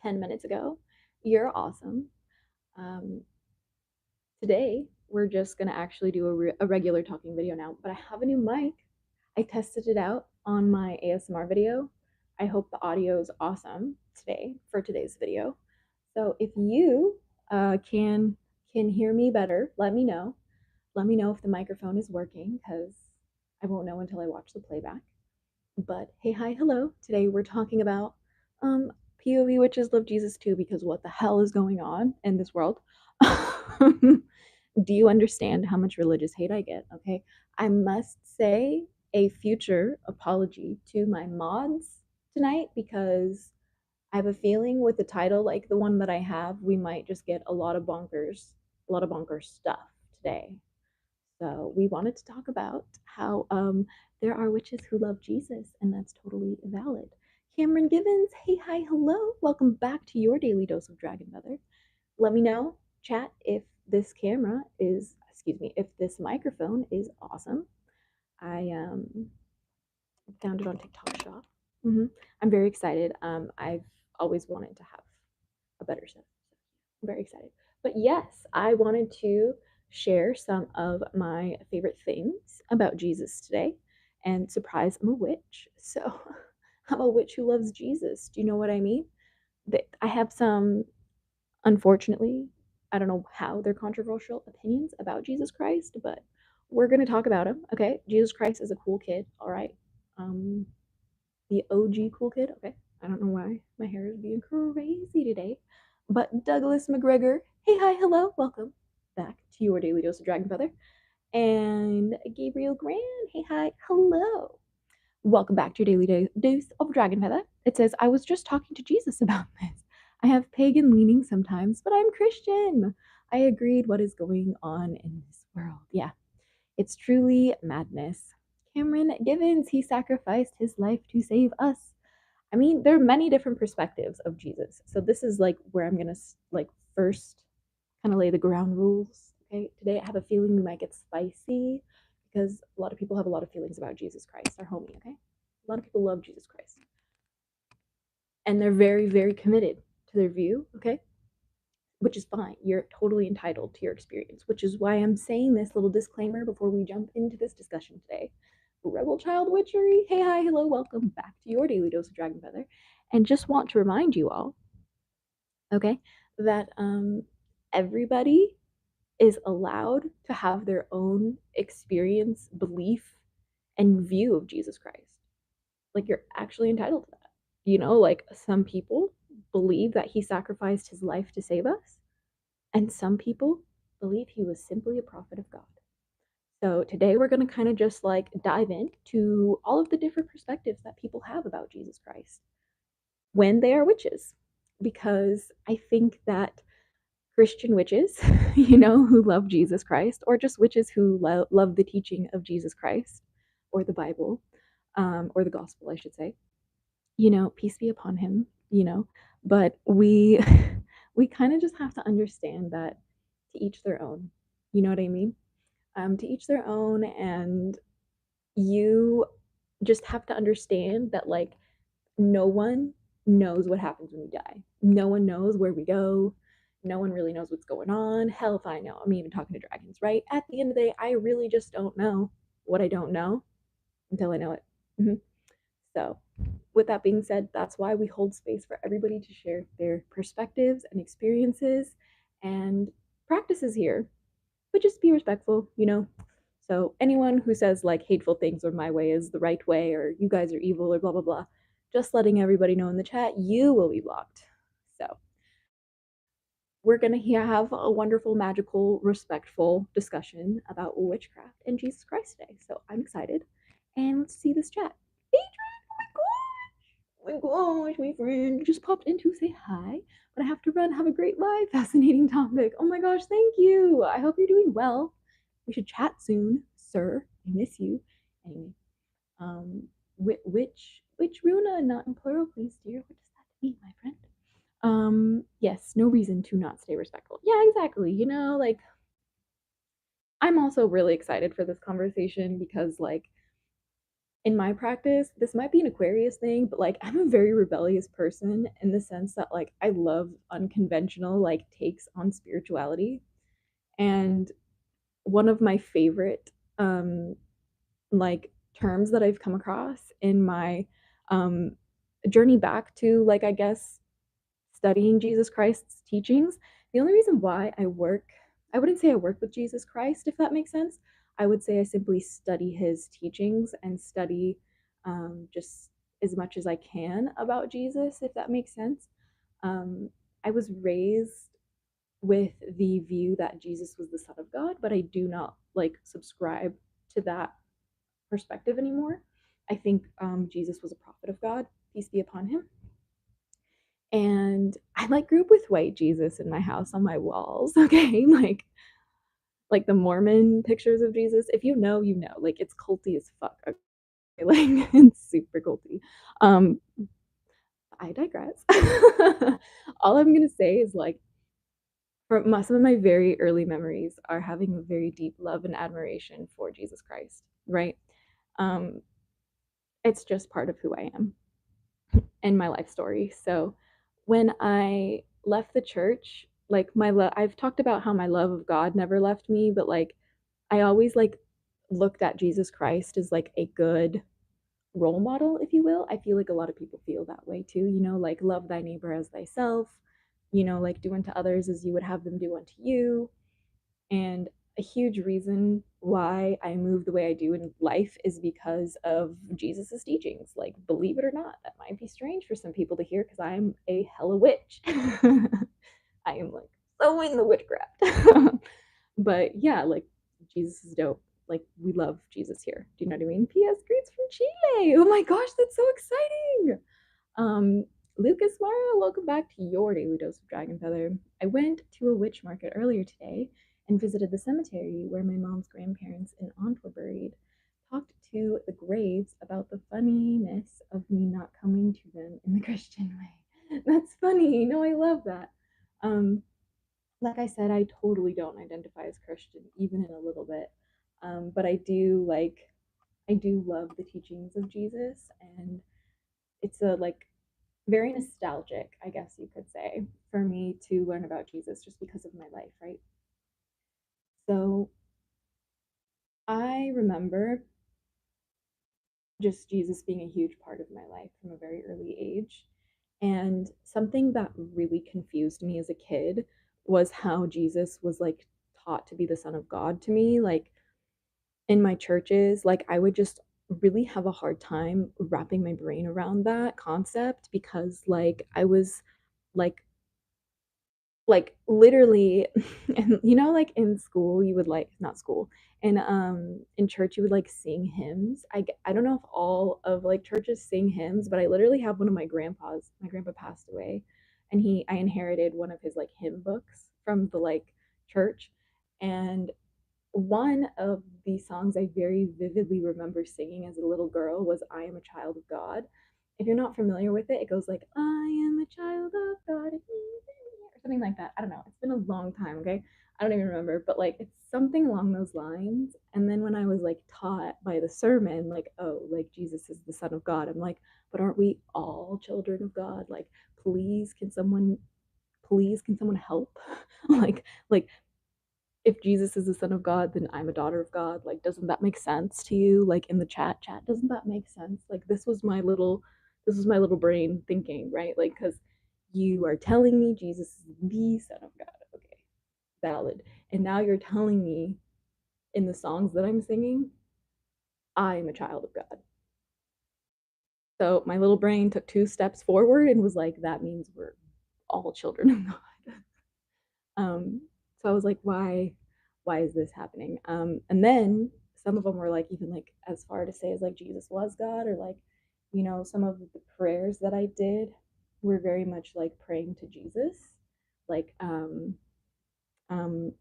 10 minutes ago. You're awesome. Um, Today, we're just going to actually do a regular talking video now, but I have a new mic. I tested it out on my ASMR video. I hope the audio is awesome today for today's video. So if you can hear me better, let me know. Let me know if the microphone is working because I won't know until I watch the playback. But hey, hi, hello. Today we're talking about POV witches love Jesus too because what the hell is going on in this world? Do you understand how much religious hate I get? Okay. I must say a future apology to my mods tonight because I have a feeling with the title like the one that I have, we might just get a lot of bonkers stuff today. So we wanted to talk about how there are witches who love Jesus, and that's totally valid. Cameron Givens, hey, hi, hello. Welcome back to your daily dose of Dragon Feather. Let me know, chat, if this camera is, excuse me, if this microphone is awesome. I found it on TikTok Shop. I'm very excited. I've always wanted to have a better set. I'm very excited. But yes, I wanted to share some of my favorite things about Jesus today. And surprise, I'm a witch. So I'm a witch who loves Jesus. Do you know what I mean? I have some, unfortunately, I don't know how they're controversial opinions about Jesus Christ, but we're going to talk about him. Okay. Jesus Christ is a cool kid. All right. Um, the OG cool kid. Okay. I don't know why my hair is being crazy today. But Douglas McGregor, hey, hi, hello, welcome back to your daily dose of Dragon Feather. And Gabriel Grand, hey, hi, hello. Welcome back to your daily dose of Dragon Feather. It says, I was just talking to Jesus about this. I have pagan leanings sometimes, but I'm Christian. I agreed what is going on in this world. Yeah, it's truly madness. Cameron Givens, he sacrificed his life to save us. I mean, there are many different perspectives of Jesus. So this is like where I'm gonna like first kind of lay the ground rules. Okay, today I have a feeling we might get spicy because a lot of people have a lot of feelings about Jesus Christ, our homie. Okay, a lot of people love Jesus Christ, and they're very, very committed to their view. Okay, which is fine. You're totally entitled to your experience, which is why I'm saying this little disclaimer before we jump into this discussion today. Rebel Child Witchery, hey, hi, hello, welcome back to your daily dose of Dragon Feather. And just want to remind you all, okay, that everybody is allowed to have their own experience, belief, and view of Jesus Christ. Like, you're actually entitled to that. You know, like some people believe that he sacrificed his life to save us, and some people believe he was simply a prophet of God. So today we're going to kind of just like dive into all of the different perspectives that people have about Jesus Christ when they are witches. Because I think that Christian witches, who love Jesus Christ, or just witches who love the teaching of Jesus Christ, or the Bible, or the gospel, I should say, peace be upon him, but we we kind of just have to understand that to each their own. You know what I mean? To each their own, and you just have to understand that like no one knows what happens when we die. No one knows where we go. No one really knows what's going on. Hell if I know. I'm even talking to dragons, right? At the end of the day, I really just don't know what I don't know until I know it. So, with that being said, that's why we hold space for everybody to share their perspectives and experiences and practices here, but just be respectful. So anyone who says like hateful things or my way is the right way or you guys are evil or blah blah blah, just letting everybody know in the chat, you will be blocked. So we're gonna have a wonderful, magical, respectful discussion about witchcraft and Jesus Christ today. So I'm excited, and let's see this chat. Oh my gosh, my friend just popped in to say hi, but I have to run. Have a great life. Fascinating topic. Oh my gosh, thank you. I hope you're doing well. We should chat soon, sir. I miss you. Anyway, which Runa, not in plural, please, dear. What does that mean, my friend? Yes, no reason to not stay respectful. Yeah, exactly. Like I'm also really excited for this conversation because like in my practice, this might be an Aquarius thing, but like I'm a very rebellious person in the sense that like I love unconventional like takes on spirituality. And one of my favorite like terms that I've come across in my um journey back to like I guess studying Jesus Christ's teachings. The only reason why I wouldn't say I work with Jesus Christ, if that makes sense. I would say I simply study his teachings and study just as much as I can about Jesus, if that makes sense. Um, I was raised with the view that Jesus was the Son of God, but I do not like subscribe to that perspective anymore. I think Jesus was a prophet of God, peace be upon him. And I like grew up with white Jesus in my house on my walls. Okay, like the Mormon pictures of Jesus. If you know, you know. Like it's culty as fuck. Okay? Like it's super culty. Um, I digress. All I'm gonna say is like for some of my very early memories are having a very deep love and admiration for Jesus Christ. Right. Um, it's just part of who I am and my life story. So when I left the church, like I've talked about how my love of God never left me, but like I always like looked at Jesus Christ as like a good role model, if you will. I feel like a lot of people feel that way too, you know, like love thy neighbor as thyself, you know, like do unto others as you would have them do unto you. And a huge reason why I move the way I do in life is because of Jesus's teachings. Like, believe it or not, that might be strange for some people to hear because I'm a hella witch. I am like so in the witchcraft. But yeah, like Jesus is dope. Like we love Jesus here. Do you know what I mean? P.S. Greets from Chile. Oh my gosh, that's so exciting. Um, Lucas Mara, welcome back to your daily dose of Dragon Feather. I went to a witch market earlier today and visited the cemetery where my mom's grandparents and aunt were buried. Talked to the graves about the funniness of me not coming to them in the Christian way. That's funny. No, I love that. Um, like I said, I totally don't identify as Christian, even in a little bit. But I do love the teachings of Jesus, and it's a like very nostalgic, I guess you could say, for me to learn about Jesus just because of my life, right? So I remember just Jesus being a huge part of my life from a very early age. And something that really confused me as a kid was how Jesus was like taught to be the Son of God to me. Like in my churches, like I would just really have a hard time wrapping my brain around that concept because like I was like literally and you know like in school you would like not school in church you would like sing hymns. I don't know if all of like churches sing hymns, but I literally have one of my grandpa passed away and he I inherited one of his like hymn books from the like church. And one of the songs I very vividly remember singing as a little girl was I Am a Child of God. If you're not familiar with it, it goes like, I am a child of God, or something like that. I don't know. It's been a long time, okay? I don't even remember, but like it's something along those lines. And then when I was like taught by the sermon, like, oh, like Jesus is the Son of God, I'm like, but aren't we all children of God? Like, please, can someone help? like if Jesus is the Son of God, then I'm a daughter of God. Like, doesn't that make sense to you? Like in the chat, doesn't that make sense? Like this was my little brain thinking, right? Like, because you are telling me Jesus is the Son of God. Okay, valid. And now you're telling me in the songs that I'm singing, I am a child of God. So my little brain took two steps forward and was like, that means we're all children of God. So I was like, why is this happening? And then some of them were like even like as far to say as like Jesus was God, or like, you know, some of the prayers that I did were very much like praying to Jesus. Like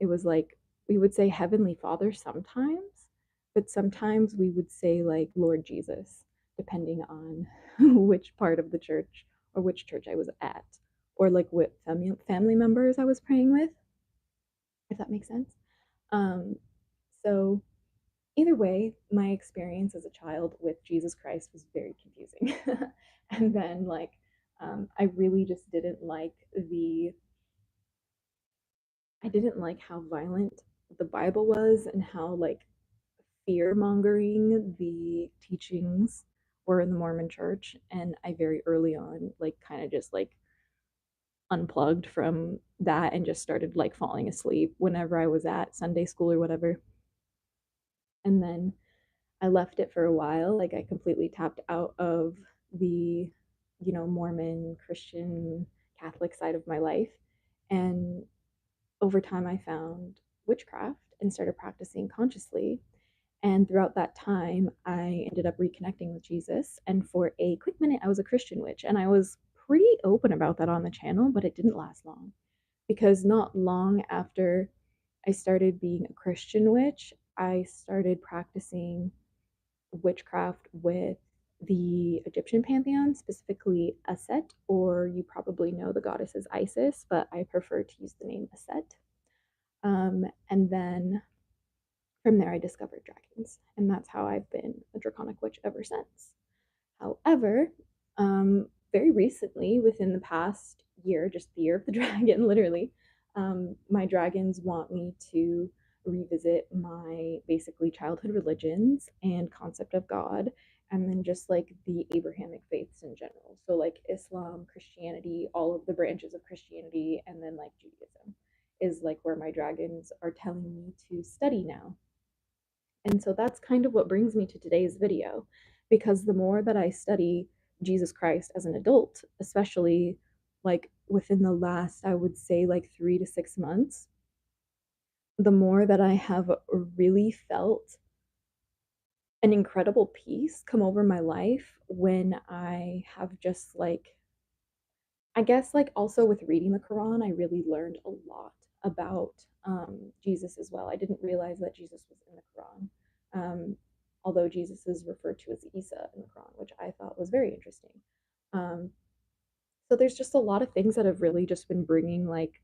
it was like we would say Heavenly Father sometimes, but sometimes we would say like Lord Jesus, depending on which part of the church or which church I was at, or like what family members I was praying with, if that makes sense. Um, so either way, my experience as a child with Jesus Christ was very confusing. And then, like, I really just didn't like I didn't like how violent the Bible was and how, like, fear mongering the teachings were in the Mormon church. And I very early on, like, kind of just like unplugged from that and just started like falling asleep whenever I was at Sunday school or whatever. And then I left it for a while. Like, I completely tapped out of the, Mormon, Christian, Catholic side of my life. And over time, I found witchcraft and started practicing consciously. And throughout that time, I ended up reconnecting with Jesus. And for a quick minute, I was a Christian witch. And I was pretty open about that on the channel, but it didn't last long because not long after I started being a Christian witch, I started practicing witchcraft with the Egyptian pantheon, specifically Aset, or you probably know the goddess is Isis, but I prefer to use the name Aset. And then from there, I discovered dragons, and that's how I've been a draconic witch ever since. However, very recently, within the past year, just the year of the dragon, literally, my dragons want me to revisit my basically childhood religions and concept of God, and then just like the Abrahamic faiths in general. So, like Islam, Christianity, all of the branches of Christianity, and then like Judaism is like where my dragons are telling me to study now. And so that's kind of what brings me to today's video, because the more that I study Jesus Christ as an adult, especially like within the last, I would say, like 3 to 6 months, the more that I have really felt an incredible peace come over my life when I have just like, I guess, like also with reading the Quran, I really learned a lot about Jesus as well. I didn't realize that Jesus was in the Quran, although Jesus is referred to as Isa in the Quran, which I thought was very interesting. Um, so there's just a lot of things that have really just been bringing like,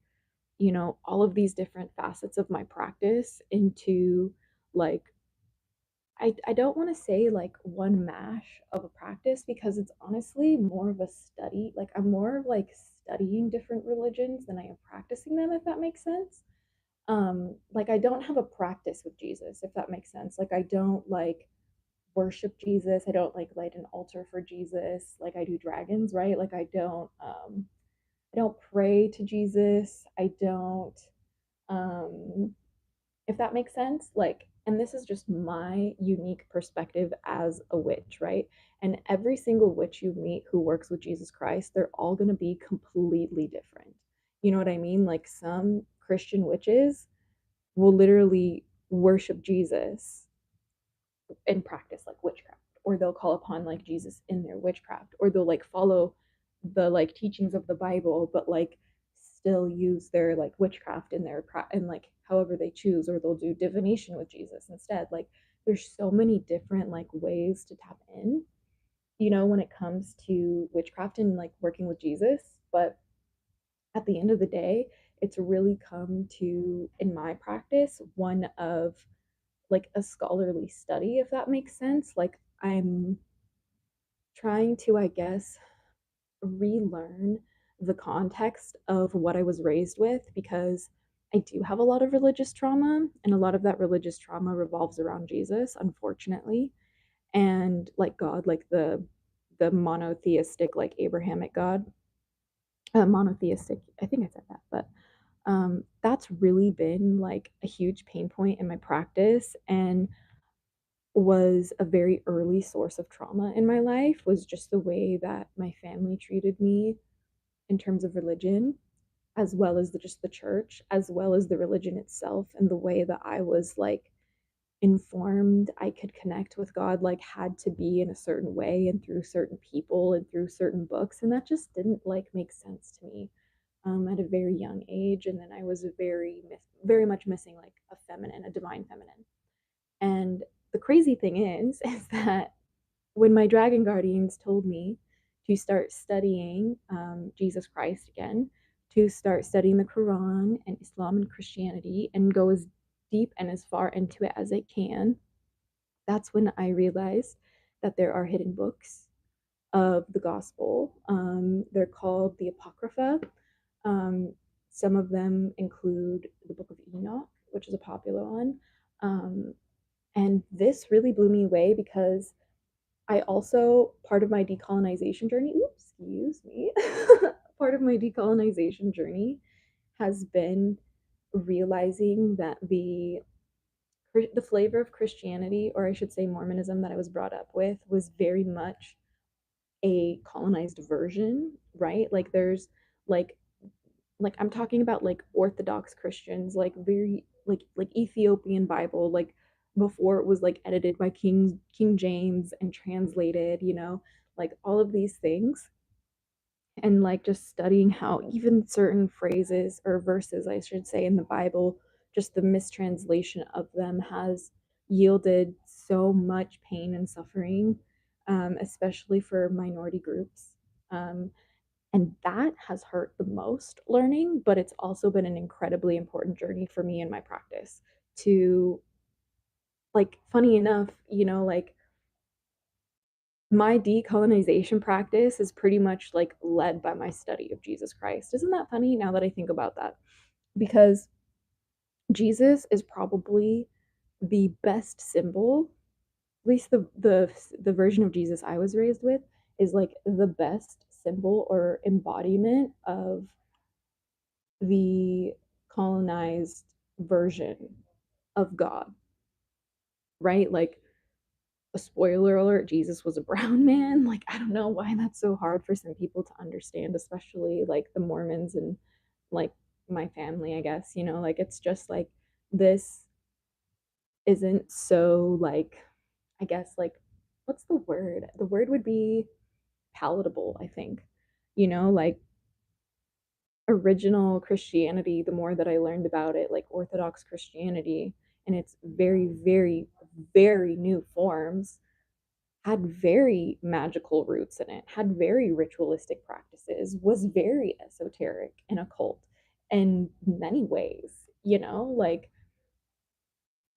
all of these different facets of my practice into like I don't want to say like one mash of a practice because it's honestly more of a study. Like, I'm more of like studying different religions than I am practicing them, if that makes sense. Like, I don't have a practice with Jesus, if that makes sense. Like, I don't like worship Jesus. I don't like light an altar for Jesus like I do dragons, right? Like, I don't pray to Jesus. I don't um if that makes sense. Like, and this is just my unique perspective as a witch, right? And every single witch you meet who works with Jesus Christ, they're all going to be completely different. You know what I mean? Like, some Christian witches will literally worship Jesus and practice like witchcraft, or they'll call upon like Jesus in their witchcraft, or they'll like follow the like teachings of the Bible, but like still use their like witchcraft in their and like however they choose, or they'll do divination with Jesus instead. Like, there's so many different like ways to tap in, when it comes to witchcraft and like working with Jesus. But at the end of the day, it's really come to, in my practice, one of like a scholarly study, if that makes sense. Like, I'm trying to, I guess, relearn the context of what I was raised with, because I do have a lot of religious trauma, and a lot of that religious trauma revolves around Jesus, unfortunately, and like God, like the monotheistic, like Abrahamic God, monotheistic. I think I said that, but that's really been like a huge pain point in my practice, and was a very early source of trauma in my life, was just the way that my family treated me in terms of religion, as well as just the church, as well as the religion itself, and the way that I was like informed I could connect with God, like, had to be in a certain way and through certain people and through certain books, and that just didn't like make sense to me at a very young age. And then I was very much missing like a feminine, a divine feminine. And the crazy thing is that when my dragon guardians told me to start studying Jesus Christ again, to start studying the Quran and Islam and Christianity, and go as deep and as far into it as I can, That's when I realized that there are hidden books of the gospel. They're called the Apocrypha. Um, some of them include the Book of Enoch, which is a popular one. Um, and this really blew me away because I also, part of my decolonization journey, oops, excuse me, part of my decolonization journey has been realizing that the flavor of Christianity, or I should say Mormonism, that I was brought up with was very much a colonized version, right? Like there's like I'm talking about like Orthodox Christians, like very like Ethiopian Bible, like before it was like edited by King James and translated, like all of these things. And like just studying how even certain phrases or verses, I should say, in the Bible, just the mistranslation of them has yielded so much pain and suffering, especially for minority groups. Um, and that has hurt the most learning, but it's also been an incredibly important journey for me in my practice to, like, funny enough, like my decolonization practice is pretty much like led by my study of Jesus Christ. Isn't that funny now that I think about that? Because Jesus is probably the best symbol, at least the version of Jesus I was raised with is like the best symbol or embodiment of the colonized version of God, right? Like, a spoiler alert, Jesus was a brown man. Like, I don't know why that's so hard for some people to understand, especially like the Mormons and like my family, I guess, like it's just like this isn't so like, I guess, like, what's the word? The word would be palatable, I think. Like original Christianity, the more that I learned about it, like Orthodox Christianity, and its very, very, very new forms, had very magical roots in it, had very ritualistic practices, was very esoteric and occult in many ways, like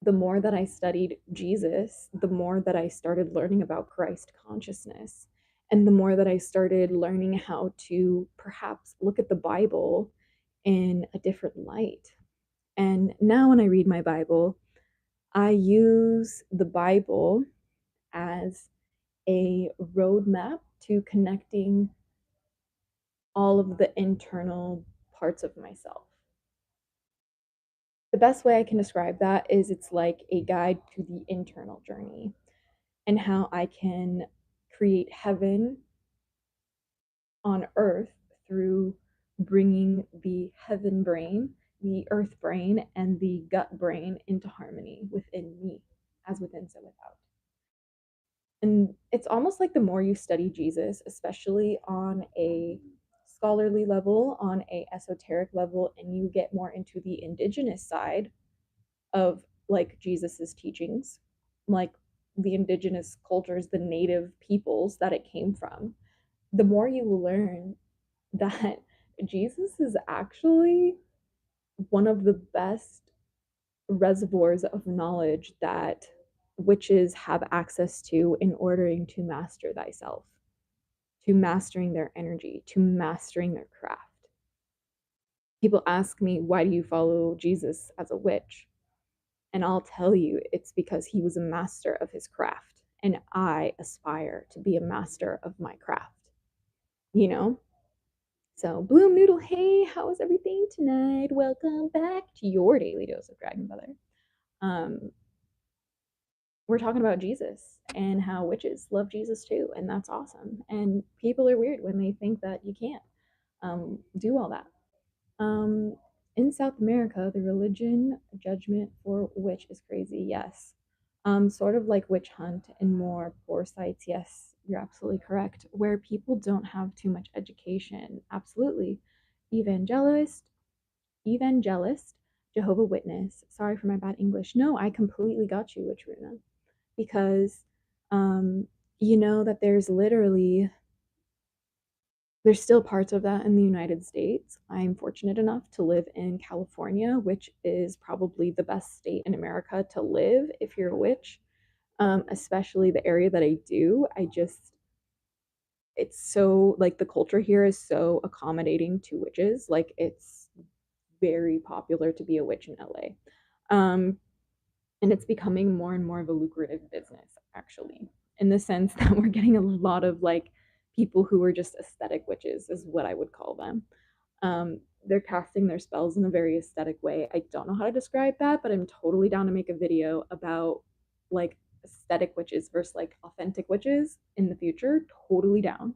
the more that I studied Jesus, the more that I started learning about Christ consciousness. And the more that I started learning how to perhaps look at the Bible in a different light. And now when I read my Bible, I use the Bible as a roadmap to connecting all of the internal parts of myself. The best way I can describe that is it's like a guide to the internal journey and how I can create heaven on earth through bringing the heaven brain, the earth brain, and the gut brain into harmony within me, as within, so without. And it's almost like the more you study Jesus, especially on a scholarly level, on a esoteric level, and you get more into the indigenous side of like Jesus's teachings, like the indigenous cultures, the native peoples that it came from, the more you learn that Jesus is actually one of the best reservoirs of knowledge that witches have access to in ordering to master thyself, to mastering their energy, to mastering their craft. People ask me, why do you follow Jesus as a witch? And I'll tell you, it's because he was a master of his craft. And I aspire to be a master of my craft, you know? So, Bloom Noodle, hey, how is everything tonight? Welcome back to your daily dose of Dragon Brother. Um, we're talking about Jesus and how witches love Jesus too, and that's awesome. And people are weird when they think that you can't do all that. Um, in South America, the religion judgment for witch is crazy. Yes, sort of like witch hunt and more poor sites. Yes, you're absolutely correct. Where people don't have too much education, absolutely. Evangelist, evangelist, Jehovah Witness. Sorry for my bad English. No, I completely got you, Witch Runa, because you know that there's still parts of that in the United States. I'm fortunate enough to live in California, which is probably the best state in America to live if you're a witch. especially the area that I do. It's so like the culture here is so accommodating to witches. Like it's very popular to be a witch in LA. And it's becoming more and more of a lucrative business, actually, in the sense that we're getting a lot of like people who are just aesthetic witches, is what I would call them. They're casting their spells in a very aesthetic way. I don't know how to describe that, but I'm totally down to make a video about like aesthetic witches versus like authentic witches in the future. Totally down.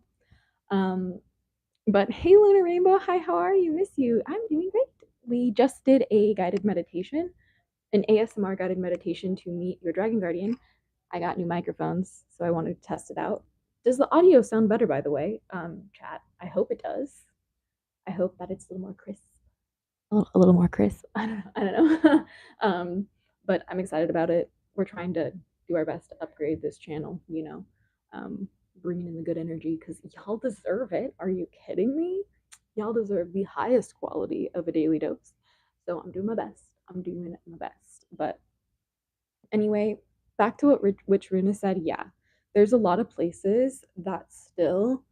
Um, but hey, Luna Rainbow, hi, how are you? Miss you. I'm doing great. We just did a guided meditation, an ASMR guided meditation to meet your dragon guardian. I got new microphones, so I wanted to test it out. Does the audio sound better, by the way, chat? I hope it does. I hope that it's a little more crisp. A little more crisp. I don't know. But I'm excited about it. We're trying to do our best to upgrade this channel, um, bringing in the good energy because y'all deserve it. Are you kidding me? Y'all deserve the highest quality of a daily dose. So I'm doing my best. I'm doing my best. But anyway, back to what which Runa said. Yeah, there's a lot of places that still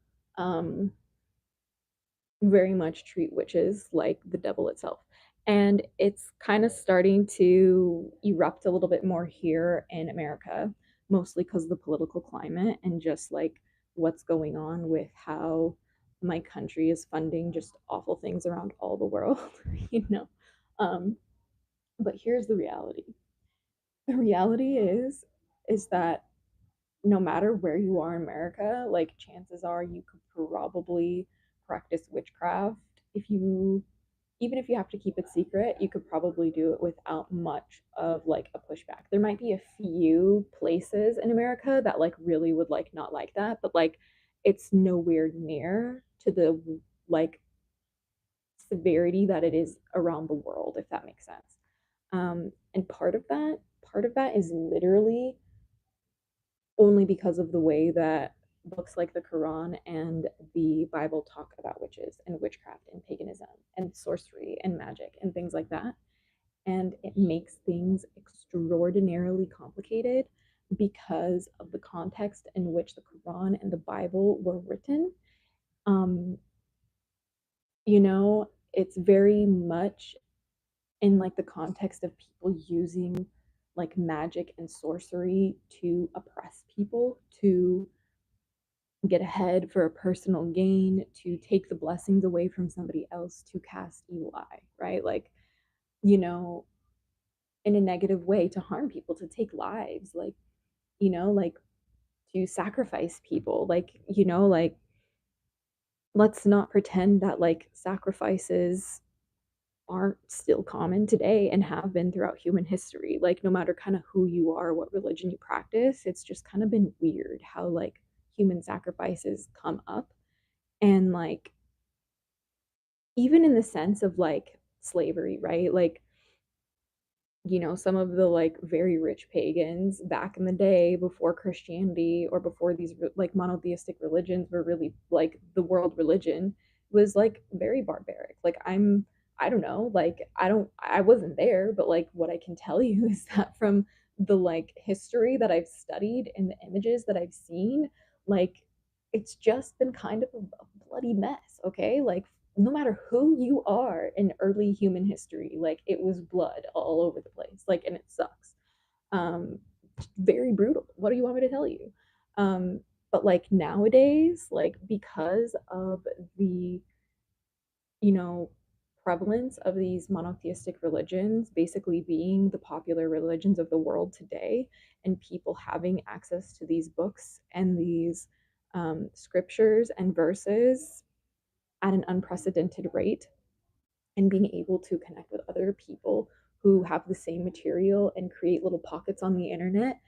very much treat witches like the devil itself. And it's kind of starting to erupt a little bit more here in America, mostly because of the political climate and just like what's going on with how my country is funding just awful things around all the world, you know. Um, but here's the reality. The reality is that no matter where you are in America, like chances are you could probably practice witchcraft if you even if you have to keep it secret, you could probably do it without much of like a pushback. There might be a few places in America that like really would like not like that, but like it's nowhere near to the like severity that it is around the world, if that makes sense. And part of that is literally only because of the way that books like the Quran and the Bible talk about witches and witchcraft and paganism and sorcery and magic and things like that. And it makes things extraordinarily complicated because of the context in which the Quran and the Bible were written. Um, it's very much in like the context of people using like magic and sorcery to oppress people, to get ahead for a personal gain, to take the blessings away from somebody else, to cast evil eye, right? Like, you know, in a negative way, to harm people, to take lives, like to sacrifice people, like let's not pretend that like sacrifices aren't still common today and have been throughout human history. Like, no matter kind of who you are, what religion you practice, it's just kind of been weird how like human sacrifices come up. And like, even in the sense of like slavery, right? Like, some of the like very rich pagans back in the day before Christianity or before these like monotheistic religions were really like the world religion was like very barbaric. Like I don't know, like I wasn't there, but like what I can tell you is that from the like history that I've studied and the images that I've seen, like it's just been kind of a bloody mess, okay? Like no matter who you are in early human history, like it was blood all over the place, like, and it sucks. Um, Very brutal. What do you want me to tell you? But like nowadays, like because of the, you know, prevalence of these monotheistic religions basically being the popular religions of the world today, and people having access to these books and these scriptures and verses at an unprecedented rate, and being able to connect with other people who have the same material and create little pockets on the internet,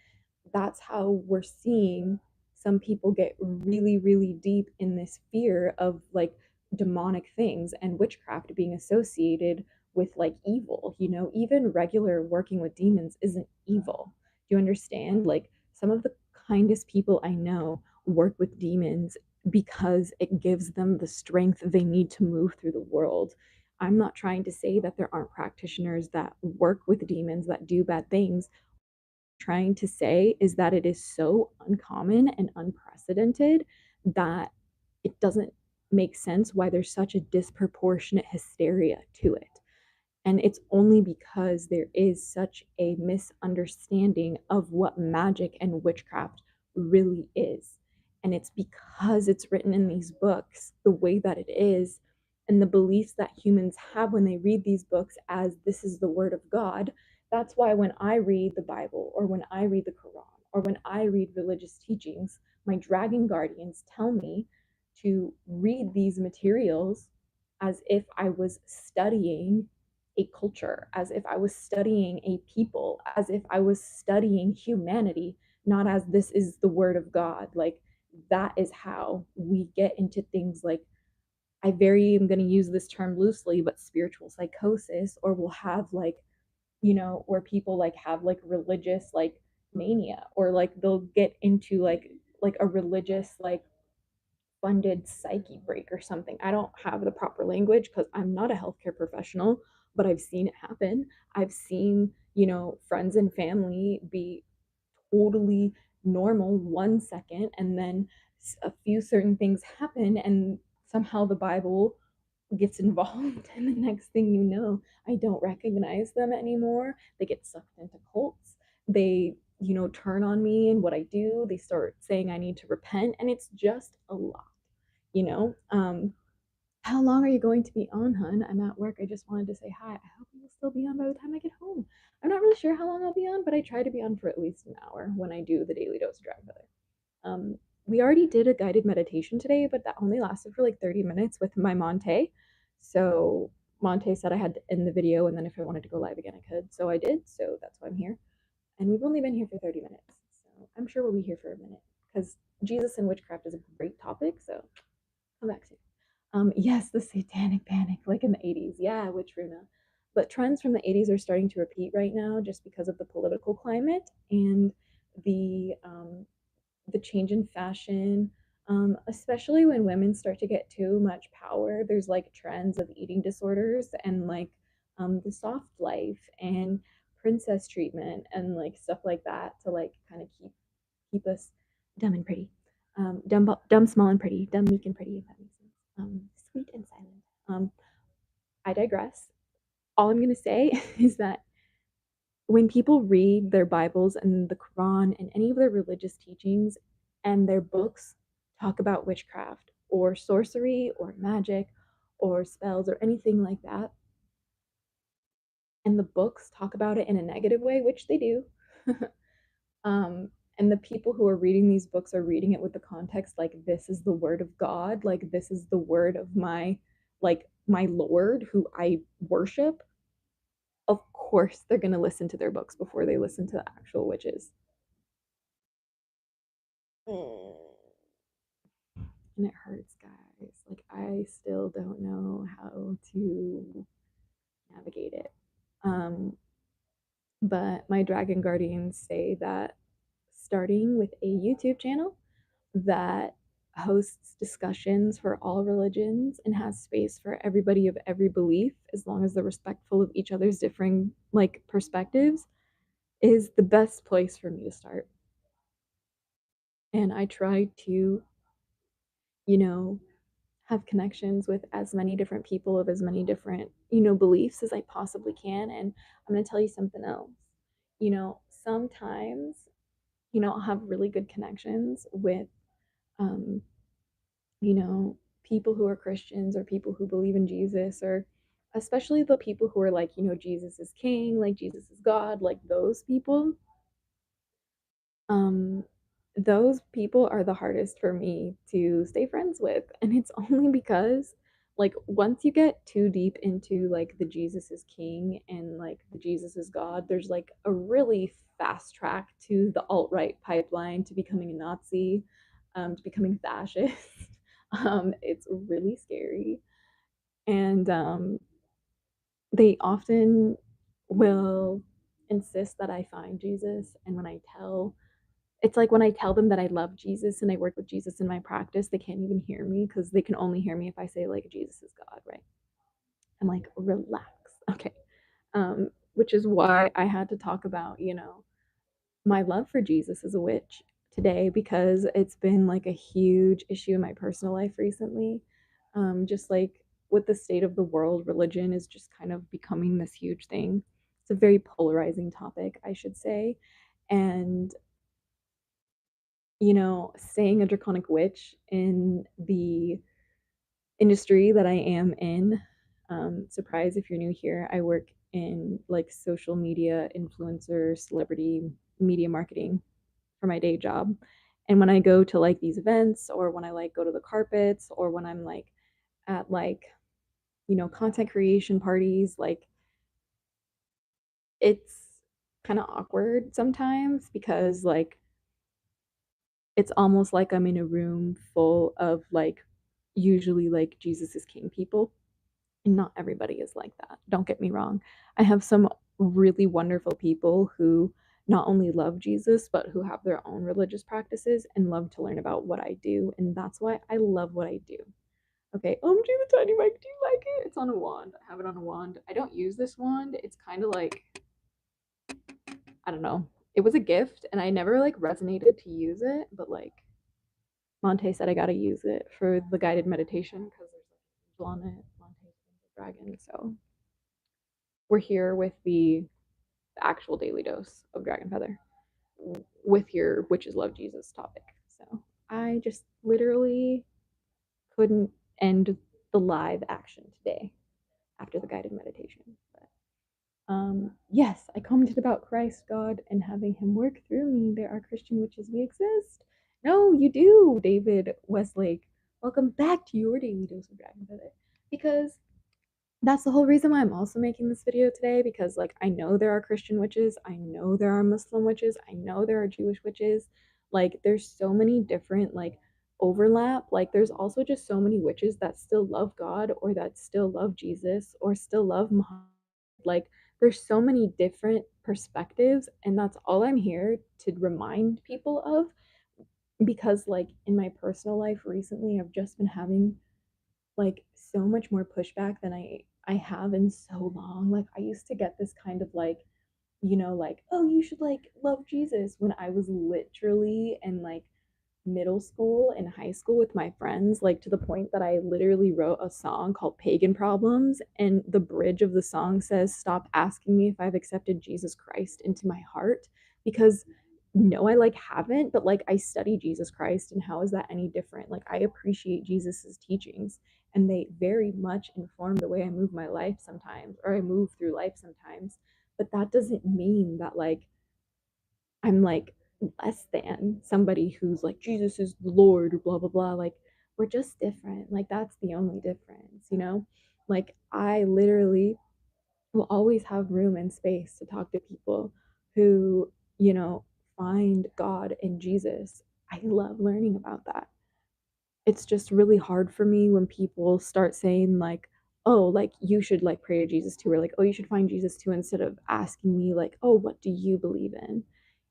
that's how we're seeing some people get really, really deep in this fear of like demonic things and witchcraft being associated with like evil. Even regular working with demons isn't evil. Do you understand? Like some of the kindest people I know work with demons because it gives them the strength they need to move through the world. I'm not trying to say that there aren't practitioners that work with demons that do bad things. trying to say is that it is so uncommon and unprecedented that it doesn't make sense why there's such a disproportionate hysteria to it. And it's only because there is such a misunderstanding of what magic and witchcraft really is. And it's because it's written in these books the way that it is, and the beliefs that humans have when they read these books as this is the word of God. That's why when I read the Bible, or when I read the Quran, or when I read religious teachings, my dragon guardians tell me to read these materials as if I was studying a culture, as if I was studying a people, as if I was studying humanity, not as this is the word of God. Like, that is how we get into things like, I very am going to use this term loosely, but spiritual psychosis, or we'll have like, where people like have like religious like mania, or like they'll get into like a religious like funded psyche break or something. I don't have the proper language because I'm not a healthcare professional, but I've seen it happen. I've seen, friends and family be totally normal 1 second, and then a few certain things happen, and somehow the Bible gets involved. And the next thing you know, I don't recognize them anymore. They get sucked into cults. They, turn on me and what I do. They start saying I need to repent, and it's just a lot, you know. How long are you going to be on, hun? I'm at work. I just wanted to say hi. I hope you will still be on by the time I get home. I'm not really sure how long I'll be on, but I try to be on for at least an hour when I do the daily dose of drag feather. um, we already did a guided meditation today, but that only lasted for like 30 minutes with my Monte. So Monte said I had to end the video, and then if I wanted to go live again, I could. So I did. So that's why I'm here. And we've only been here for 30 minutes. So I'm sure we'll be here for a minute because Jesus and witchcraft is a great topic. So come back soon. Yes, the satanic panic, like in the 80s. Yeah, witch Runa. But trends from the 80s are starting to repeat right now just because of the political climate and the change in fashion, especially when women start to get too much power. There's like trends of eating disorders and like the soft life and princess treatment and like stuff like that to like kind of keep us dumb and pretty, dumb, small and pretty, dumb, meek and pretty. If that makes sense. Sweet and silent. I digress. All I'm gonna say is that when people read their Bibles and the Quran and any of their religious teachings, and their books talk about witchcraft or sorcery or magic or spells or anything like that, and the books talk about it in a negative way, which they do, um, and the people who are reading these books are reading it with the context like this is the word of God, like this is the word of my Lord who I worship. Of course, they're going to listen to their books before they listen to the actual witches. And it hurts, guys. Like, I still don't know how to navigate it. But my dragon guardians say that starting with a YouTube channel that hosts discussions for all religions and has space for everybody of every belief, as long as they're respectful of each other's differing like perspectives, is the best place for me to start. And I try to, you know, have connections with as many different people of as many different, beliefs as I possibly can. And I'm going to tell you something else. Sometimes, I'll have really good connections with, um, you know, people who are Christians or people who believe in Jesus, or especially the people who are like, Jesus is king, like Jesus is God, like those people. um those people are the hardest for me to stay friends with, and it's only because like once you get too deep into like the Jesus is king and like the Jesus is God, there's like a really fast track to the alt-right pipeline, to becoming a Nazi, to becoming fascist. It's really scary. And they often will insist that I find Jesus, and when I tell it's like when I tell them that I love Jesus and I work with Jesus in my practice, they can't even hear me because they can only hear me if I say like Jesus is God, right? I'm like, relax. Okay. Which is why I had to talk about, my love for Jesus is a witch today because it's been like a huge issue in my personal life recently. Just like with the state of the world, religion is just kind of becoming this huge thing. It's a very polarizing topic, I should say. And, saying a draconic witch in the industry that I am in, surprise if you're new here, I work in like social media influencer, celebrity media marketing for my day job. And when I go to like these events or when I like go to the carpets or when I'm like at like, content creation parties, like it's kind of awkward sometimes because like it's almost like I'm in a room full of like usually like Jesus is King people. And not everybody is like that. Don't get me wrong. I have some really wonderful people who not only love Jesus, but who have their own religious practices and love to learn about what I do. And that's why I love what I do. Okay, OMG, the tiny mic, do you like it? It's on a wand. I have it on a wand. I don't use this wand. It's kind of like, I don't know. It was a gift and I never like resonated to use it, but like Monte said I gotta use it for the guided meditation because there's like an angel on it. Monte's a dragon, so we're here with the actual daily dose of dragon feather with your witches love Jesus topic. So I just literally couldn't end the live action today after the guided meditation. But yes, I commented about Christ, God, and having Him work through me. There are Christian witches. We exist. No, you do, David Westlake. Welcome back to your daily dose of dragon feather. Because that's the whole reason why I'm also making this video today, because like I know there are Christian witches, I know there are Muslim witches, I know there are Jewish witches. Like there's so many different like overlap. Like there's also just so many witches that still love God or that still love Jesus or still love Muhammad. Like there's so many different perspectives, and that's all I'm here to remind people of, because like in my personal life recently I've just been having like so much more pushback than I have in so long. Like I used to get this kind of like, like, oh, you should like love Jesus when I was literally in like middle school and high school with my friends, like to the point that I literally wrote a song called Pagan Problems. And the bridge of the song says, stop asking me if I've accepted Jesus Christ into my heart. Because no, I like haven't, but like I study Jesus Christ, and how is that any different? Like I appreciate Jesus's teachings, and they very much inform the way I move my life sometimes, or I move through life sometimes. But that doesn't mean that like I'm like less than somebody who's like Jesus is the Lord or blah blah blah. Like we're just different. Like that's the only difference. Like I literally will always have room and space to talk to people who, find God in Jesus. I love learning about that. It's just really hard for me when people start saying like, oh, like you should like pray to Jesus too, or like, oh, you should find Jesus too, instead of asking me like, oh, what do you believe in?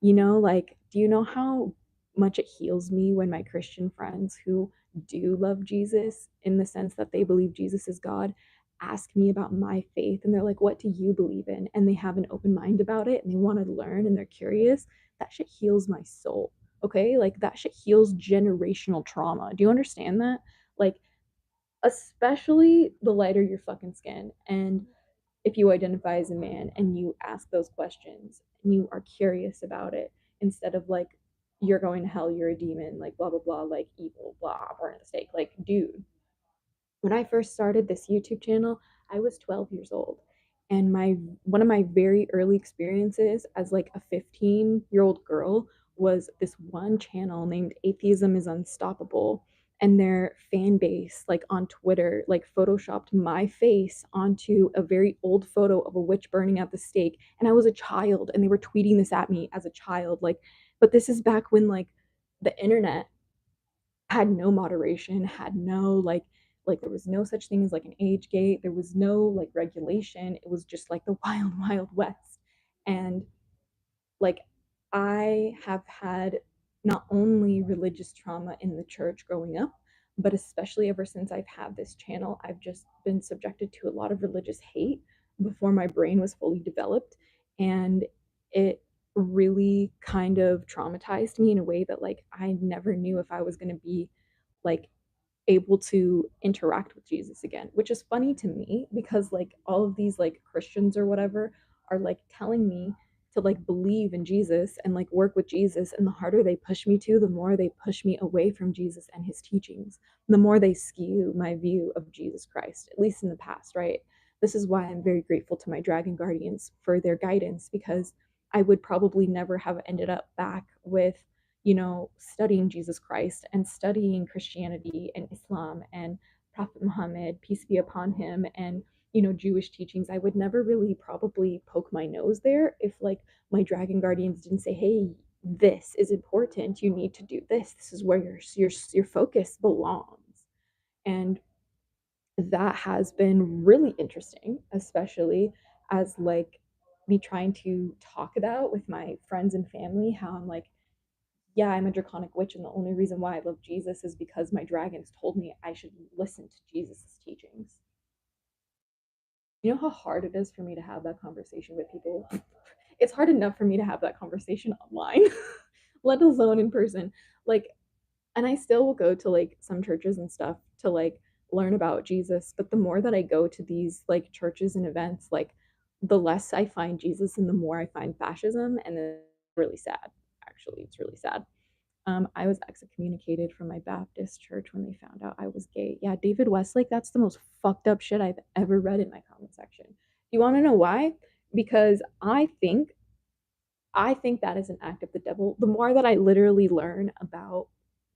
Like, do you know how much it heals me when my Christian friends who do love Jesus in the sense that they believe Jesus is God ask me about my faith, and they're like, what do you believe in? And they have an open mind about it and they want to learn and they're curious. That shit heals my soul. Okay, like that shit heals generational trauma. Do you understand that? Like, especially the lighter your fucking skin, and if you identify as a man and you ask those questions and you are curious about it, instead of like you're going to hell, you're a demon, like blah blah blah, like evil, blah, burn at the stake. Like, dude, when I first started this YouTube channel, I was 12 years old. And my one of my very early experiences as like a 15-year-old girl was this one channel named Atheism is Unstoppable. And their fan base, like on Twitter, like photoshopped my face onto a very old photo of a witch burning at the stake. And I was a child, and they were tweeting this at me as a child. Like, but this is back when like the internet had no moderation, had no like there was no such thing as like an age gate. There was no like regulation. It was just like the wild, wild west. And like I have had not only religious trauma in the church growing up, but especially ever since I've had this channel, I've just been subjected to a lot of religious hate before my brain was fully developed. And it really kind of traumatized me in a way that like I never knew if I was going to be like able to interact with Jesus again, which is funny to me because like all of these like Christians or whatever are like telling me to like believe in Jesus and like work with Jesus, and the harder they push me to, the more they push me away from Jesus and his teachings. The more they skew my view of Jesus Christ, at least in the past, right? This is why I'm very grateful to my dragon guardians for their guidance, because I would probably never have ended up back with studying Jesus Christ and studying Christianity and Islam and Prophet Muhammad, peace be upon him, and Jewish teachings. I would never really probably poke my nose there if like my dragon guardians didn't say, "Hey, this is important. You need to do this. This is where your focus belongs." And that has been really interesting, especially as like me trying to talk about with my friends and family how I'm like, yeah, I'm a draconic witch, and the only reason why I love Jesus is because my dragons told me I should listen to Jesus' teachings. You know how hard it is for me to have that conversation with people? It's hard enough for me to have that conversation online, let alone in person. Like, and I still will go to like some churches and stuff to like learn about Jesus, but the more that I go to these like churches and events, like the less I find Jesus and the more I find fascism, and then it's really sad. Actually, it's really sad. I was excommunicated from my Baptist church when they found out I was gay. Yeah, David Westlake, that's the most fucked up shit I've ever read in my comment section. You want to know why? Because I think that is an act of the devil. The more that I literally learn about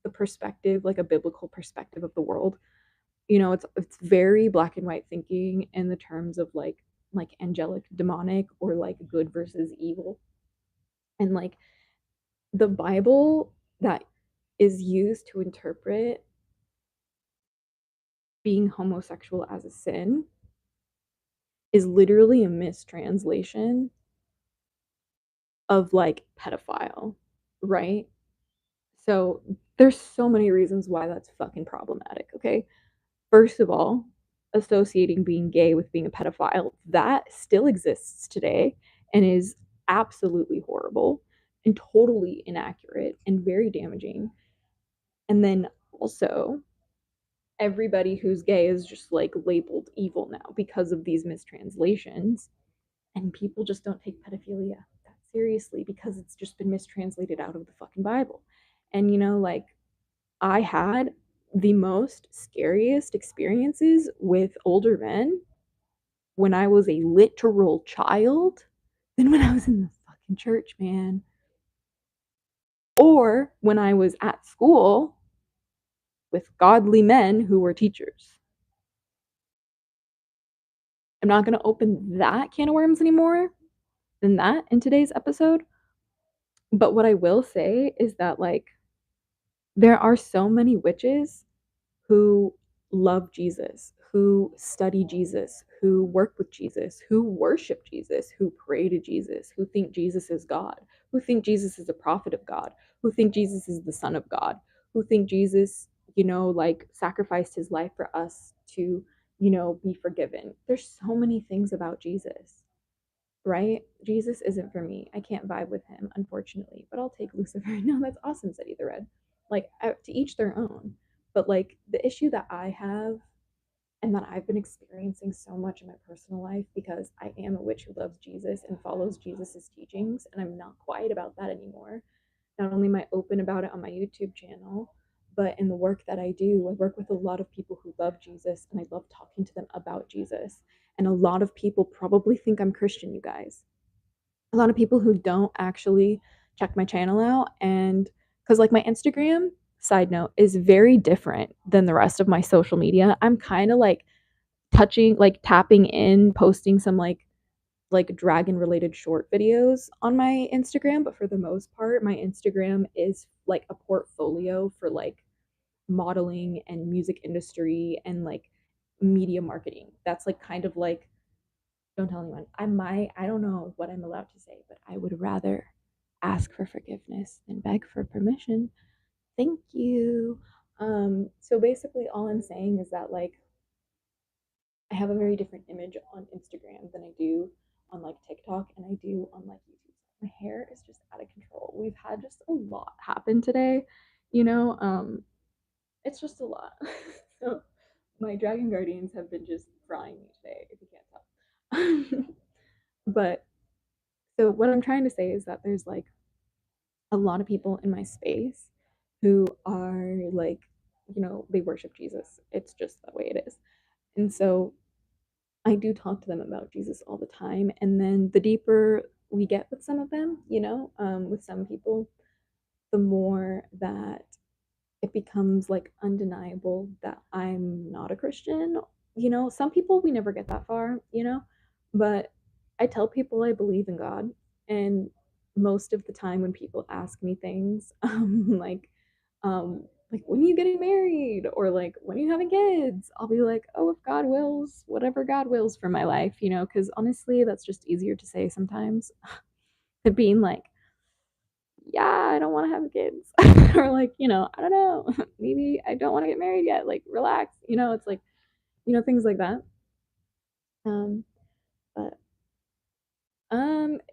the perspective, like a biblical perspective of the world, it's very black and white thinking in the terms of like angelic, demonic, or like good versus evil. And like the Bible that is used to interpret being homosexual as a sin is literally a mistranslation of like pedophile, right? So there's so many reasons why that's fucking problematic, okay? First of all, associating being gay with being a pedophile, that still exists today and is absolutely horrible and totally inaccurate and very damaging. And then also, everybody who's gay is just like labeled evil now because of these mistranslations. And people just don't take pedophilia that seriously because it's just been mistranslated out of the fucking Bible. And like I had the most scariest experiences with older men when I was a literal child than when I was in the fucking church, man. Or when I was at school with godly men who were teachers. I'm not going to open that can of worms anymore than that in today's episode. But what I will say is that, like, there are so many witches who love Jesus, who study Jesus, who work with Jesus, who worship Jesus, who pray to Jesus, who think Jesus is God, who think Jesus is a prophet of God, who think Jesus is the Son of God, who think Jesus, like sacrificed his life for us to, be forgiven. There's so many things about Jesus, right? Jesus isn't for me. I can't vibe with him, unfortunately, but I'll take Lucifer. No, that's awesome, said Ether Red. Like, to each their own. But like the issue that I have and that I've been experiencing so much in my personal life, because I am a witch who loves Jesus and follows Jesus's teachings, and I'm not quiet about that anymore. Not only am I open about it on my YouTube channel, but in the work that I do, I work with a lot of people who love Jesus, and I love talking to them about Jesus. And a lot of people probably think I'm Christian, you guys. A lot of people who don't actually check my channel out, and because like my Instagram, side note, is very different than the rest of my social media. I'm kind of like touching, like tapping in, posting some like dragon related short videos on my Instagram, but for the most part my Instagram is like a portfolio for like modeling and music industry and like media marketing. That's like kind of like, don't tell anyone. I don't know what I'm allowed to say, but I would rather ask for forgiveness than beg for permission. Thank you. So basically all I'm saying is that like I have a very different image on Instagram than I do on like TikTok and I do on like YouTube. My hair is just a lot happened today, you know. It's just a lot. So my dragon guardians have been just frying me today, if you can't tell. But so what I'm trying to say is that there's like a lot of people in my space who are like, they worship Jesus. It's just the way it is. And so I do talk to them about Jesus all the time. And then the deeper we get with some of them, with some people, the more that it becomes like undeniable that I'm not a Christian. Some people we never get that far, but I tell people I believe in God. And most of the time when people ask me things, like when are you getting married or like when are you having kids, I'll be like, oh, if God wills, whatever God wills for my life, because honestly, that's just easier to say sometimes than being like, yeah, I don't want to have kids. Or like, I don't know, maybe I don't want to get married yet. Like, relax. It's like, things like that. Um, but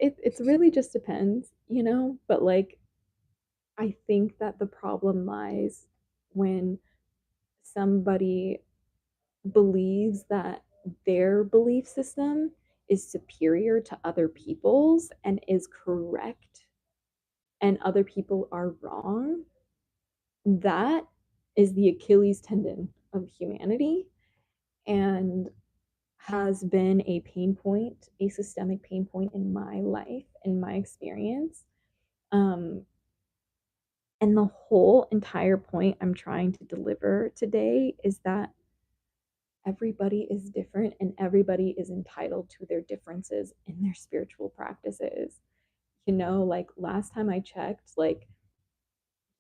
it's really just depends, but like I think that the problem lies when somebody believes that their belief system is superior to other people's and is correct and other people are wrong. That is the Achilles tendon of humanity and has been a pain point, a systemic pain point in my life, in my experience. Um, and the whole entire point I'm trying to deliver today is that everybody is different and everybody is entitled to their differences in their spiritual practices. Like last time I checked, like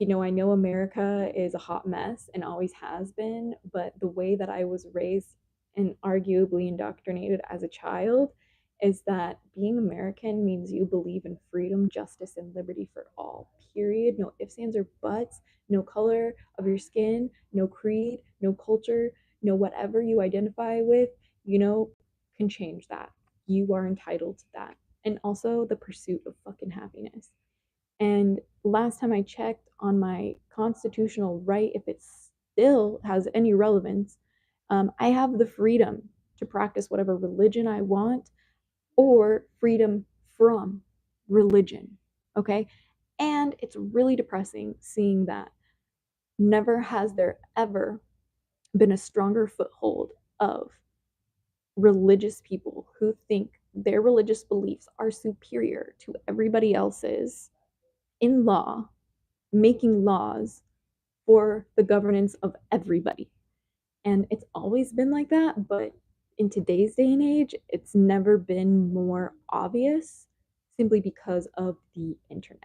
I know America is a hot mess and always has been, but the way that I was raised and arguably indoctrinated as a child is that being American means you believe in freedom, justice, and liberty for all, period. No ifs, ands, or buts, no color of your skin, no creed, no culture, no whatever you identify with, can change that. You are entitled to that. And also the pursuit of fucking happiness. And last time I checked on my constitutional right, if it still has any relevance, I have the freedom to practice whatever religion I want or freedom from religion. Okay. And it's really depressing seeing that never has there ever been a stronger foothold of religious people who think their religious beliefs are superior to everybody else's in law, making laws for the governance of everybody. And it's always been like that, but in today's day and age, it's never been more obvious simply because of the internet.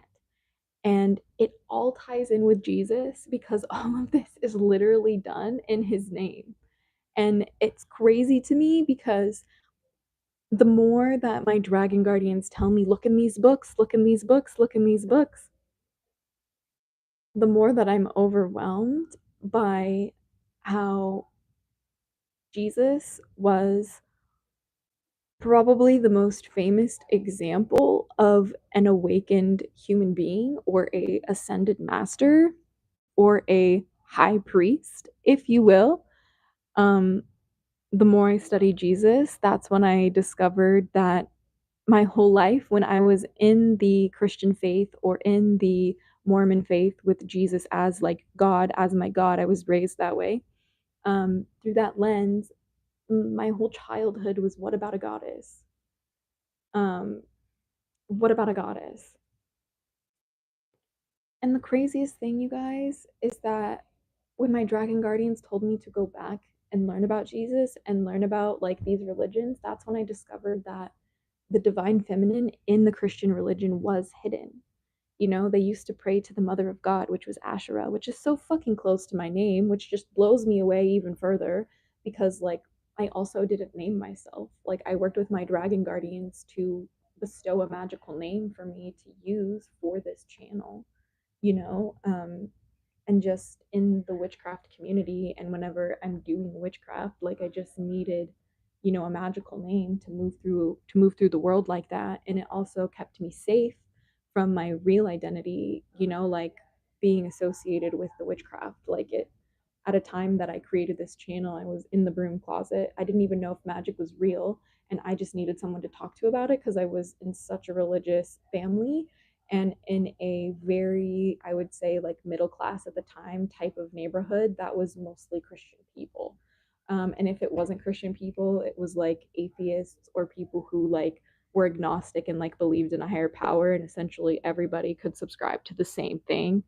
And it all ties in with Jesus because all of this is literally done in his name. And it's crazy to me because the more that my dragon guardians tell me, look in these books, look in these books, look in these books, the more that I'm overwhelmed by how Jesus was probably the most famous example of an awakened human being or a ascended master or a high priest, if you will. Um, the more I study Jesus, that's when I discovered that my whole life, when I was in the Christian faith or in the Mormon faith with Jesus as like God, as my God, I was raised that way. Through that lens, my whole childhood was what about a goddess? Um, what about a goddess? And the craziest thing, you guys, is that when my dragon guardians told me to go back and learn about Jesus and learn about like these religions, that's when I discovered that the divine feminine in the Christian religion was hidden. They used to pray to the mother of God, which was Asherah, which is so fucking close to my name, which just blows me away even further because, like, I also didn't name myself. Like, I worked with my dragon guardians to bestow a magical name for me to use for this channel, you know? And just in the witchcraft community, and whenever I'm doing witchcraft, like, I just needed a magical name to move through the world like that. And it also kept me safe from my real identity, like being associated with the witchcraft. Like it at a time that I created this channel, I was in the broom closet. I didn't even know if magic was real. And I just needed someone to talk to about it because I was in such a religious family and in a very, I would say, like middle class at the time type of neighborhood that was mostly Christian people. And if it wasn't Christian people, it was like atheists or people who like were agnostic and like believed in a higher power. And essentially everybody could subscribe to the same thing.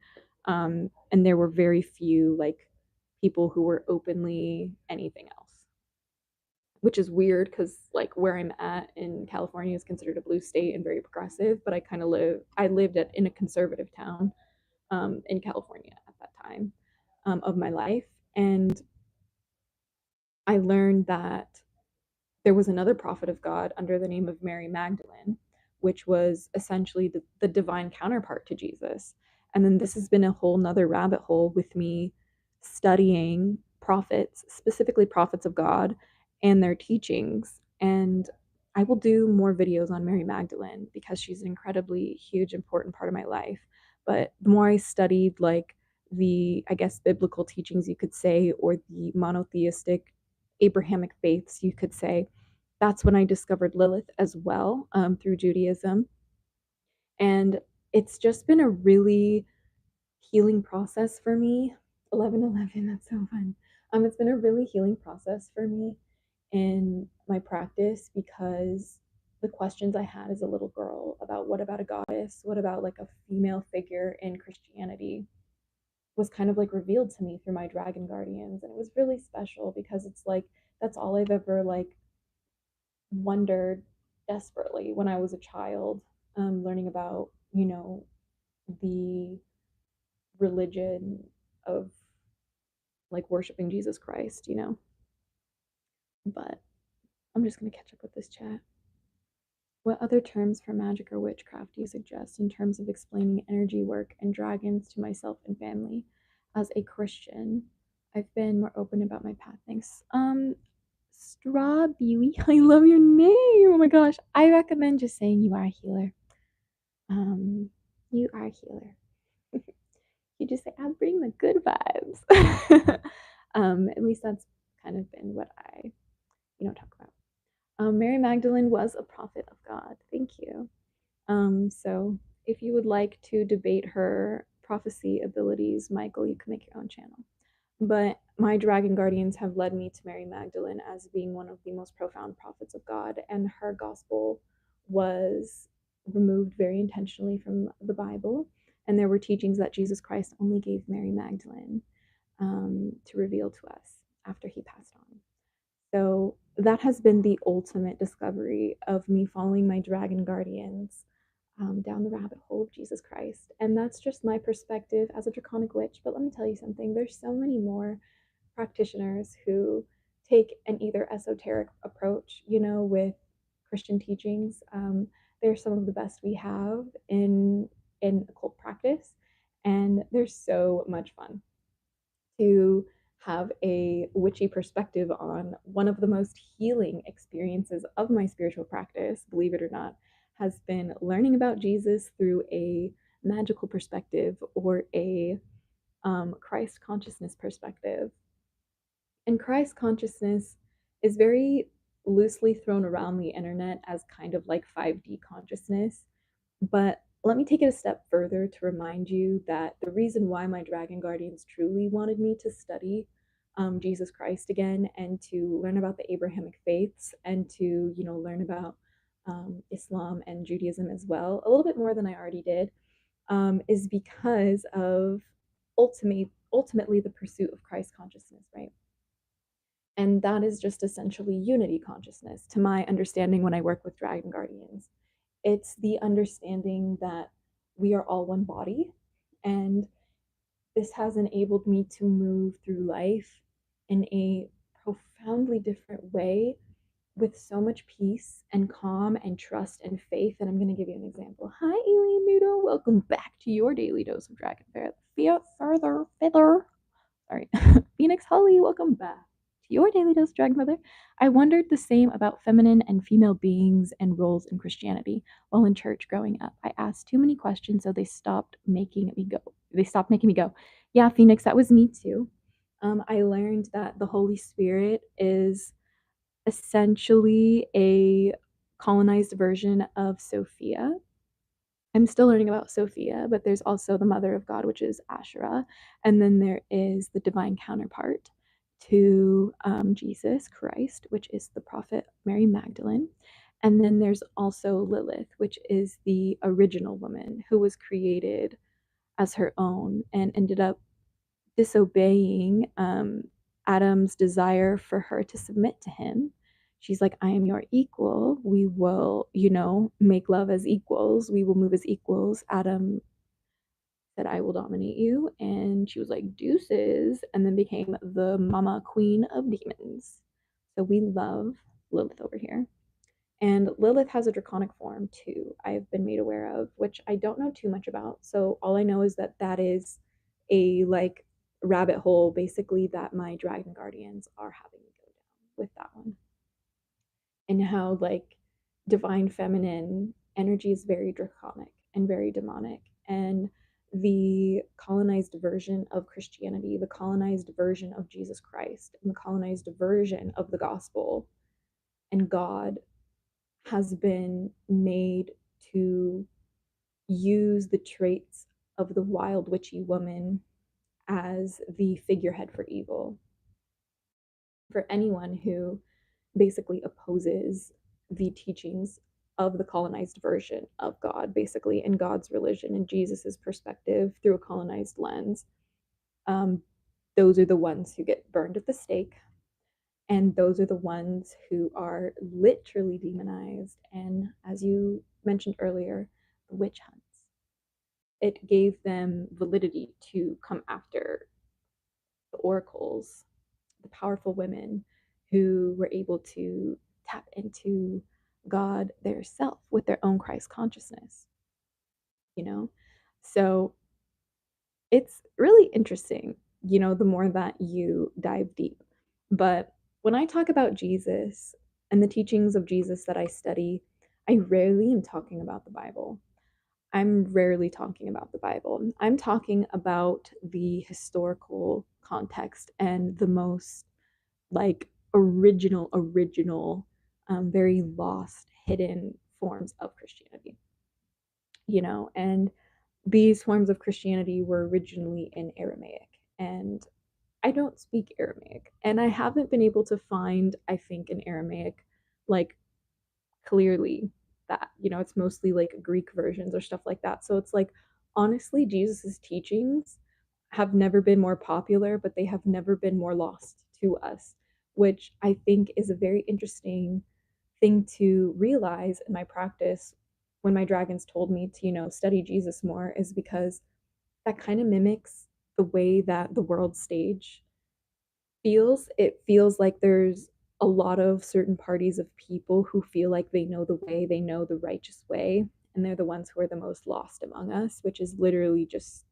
And there were very few like people who were openly anything else, which is weird because like where I'm at in California is considered a blue state and very progressive, but I lived in a conservative town in California at that time of my life. And I learned that there was another prophet of God under the name of Mary Magdalene, which was essentially the divine counterpart to Jesus. And then this has been a whole nother rabbit hole with me studying prophets, specifically prophets of God and their teachings. And I will do more videos on Mary Magdalene because she's an incredibly huge, important part of my life. But the more I studied, like the, I guess, biblical teachings, you could say, or the monotheistic Abrahamic faiths, you could say, that's when I discovered Lilith as well through Judaism. And it's just been a really healing process for me. 1111, that's so fun. It's been a really healing process for me in my practice because the questions I had as a little girl about what about a goddess, what about like a female figure in Christianity was kind of like revealed to me through my dragon guardians. And it was really special because it's like that's all I've ever like wondered desperately when I was a child, learning about, the religion of like worshiping Jesus Christ. But I'm just going to catch up with this chat. What other terms for magic or witchcraft do you suggest in terms of explaining energy work and dragons to myself and family? As a Christian, I've been more open about my path. Thanks. Straw Beauty, I love your name. Oh my gosh. I recommend just saying you are a healer. Um, you are a healer. You just say, I bring the good vibes. At least that's kind of been what I, talk about. Mary Magdalene was a prophet of God. Thank you. So if you would like to debate her prophecy abilities, Michael, you can make your own channel. But my dragon guardians have led me to Mary Magdalene as being one of the most profound prophets of God, and her gospel was removed very intentionally from the Bible. And there were teachings that Jesus Christ only gave Mary Magdalene to reveal to us after he passed on. So that has been the ultimate discovery of me following my dragon guardians down the rabbit hole of Jesus Christ. And that's just my perspective as a draconic witch. But let me tell you something, there's so many more practitioners who take an either esoteric approach, with Christian teachings. They're some of the best we have in occult practice, and they're so much fun to have a witchy perspective on one of the most healing experiences of my spiritual practice, believe it or not, has been learning about Jesus through a magical perspective or a Christ consciousness perspective. And Christ consciousness is very loosely thrown around the internet as kind of like 5D consciousness. But let me take it a step further to remind you that the reason why my dragon guardians truly wanted me to study Jesus Christ again and to learn about the Abrahamic faiths and to, learn about Islam and Judaism as well, a little bit more than I already did, is because of ultimately the pursuit of Christ consciousness, right? And that is just essentially unity consciousness, to my understanding when I work with dragon guardians. It's the understanding that we are all one body. And this has enabled me to move through life in a profoundly different way with so much peace and calm and trust and faith. And I'm going to give you an example. Hi, Alien Noodle. Welcome back to your daily dose of Dragon Fear. Fear further, feather. Sorry. Phoenix Holly, welcome back to your Daily Dose Drag Mother. I wondered the same about feminine and female beings and roles in Christianity while in church growing up. I asked too many questions, so they stopped making me go. Yeah, Phoenix, that was me too. I learned that the Holy Spirit is essentially a colonized version of Sophia. I'm still learning about Sophia, but there's also the Mother of God, which is Asherah. And then there is the divine counterpart to Jesus Christ, which is the prophet Mary Magdalene. And then there's also Lilith, which is the original woman who was created as her own and ended up disobeying Adam's desire for her to submit to him. She's like, I am your equal. We will, make love as equals. We will move as equals. Adam said, I will dominate you. And she was like, deuces. And then became the mama queen of demons. So we love Lilith over here. And Lilith has a draconic form too, I've been made aware of, which I don't know too much about. So all I know is that that is a like rabbit hole basically that my dragon guardians are having me go down with that one. And how like divine feminine energy is very draconic and very demonic. And the colonized version of Christianity, the colonized version of Jesus Christ, and the colonized version of the gospel and God has been made to use the traits of the wild witchy woman as the figurehead for evil. For anyone who basically opposes the teachings of the colonized version of God, basically, in God's religion and Jesus's perspective through a colonized lens, um, those are the ones who get burned at the stake. And those are the ones who are literally demonized. And as you mentioned earlier, the witch hunts. It gave them validity to come after the oracles, the powerful women who were able to tap into God their self with their own Christ consciousness, you know? So it's really interesting, the more that you dive deep. But when I talk about Jesus and the teachings of Jesus that I study, I rarely am talking about the Bible. I'm rarely talking about the Bible. I'm talking about the historical context and the most like original, very lost, hidden forms of Christianity, and these forms of Christianity were originally in Aramaic. And I don't speak Aramaic. And I haven't been able to find, I think, in Aramaic, like clearly that, it's mostly like Greek versions or stuff like that. So it's like, honestly, Jesus's teachings have never been more popular, but they have never been more lost to us, which I think is a very interesting thing to realize in my practice when my dragons told me to, study Jesus more, is because that kind of mimics the way that the world stage feels. It feels like there's a lot of certain parties of people who feel like they know the way, they know the righteous way, and they're the ones who are the most lost among us, which is literally just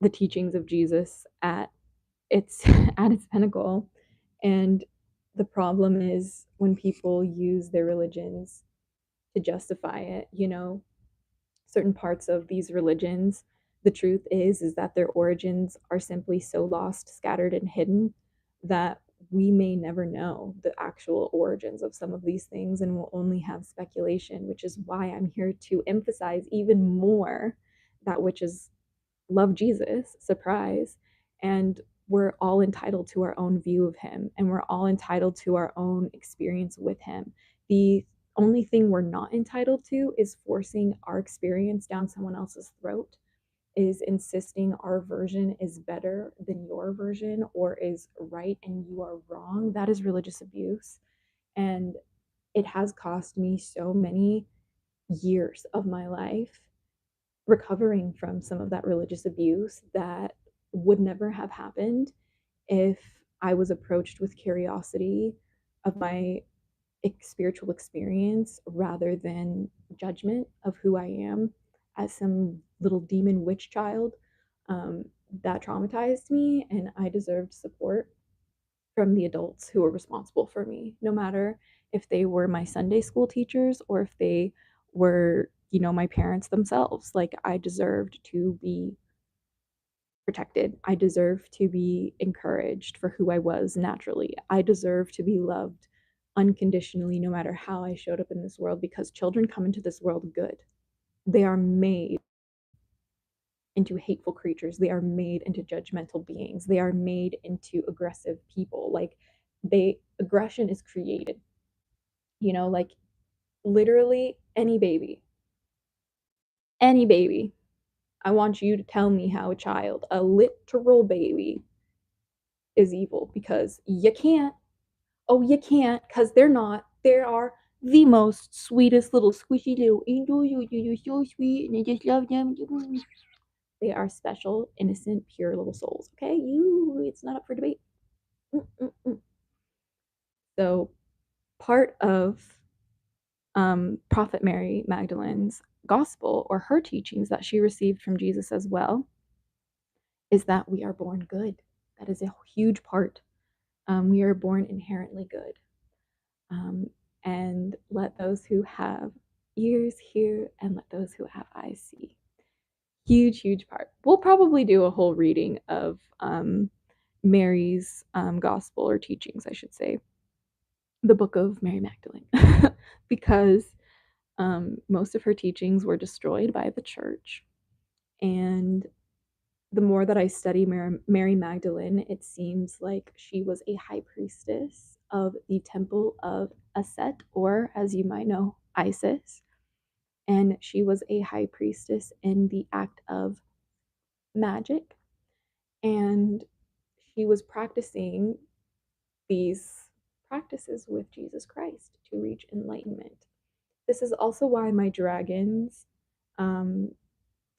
the teachings of Jesus at its at its pinnacle. And the problem is when people use their religions to justify it, certain parts of these religions, the truth is that their origins are simply so lost, scattered, and hidden that we may never know the actual origins of some of these things and will only have speculation, which is why I'm here to emphasize even more that which is love Jesus, surprise, and we're all entitled to our own view of him and we're all entitled to our own experience with him. The only thing we're not entitled to is forcing our experience down someone else's throat, is insisting our version is better than your version or is right and you are wrong. That is religious abuse. And it has cost me so many years of my life recovering from some of that religious abuse that would never have happened if I was approached with curiosity of my spiritual experience rather than judgment of who I am as some little demon witch child. um, that traumatized me and I deserved support. from the adults who were responsible for me, no matter if they were my Sunday school teachers or if they were, my parents themselves. Like, I deserved to be protected. I deserve to be encouraged for who I was naturally. I deserve to be loved unconditionally, no matter how I showed up in this world, because children come into this world good. They are made into hateful creatures. They are made into judgmental beings. They are made into aggressive people. Like, aggression is created. Like, literally any baby. I want you to tell me how a literal baby, is evil, because you can't. Oh, you can't, because they're not. They are the most sweetest little squishy little angels. You're so sweet, and I just love them. They are special, innocent, pure little souls. Okay, it's not up for debate. Mm-mm-mm. So, part of Prophet Mary Magdalene's gospel, or her teachings that she received from Jesus as well, is that we are born good. That is a huge part. We are born inherently good. Um, and let those who have ears hear, and let those who have eyes see. Huge, huge part. We'll probably do a whole reading of Mary's gospel, or teachings, I should say, the book of Mary Magdalene, because most of her teachings were destroyed by the church. And the more that I study Mary Magdalene, it seems like she was a high priestess of the temple of Aset, or as you might know, Isis. And she was a high priestess in the act of magic. And she was practicing these practices with Jesus Christ to reach enlightenment. This is also why my dragons um,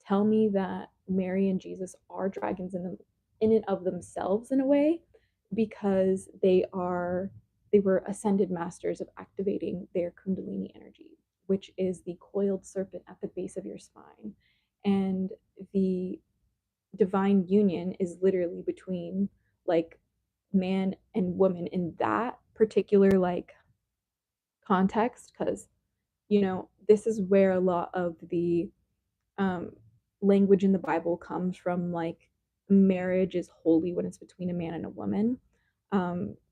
tell me that Mary and Jesus are dragons in and of themselves, in a way, because they were ascended masters of activating their kundalini energy, which is the coiled serpent at the base of your spine. And the divine union is literally between, like, man and woman in that particular, like, context, because this is where a lot of the um, language in the Bible comes from, like, marriage is holy when it's between a man and a woman.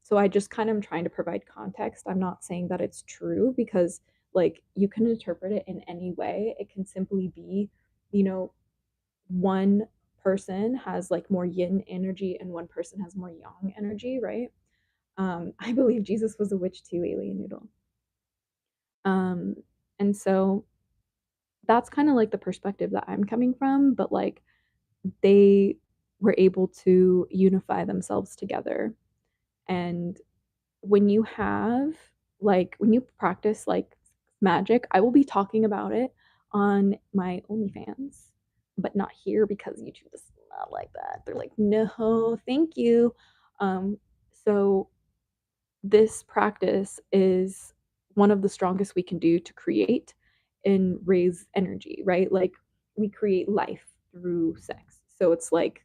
So I just kind of am trying to provide context. I'm not saying that it's true, because, like, you can interpret it in any way. It can simply be, you know, one person has, like, more yin energy and one person has more yang energy, right? I believe Jesus was a witch too, alien noodle. Um, and so that's kind of like the perspective that I'm coming from, but, like, they were able to unify themselves together. And when you have, like, when you practice, like, magic, I will be talking about it on my OnlyFans, but not here, because YouTube does not like that. They're like, no, thank you. So this practice is one of the strongest we can do to create and raise energy, right? Like, we create life through sex. So it's like,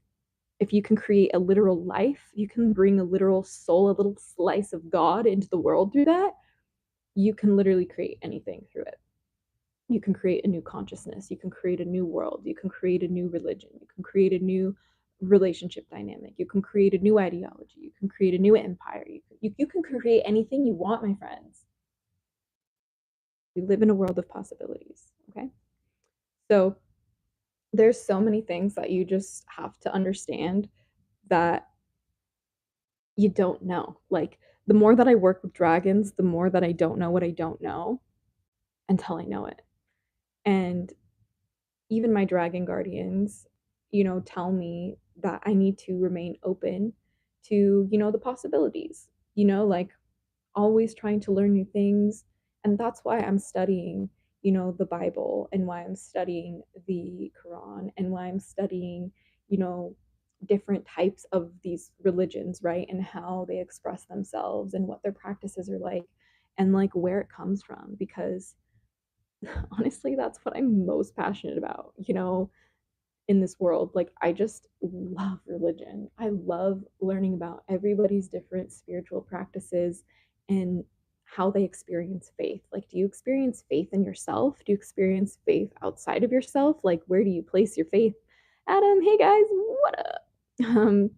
if you can create a literal life, you can bring a literal soul, a little slice of God into the world through that. You can literally create anything through it. You can create a new consciousness. You can create a new world. You can create a new religion. You can create a new relationship dynamic. You can create a new ideology. You can create a new empire. You can create anything you want, my friends. We live in a world of possibilities. Okay. So there's so many things that you just have to understand that you don't know. Like, the more that I work with dragons, the more that I don't know what I don't know until I know it. And even my dragon guardians, tell me that I need to remain open to, the possibilities, like, always trying to learn new things. And that's why I'm studying, the Bible, and why I'm studying the Quran, and why I'm studying, you know, different types of these religions, right? And how they express themselves, and what their practices are like, and, like, where it comes from. Because honestly, that's what I'm most passionate about. in this world. Like, I just love religion. I love learning about everybody's different spiritual practices and how they experience faith. Like, do you experience faith in yourself? Do you experience faith outside of yourself? Like, where do you place your faith? Adam, hey guys, what up? Um,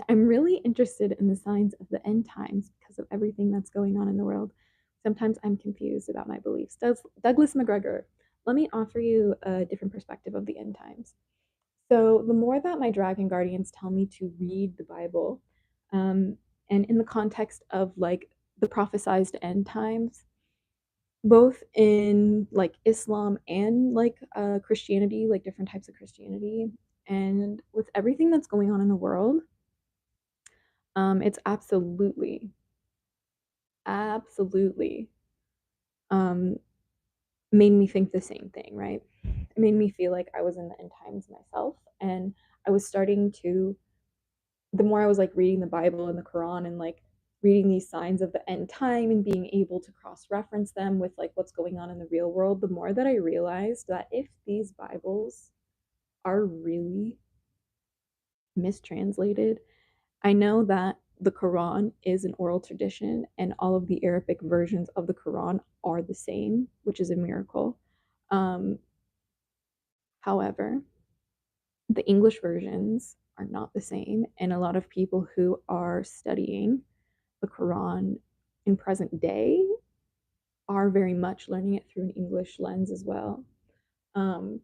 I'm really interested in the signs of the end times because of everything that's going on in the world. Sometimes I'm confused about my beliefs. Douglas McGregor, let me offer you a different perspective of the end times. So, the more that my dragon guardians tell me to read the Bible, um, and in the context of like the prophesized end times, both in like Islam and like Christianity, like different types of Christianity, and with everything that's going on in the world, it's absolutely um, made me think the same thing, right? It made me feel like I was in the end times myself, and I was starting to, the more I was like reading the Bible and the Quran and like reading these signs of the end time and being able to cross reference them with like what's going on in the real world, the more that I realized that if these Bibles are really mistranslated, I know that the Quran is an oral tradition and all of the Arabic versions of the Quran are the same, which is a miracle. Um, However, the English versions are not the same, and a lot of people who are studying the Quran in present day are very much learning it through an English lens as well. Um,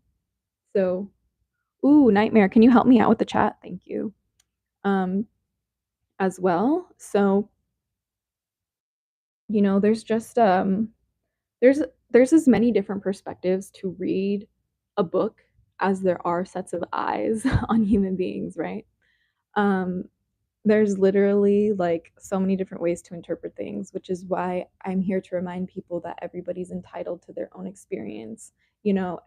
so, ooh, Nightmare, can you help me out with the chat? Thank you. As well. So, there's just there's there's as many different perspectives to read a book as there are sets of eyes on human beings, right? Um, there's literally like so many different ways to interpret things, which is why I'm here to remind people that everybody's entitled to their own experience.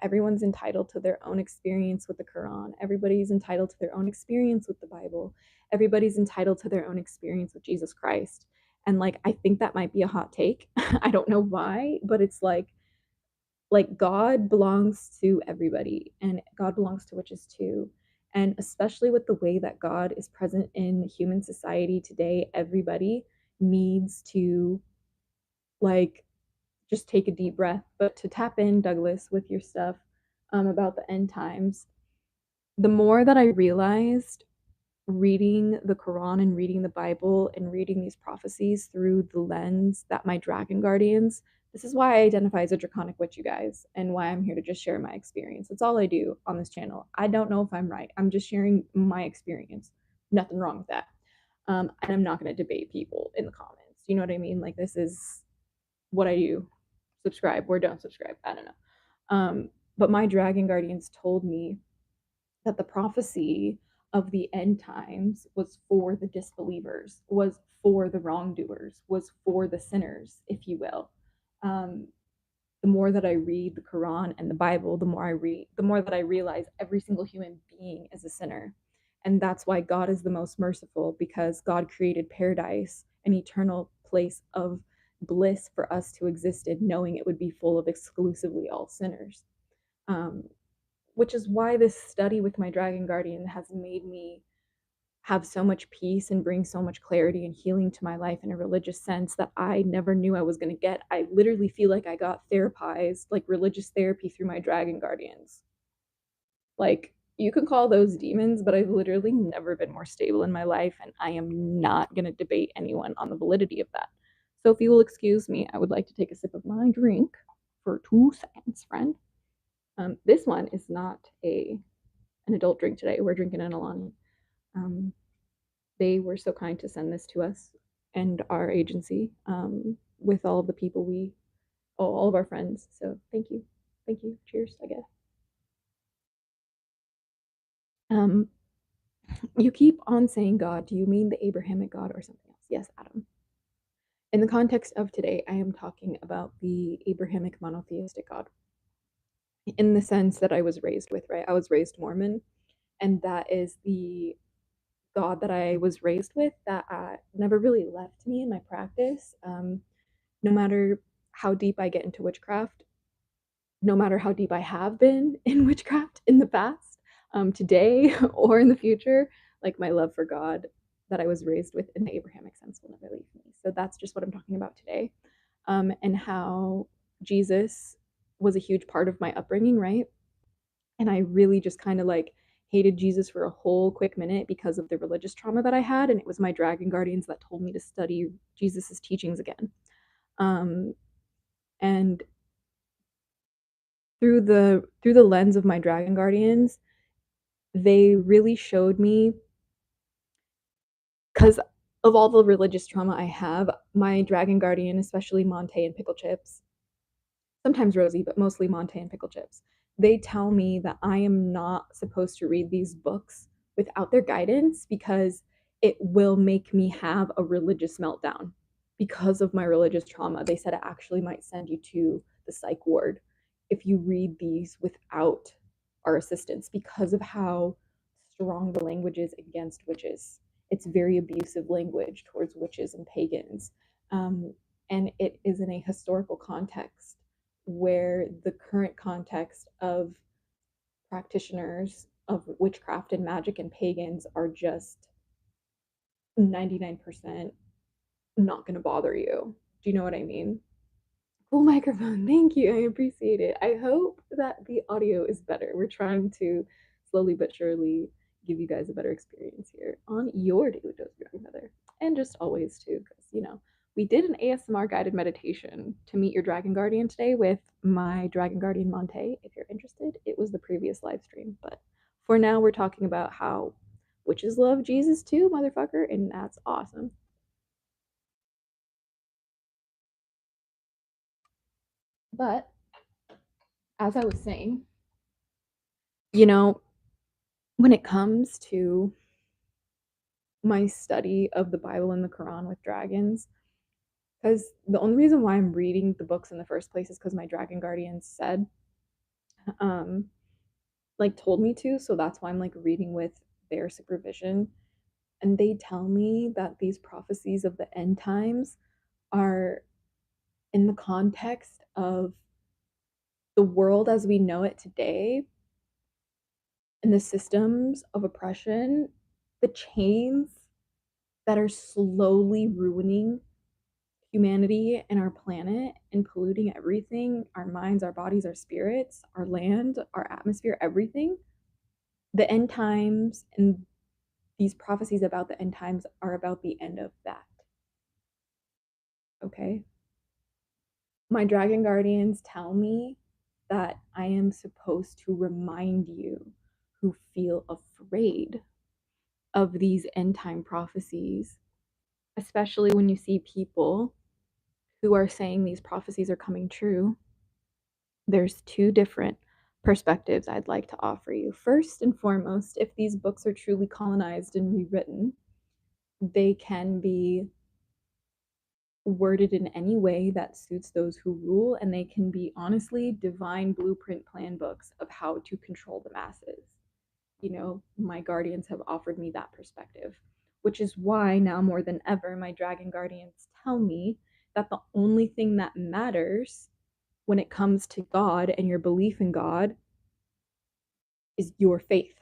Everyone's entitled to their own experience with the Quran. Everybody's entitled to their own experience with the Bible. Everybody's entitled to their own experience with Jesus Christ. And like, I think that might be a hot take. I don't know why, but it's like God belongs to everybody and God belongs to witches too. And especially with the way that God is present in human society today, everybody needs to like just take a deep breath. But to tap in, Douglas, with your stuff about the end times, the more that I realized reading the Quran and reading the Bible and reading these prophecies through the lens that my dragon guardians, this is why I identify as a draconic witch, you guys, and why I'm here to just share my experience. That's all I do on this channel. I don't know if I'm right. I'm just sharing my experience. Nothing wrong with that. And I'm not going to debate people in the comments. You know what I mean? Like, this is what I do. Subscribe or don't subscribe. I don't know. But my dragon guardians told me that the prophecy of the end times was for the disbelievers, was for the wrongdoers, was for the sinners, if you will. Um, the more that I read the Quran and the Bible, the more that I realize every single human being is a sinner. And that's why God is the most merciful, because God created paradise, an eternal place of bliss for us to exist in, knowing it would be full of exclusively all sinners. Um, which is why this study with my dragon guardian has made me have so much peace and bring so much clarity and healing to my life in a religious sense that I never knew I was going to get. I literally feel like I got therapized, like religious therapy, through my dragon guardians. Like, you can call those demons, but I've literally never been more stable in my life, and I am not going to debate anyone on the validity of that. So if you will excuse me, I would like to take a sip of my drink for 2 seconds, friend. This one is not an adult drink today. We're drinking an Alani. Um, they were so kind to send this to us and our agency, with all of the people all of our friends. So thank you. Thank you. Cheers, I guess. Um, you keep on saying God. Do you mean the Abrahamic God or something else? Yes, Adam. In the context of today, I am talking about the Abrahamic monotheistic God in the sense that I was raised with, right? I was raised Mormon, and that is the God that I was raised with that never really left me in my practice. No matter how deep I get into witchcraft, no matter how deep I have been in witchcraft in the past, today or in the future, like my love for God that I was raised with in the Abrahamic sense will never leave me. So that's just what I'm talking about today. And how Jesus was a huge part of my upbringing, right? And I really just kind of like hated Jesus for a whole quick minute because of the religious trauma that I had. And it was my dragon guardians that told me to study Jesus's teachings again. Um, and through the lens of my dragon guardians, they really showed me, because of all the religious trauma I have, my dragon guardian, especially Monte and Pickle Chips, sometimes Rosie, but mostly Monte and Pickle Chips, they tell me that I am not supposed to read these books without their guidance because it will make me have a religious meltdown. Because of my religious trauma, they said it actually might send you to the psych ward if you read these without our assistance because of how strong the language is against witches. It's very abusive language towards witches and pagans. And it is in a historical context where the current context of practitioners of witchcraft and magic and pagans are just 99% not going to bother you. Do you know what I mean? Cool microphone. Thank you. I appreciate it. I hope that the audio is better. We're trying to slowly but surely give you guys a better experience here on your daily dose of grandmother. And just always too, because we did an ASMR guided meditation to meet your dragon guardian today with my dragon guardian Monte. If you're interested, it was the previous live stream. But for now, we're talking about how witches love Jesus too, motherfucker, and that's awesome. But as I was saying, you know, when it comes to my study of the Bible and the Quran with dragons, because the only reason why I'm reading the books in the first place is because my dragon guardians said, um, like told me to. So that's why I'm like reading with their supervision. And they tell me that these prophecies of the end times are in the context of the world as we know it today and the systems of oppression, the chains that are slowly ruining humanity and our planet and polluting everything, our minds, our bodies, our spirits, our land, our atmosphere, everything. The end times and these prophecies about the end times are about the end of that. Okay? My dragon guardians tell me that I am supposed to remind you who feel afraid of these end time prophecies, especially when you see people who are saying these prophecies are coming true. There's two different perspectives I'd like to offer you. First and foremost, if these books are truly colonized and rewritten, they can be worded in any way that suits those who rule, and they can be honestly divine blueprint plan books of how to control the masses. My guardians have offered me that perspective, which is why now more than ever, my dragon guardians tell me that the only thing that matters when it comes to God and your belief in God is your faith.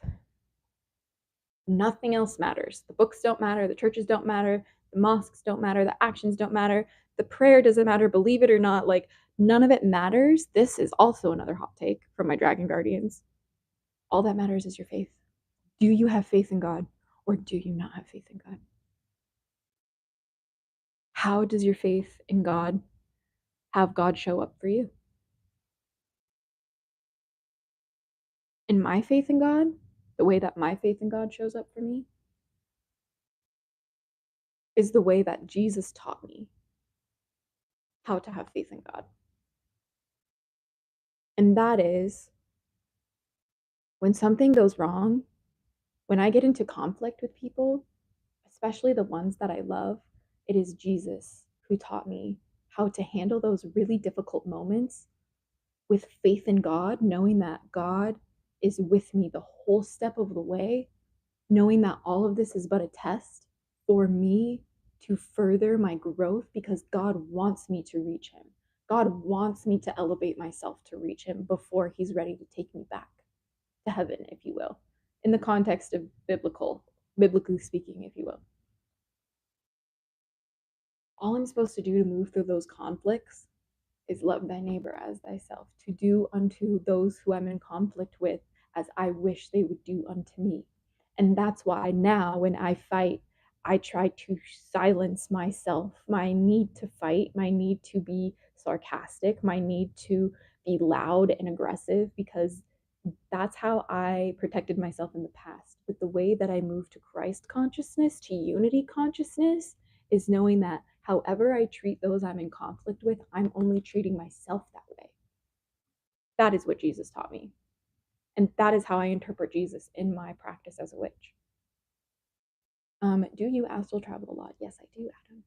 Nothing else matters. The books don't matter, the churches don't matter, the mosques don't matter, the actions don't matter, the prayer doesn't matter, believe it or not, like none of it matters. This is also another hot take from my dragon guardians. All that matters is your faith. Do you have faith in God or do you not have faith in God? How does your faith in God have God show up for you? In my faith in God, the way that my faith in God shows up for me is the way that Jesus taught me how to have faith in God. And that is when something goes wrong, when I get into conflict with people, especially the ones that I love, it is Jesus who taught me how to handle those really difficult moments with faith in God, knowing that God is with me the whole step of the way, knowing that all of this is but a test for me to further my growth because God wants me to reach Him. God wants me to elevate myself to reach Him before He's ready to take me back to heaven, if you will. in the context of biblically speaking, if you will. All I'm supposed to do to move through those conflicts is love thy neighbor as thyself, to do unto those who I'm in conflict with as I wish they would do unto me. And that's why now when I fight, I try to silence myself, my need to fight, my need to be sarcastic, my need to be loud and aggressive, because that's how I protected myself in the past. But the way that I move to Christ consciousness, to unity consciousness, is knowing that however I treat those I'm in conflict with, I'm only treating myself that way. That is what Jesus taught me. And that is how I interpret Jesus in my practice as a witch. Do you astral travel a lot? Yes, I do, Adam.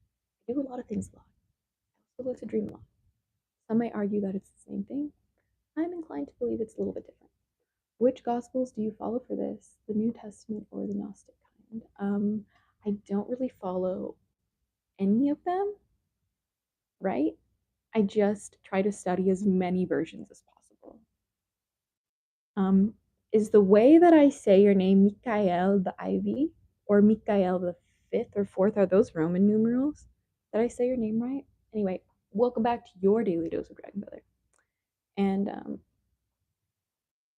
I do a lot of things a lot. I also lucid dream a lot. Some might argue that it's the same thing. I'm inclined to believe it's a little bit different. Which gospels do you follow for this? The New Testament or the Gnostic kind? I don't really follow any of them, right? I just try to study as many versions as possible. Is the way that I say your name Mikael the Ivy or Mikael the fifth or fourth? Are those Roman numerals? Did I say your name right? Anyway, welcome back to your daily dose of Dragon Brother. And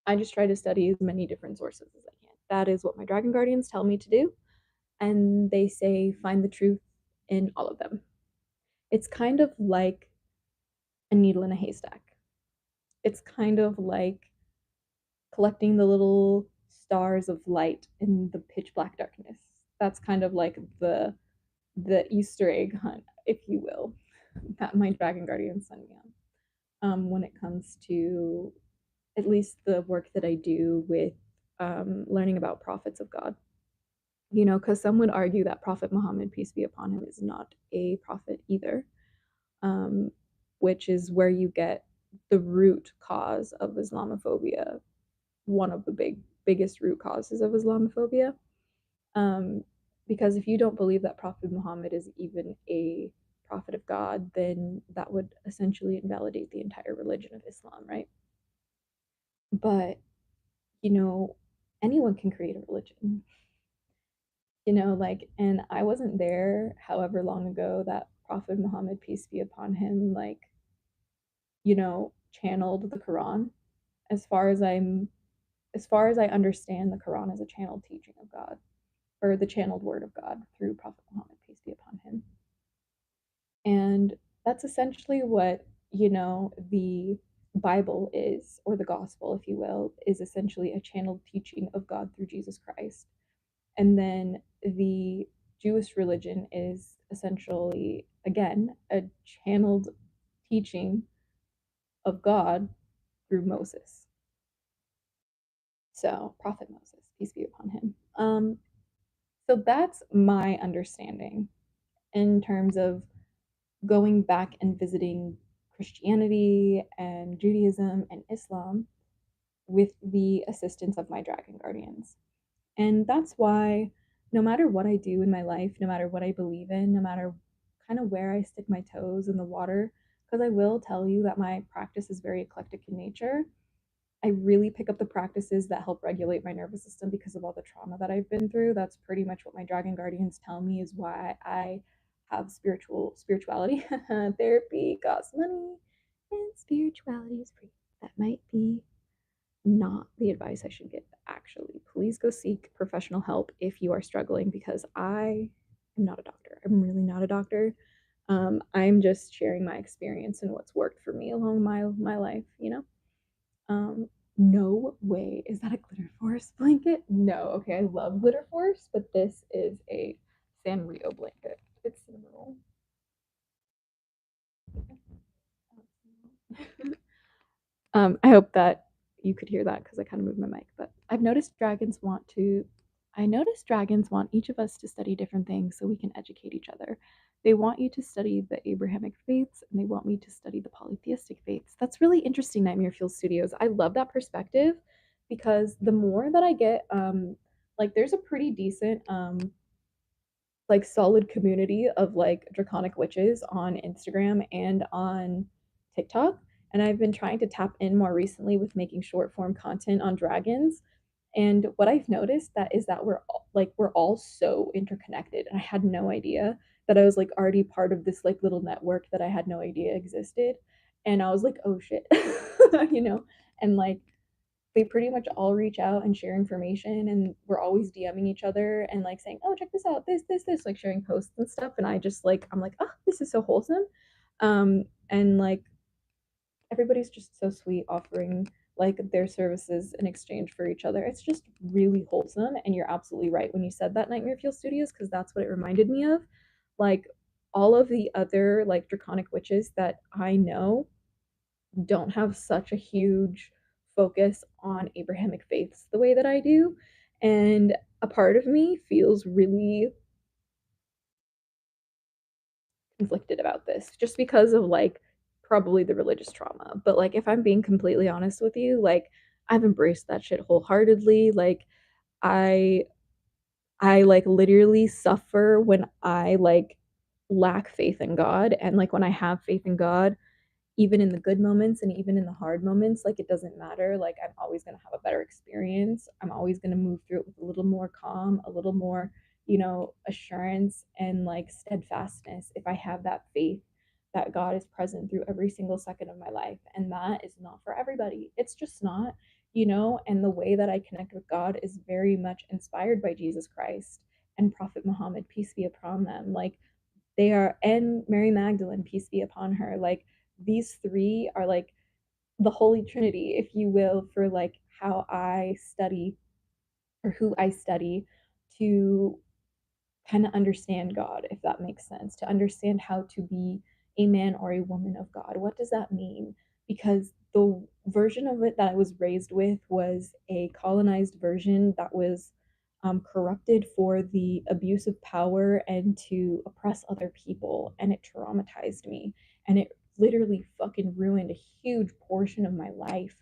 I just try to study as many different sources as I can. That is what my Dragon Guardians tell me to do. And they say find the truth in all of them. It's kind of like a needle in a haystack. It's kind of like collecting the little stars of light in the pitch black darkness. That's kind of like the Easter egg hunt, if you will, that my Dragon Guardians send me on. When it comes to at least the work that I do with learning about prophets of God. You know, because some would argue that Prophet Muhammad, peace be upon him, is not a prophet either, which is where you get the root cause of Islamophobia, one of the biggest root causes of Islamophobia. Because if you don't believe that Prophet Muhammad is even a prophet of God, then that would essentially invalidate the entire religion of Islam, right? But, you know, anyone can create a religion. You know, like, and I wasn't there however long ago that Prophet Muhammad, peace be upon him, like, you know, channeled the Quran. As far as I understand, the Quran is a channeled teaching of God, or the channeled word of God through Prophet Muhammad, peace be upon him. And that's essentially what, you know, the Bible is, or the gospel, if you will, is essentially a channeled teaching of God through Jesus Christ. And then the Jewish religion is essentially, again, a channeled teaching of God through Moses. So, Prophet Moses, peace be upon him. So that's my understanding in terms of going back and visiting Christianity and Judaism and Islam with the assistance of my Dragon Guardians. And that's why no matter what I do in my life, no matter what I believe in, no matter kind of where I stick my toes in the water, because I will tell you that my practice is very eclectic in nature, I really pick up the practices that help regulate my nervous system because of all the trauma that I've been through. That's pretty much what my Dragon Guardians tell me is why I have spirituality. Therapy costs money and spirituality is free. That might be not the advice I should give, actually. Please go seek professional help if you are struggling, because I am not a doctor. I'm really not a doctor. I'm just sharing my experience and what's worked for me along my life, you know? No way. Is that a glitter force blanket? No. Okay, I love glitter force, but this is a Sanrio blanket. It's little. I hope that you could hear that because I kind of moved my mic. But I noticed dragons want each of us to study different things so we can educate each other. They want you to study the Abrahamic faiths and they want me to study the polytheistic faiths. That's really interesting, Nightmare Fuel Studios. I love that perspective because the more that I get, like there's a pretty decent like solid community of like draconic witches on Instagram and on TikTok. And I've been trying to tap in more recently with making short form content on dragons. And what I've noticed that is that we're all so interconnected, and I had no idea that I was like already part of this like little network that I had no idea existed. And I was like, oh shit, you know, and like they pretty much all reach out and share information, and we're always DMing each other and like saying, oh, check this out, this, like sharing posts and stuff. And I just like, I'm like, oh, this is so wholesome. And like everybody's just so sweet offering like their services in exchange for each other. It's just really wholesome. And you're absolutely right when you said that, Nightmare Fuel Studios, because that's what it reminded me of. Like all of the other like draconic witches that I know don't have such a huge focus on Abrahamic faiths the way that I do. And a part of me feels really conflicted about this just because of like probably the religious trauma. But like if I'm being completely honest with you, like I've embraced that shit wholeheartedly. Like I I like literally suffer when I like lack faith in God, and like when I have faith in God, even in the good moments and even in the hard moments, like it doesn't matter. Like I'm always going to have a better experience. I'm always going to move through it with a little more calm, a little more, assurance and like steadfastness if I have that faith that God is present through every single second of my life. And that is not for everybody. It's just not, and the way that I connect with God is very much inspired by Jesus Christ and Prophet Muhammad, peace be upon them. Like they are, and Mary Magdalene, peace be upon her. Like these three are like the Holy Trinity, if you will, for like how I study or who I study to kind of understand God, if that makes sense, to understand how to be a man or a woman of God. What does that mean? Because the version of it that I was raised with was a colonized version that was corrupted for the abuse of power and to oppress other people. And it traumatized me. And it literally fucking ruined a huge portion of my life.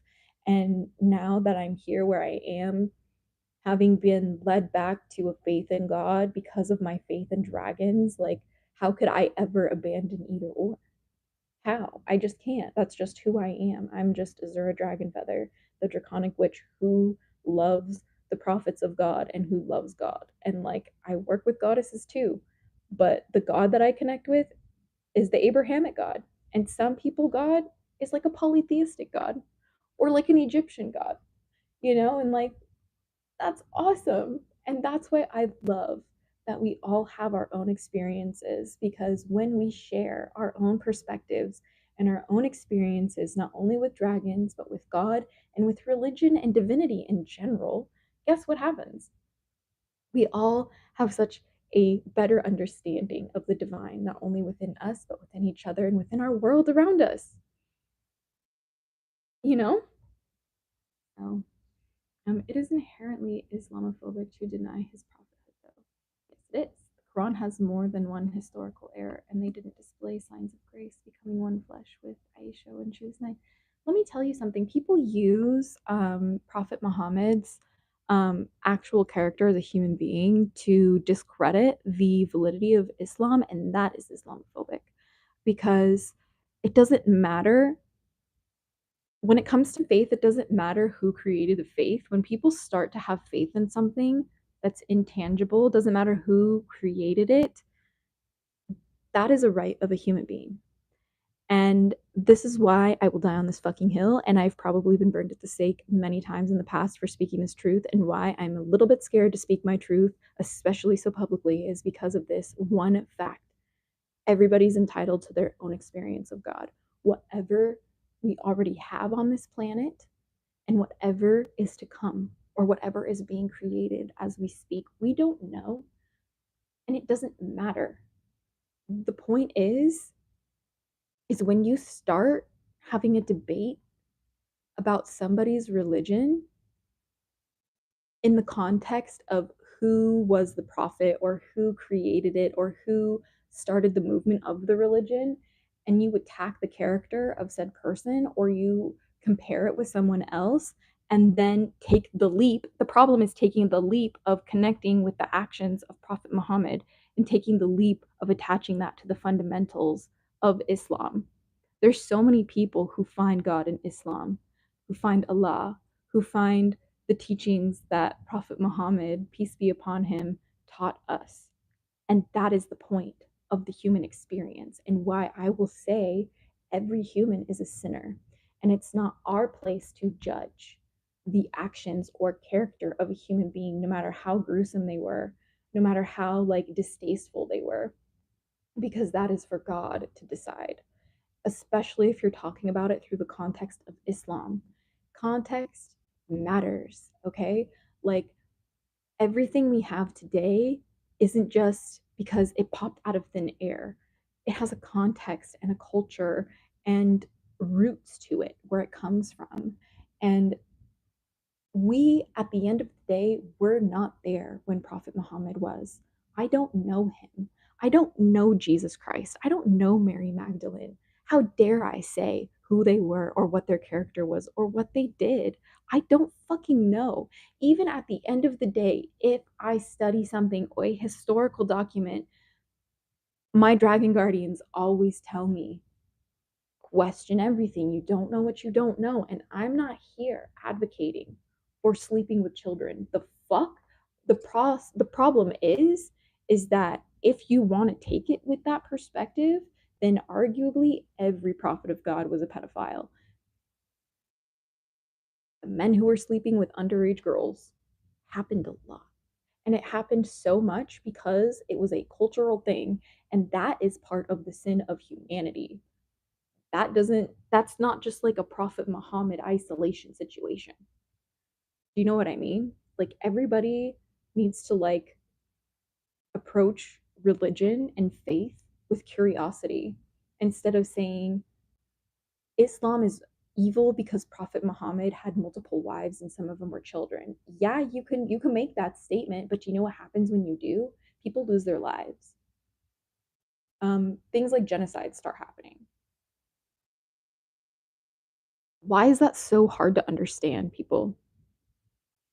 And now that I'm here where I am, having been led back to a faith in God because of my faith in dragons, like, how could I ever abandon either or? How? I just can't. That's just who I am. I'm just Azura Dragonfeather, the draconic witch who loves the prophets of God and who loves God. And like, I work with goddesses too, but the God that I connect with is the Abrahamic God. And some people, God is like a polytheistic God or like an Egyptian God, and like that's awesome. And that's why I love that we all have our own experiences, because when we share our own perspectives and our own experiences, not only with dragons, but with God and with religion and divinity in general, guess what happens? We all have such a better understanding of the divine, not only within us, but within each other and within our world around us, you know? So it is inherently Islamophobic to deny his prophethood, though. Yes, it is. The Quran has more than one historical error, and they didn't display signs of grace, becoming one flesh with Aisha when she was 9. Let me tell you something. People use Prophet Muhammad's actual character as a human being to discredit the validity of Islam, and that is Islamophobic because it doesn't matter when it comes to faith, it doesn't matter who created the faith. When people start to have faith in something that's intangible, it doesn't matter who created it, that is a right of a human being. And this is why I will die on this fucking hill. And I've probably been burned at the stake many times in the past for speaking this truth. And why I'm a little bit scared to speak my truth, especially so publicly, is because of this one fact. Everybody's entitled to their own experience of God. Whatever we already have on this planet and whatever is to come or whatever is being created as we speak, we don't know. And it doesn't matter. The point is when you start having a debate about somebody's religion in the context of who was the prophet or who created it or who started the movement of the religion, and you attack the character of said person or you compare it with someone else and then take the leap. The problem is taking the leap of connecting with the actions of Prophet Muhammad and taking the leap of attaching that to the fundamentals of Islam. There's so many people who find God in Islam, who find Allah, who find the teachings that Prophet Muhammad, peace be upon him, taught us. And that is the point of the human experience, and why I will say every human is a sinner. And it's not our place to judge the actions or character of a human being, no matter how gruesome they were, no matter how like distasteful they were, because that is for God to decide, especially if you're talking about it through the context of Islam. Context matters, okay? Like everything we have today isn't just because it popped out of thin air. It has a context and a culture and roots to it, where it comes from. And we, at the end of the day, we're not there when Prophet Muhammad was. I don't know him. I don't know Jesus Christ. I don't know Mary Magdalene. How dare I say who they were or what their character was or what they did? I don't fucking know. Even at the end of the day, if I study something or a historical document, my dragon guardians always tell me, question everything. You don't know what you don't know. And I'm not here advocating for sleeping with children. The fuck? The problem is that if you want to take it with that perspective, then arguably every prophet of God was a pedophile. The men who were sleeping with underage girls happened a lot. And it happened so much because it was a cultural thing. And that is part of the sin of humanity. That's not just like a Prophet Muhammad isolation situation. Do you know what I mean? Like everybody needs to like approach religion and faith with curiosity instead of saying Islam is evil because Prophet Muhammad had multiple wives and some of them were children. Yeah, you can make that statement, but you know what happens when you do? People lose their lives. Things like genocide start happening. Why is that so hard to understand, people?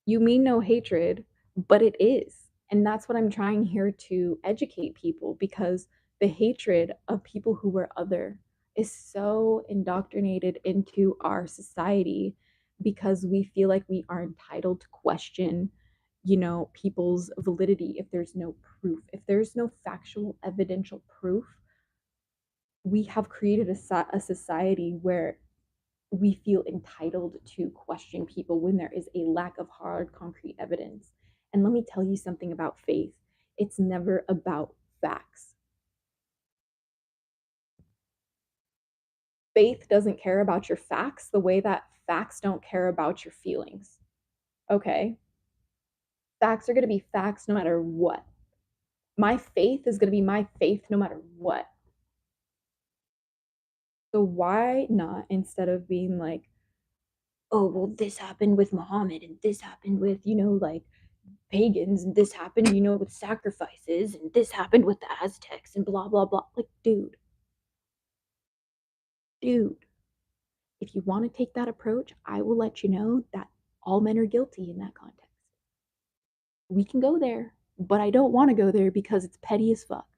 You mean no hatred, but it is. And that's what I'm trying here to educate people, because the hatred of people who were other is so indoctrinated into our society because we feel like we are entitled to question, people's validity if there's no proof. If there's no factual evidential proof, we have created a society where we feel entitled to question people when there is a lack of hard, concrete evidence. And let me tell you something about faith, it's never about facts. Faith doesn't care about your facts the way that facts don't care about your feelings. Okay? Facts are going to be facts no matter what. My faith is going to be my faith no matter what. So why not, instead of being like, oh, well, this happened with Muhammad and this happened with, like pagans and this happened, with sacrifices and this happened with the Aztecs and blah, blah, blah. Like, dude, if you want to take that approach, I will let you know that all men are guilty in that context. We can go there, but I don't want to go there because it's petty as fuck.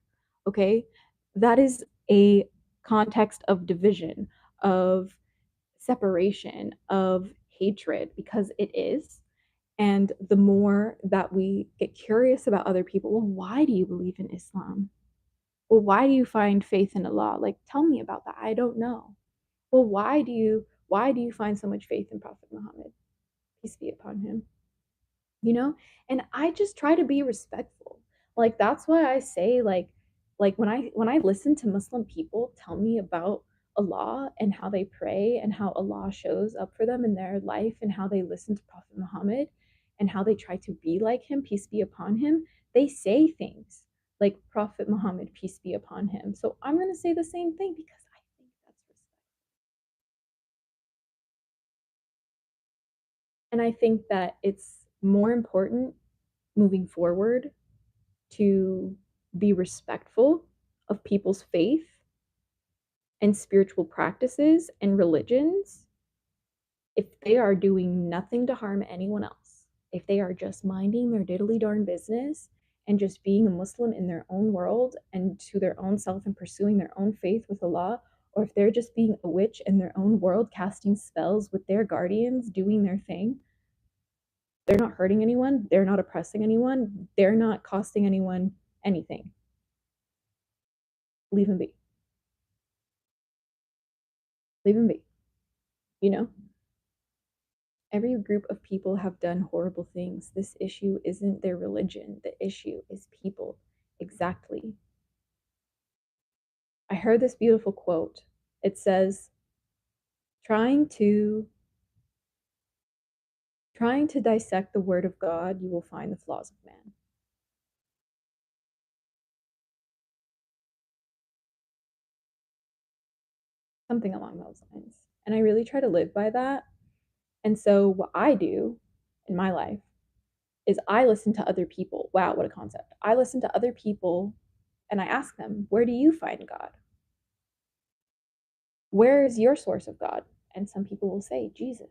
Okay? That is a context of division, of separation, of hatred, because it is. And the more that we get curious about other people, well, why do you believe in Islam? Well, why do you find faith in Allah? Like, tell me about that. I don't know. Well, why do you find so much faith in Prophet Muhammad? Peace be upon him. you know and I just try to be respectful. Like that's why I say, like when I listen to Muslim people tell me about Allah and how they pray and how Allah shows up for them in their life and how they listen to Prophet Muhammad and how they try to be like him, peace be upon him, they say things like Prophet Muhammad, peace be upon him. So I'm going to say the same thing because I think that's respect. And I think that it's more important moving forward to be respectful of people's faith and spiritual practices and religions if they are doing nothing to harm anyone else. If they are just minding their diddly darn business and just being a Muslim in their own world and to their own self and pursuing their own faith with Allah, or if they're just being a witch in their own world, casting spells with their guardians, doing their thing, They're not hurting anyone, they're not oppressing anyone, they're not costing anyone anything. Leave them be. Leave them be. You know? Every group of people have done horrible things. This issue isn't their religion, the issue is people. Exactly. I heard this beautiful quote. It says, trying to trying to dissect the word of God, you will find the flaws of man. Something along those lines. And I really try to live by that. And so what I do in my life is I listen to other people. Wow, what a concept. I listen to other people and I ask them, where do you find God? Where is your source of God? And some people will say, Jesus.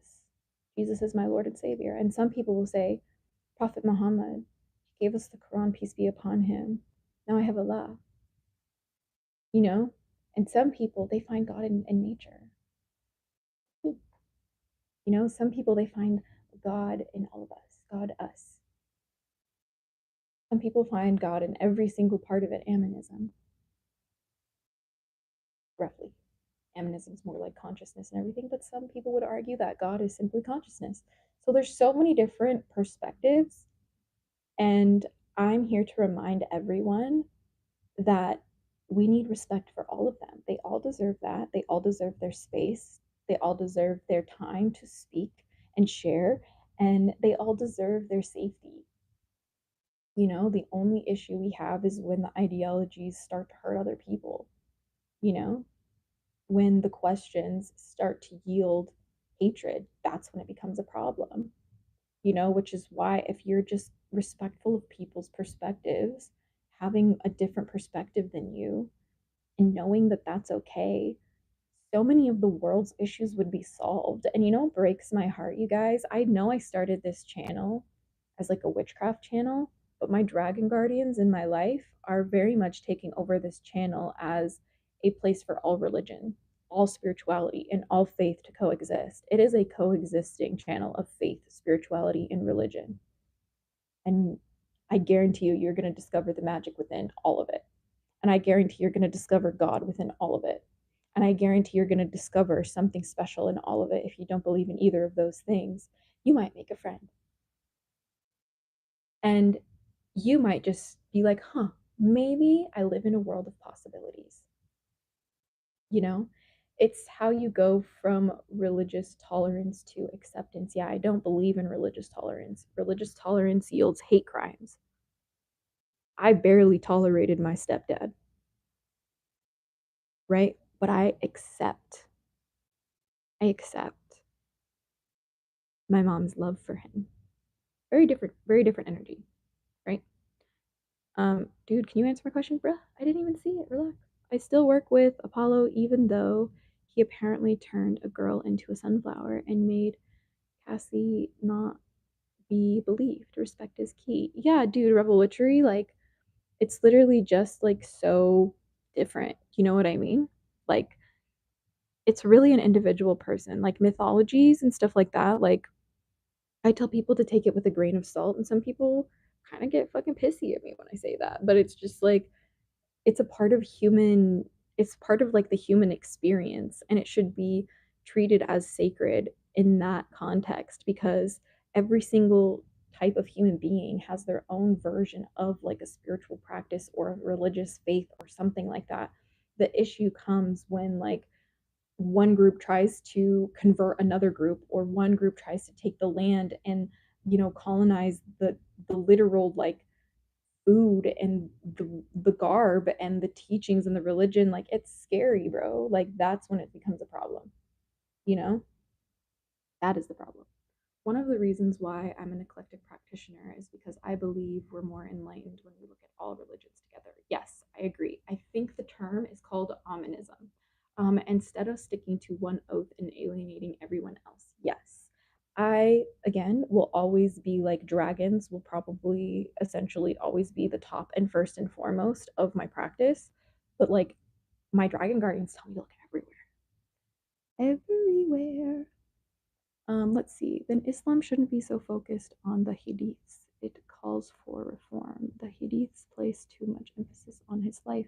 Jesus is my Lord and Savior. And some people will say, Prophet Muhammad gave us the Quran, peace be upon him. Now I have Allah. You know? And some people, they find God in nature. You know, some people, they find God in all of us, God, us. Some people find God in every single part of it, animism, roughly. Animism is more like consciousness and everything, but some people would argue that God is simply consciousness. So there's so many different perspectives, and I'm here to remind everyone that we need respect for all of them. They all deserve that. They all deserve their space. They all deserve their time to speak and share, and they all deserve their safety. You know, the only issue we have is when the ideologies start to hurt other people, you know, when the questions start to yield hatred, that's when it becomes a problem, you know, which is why if you're just respectful of people's perspectives, having a different perspective than you, and knowing that that's okay, so many of the world's issues would be solved. And you know what breaks my heart, you guys? I know I started this channel as like a witchcraft channel, but my dragon guardians in my life are very much taking over this channel as a place for all religion, all spirituality, and all faith to coexist. It is a coexisting channel of faith, spirituality, and religion. And I guarantee you, you're going to discover the magic within all of it. And I guarantee you're going to discover God within all of it. And I guarantee you're going to discover something special in all of it. If you don't believe in either of those things, you might make a friend. And you might just be like, huh, maybe I live in a world of possibilities. You know, it's how you go from religious tolerance to acceptance. Yeah, I don't believe in religious tolerance. Religious tolerance yields hate crimes. I barely tolerated my stepdad, right? But I accept my mom's love for him. Very different energy, right? Dude, can you answer my question, bruh? I didn't even see it. Relax. I still work with Apollo, even though he apparently turned a girl into a sunflower and made Cassie not be believed. Respect is key. Yeah, dude, Rebel Witchery, like, it's literally just like so different. You know what I mean? Like, it's really an individual person. Like, mythologies and stuff like that, like, I tell people to take it with a grain of salt, and some people kind of get fucking pissy at me when I say that. But it's just like, it's a part of human, it's part of like the human experience, and it should be treated as sacred in that context, because every single type of human being has their own version of like a spiritual practice or a religious faith or something like that. The issue comes when like one group tries to convert another group, or one group tries to take the land and, you know, colonize the literal like food and the garb and the teachings and the religion. Like, it's scary, bro. Like, that's when it becomes a problem, you know. That is the problem. One of the reasons why I'm an eclectic practitioner is because I believe we're more enlightened when we look at all religions together. Yes, I agree. I think the term is called ominism. Instead of sticking to one oath and alienating everyone else. Yes. I, again, will always be like, dragons will probably essentially always be the top and first and foremost of my practice. But like, my dragon guardians tell me to look everywhere. Everywhere. Let's see. Then Islam shouldn't be so focused on the hadiths. It calls for reform. The hadiths place too much emphasis on his life.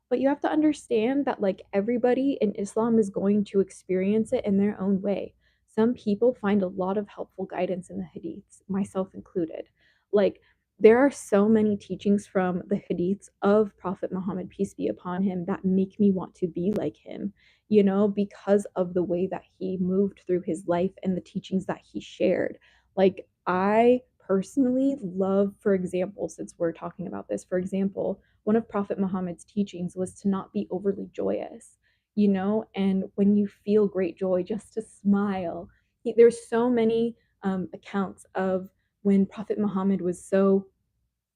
But you have to understand that, like, everybody in Islam is going to experience it in their own way. Some people find a lot of helpful guidance in the hadiths, myself included. Like, there are so many teachings from the hadiths of Prophet Muhammad, peace be upon him, that make me want to be like him, you know, because of the way that he moved through his life and the teachings that he shared. Like, I personally love, for example, since we're talking about this, for example, one of Prophet Muhammad's teachings was to not be overly joyous, you know, and when you feel great joy, just to smile. There's so many accounts of when Prophet Muhammad was so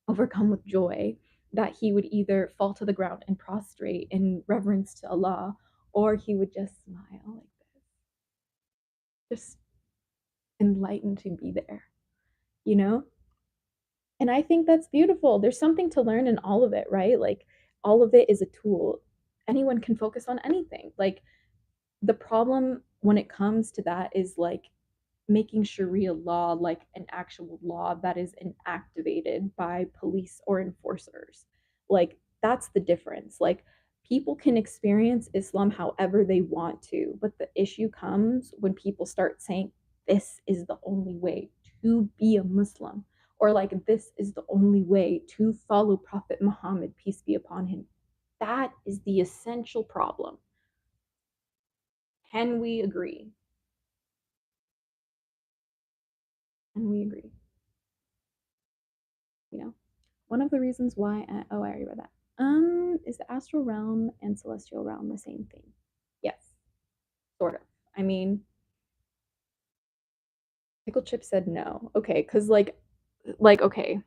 overcome with joy that he would either fall to the ground and prostrate in reverence to Allah, or he would just smile like this, just enlightened to be there, you know? And I think that's beautiful. There's something to learn in all of it, right? Like, all of it is a tool. Anyone can focus on anything. Like, the problem when it comes to that is like making Sharia law like an actual law that is inactivated by police or enforcers. Like, that's the difference. Like, people can experience Islam however they want to, but the issue comes when people start saying, this is the only way to be a Muslim, or like, this is the only way to follow Prophet Muhammad, peace be upon him. That is the essential problem. Can we agree? Can we agree? You know? One of the reasons why I already read that. Is the astral realm and celestial realm the same thing? Yes, sort of. I mean, Pickle Chip said no. Okay, because okay,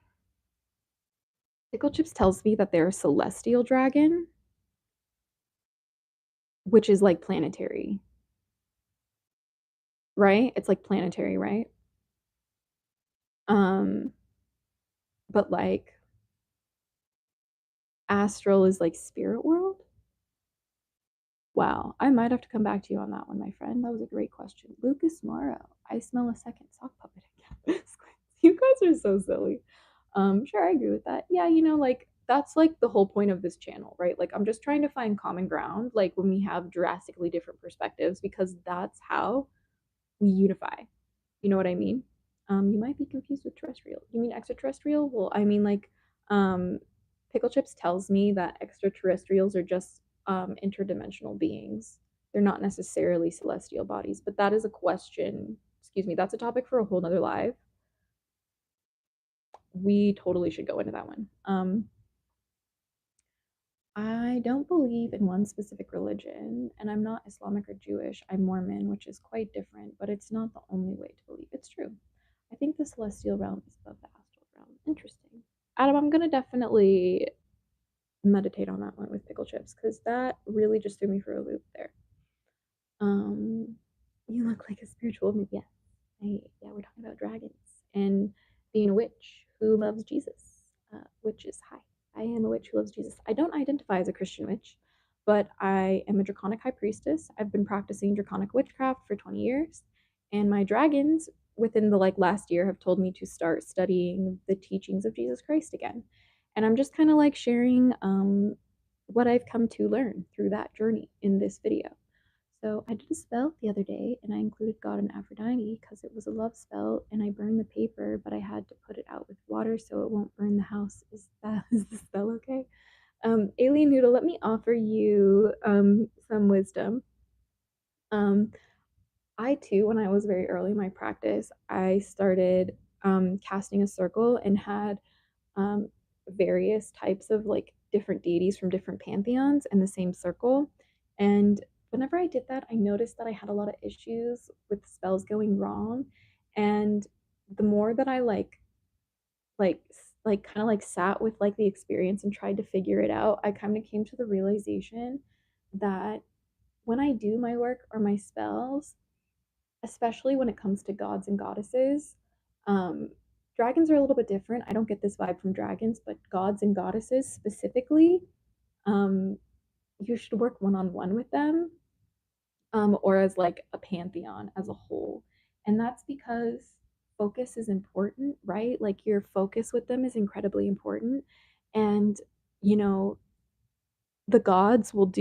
Pickle Chips tells me that they're a celestial dragon, which is like planetary, right? It's like planetary, right? Um, but like astral is like spirit world. Wow, I might have to come back to you on that one, my friend. That was a great question. Lucas Morrow, I smell a second sock puppet again. You guys are so silly. Sure, I agree with that. Yeah, you know, like, that's like the whole point of this channel, right? Like, I'm just trying to find common ground, like when we have drastically different perspectives, because that's how we unify. You know what I mean? You might be confused with terrestrial. You mean extraterrestrial? Well, I mean, like, um, Pickle Chips tells me that extraterrestrials are just interdimensional beings. They're not necessarily celestial bodies, but that is a question. Excuse me, that's a topic for a whole nother live. We totally should go into that one. I don't believe in one specific religion, and I'm not Islamic or Jewish. I'm Mormon, which is quite different, but it's not the only way to believe. It's true. I think the celestial realm is above the astral realm. Interesting. Adam, I'm gonna definitely meditate on that one with pickle chips, because that really just threw me for a loop there. Um, you look like a spiritual woman. Yeah, yeah, we're talking about dragons and being a witch who loves Jesus. Witch is hi. I am a witch who loves Jesus. I don't identify as a Christian witch, but I am a draconic high priestess. I've been practicing draconic witchcraft for 20 years, and my dragons within the like last year have told me to start studying the teachings of Jesus Christ again. And I'm just kind of like sharing what I've come to learn through that journey in this video. So I did a spell the other day, and I included God and Aphrodite because it was a love spell, and I burned the paper, but I had to put it out with water so it won't burn the house. Is the spell okay? Alien Noodle, let me offer you some wisdom. Um, I too, when I was very early in my practice, I started casting a circle and had um, various types of like different deities from different pantheons in the same circle. And whenever I did that, I noticed that I had a lot of issues with spells going wrong. And the more that I like kind of like sat with like the experience and tried to figure it out, I kind of came to the realization that when I do my work or my spells, especially when it comes to gods and goddesses, um, dragons are a little bit different. I don't get this vibe from dragons, but gods and goddesses specifically, um, you should work one on one with them, or as like a pantheon as a whole. And that's because focus is important, right? Like your focus with them is incredibly important. And, you know, the gods will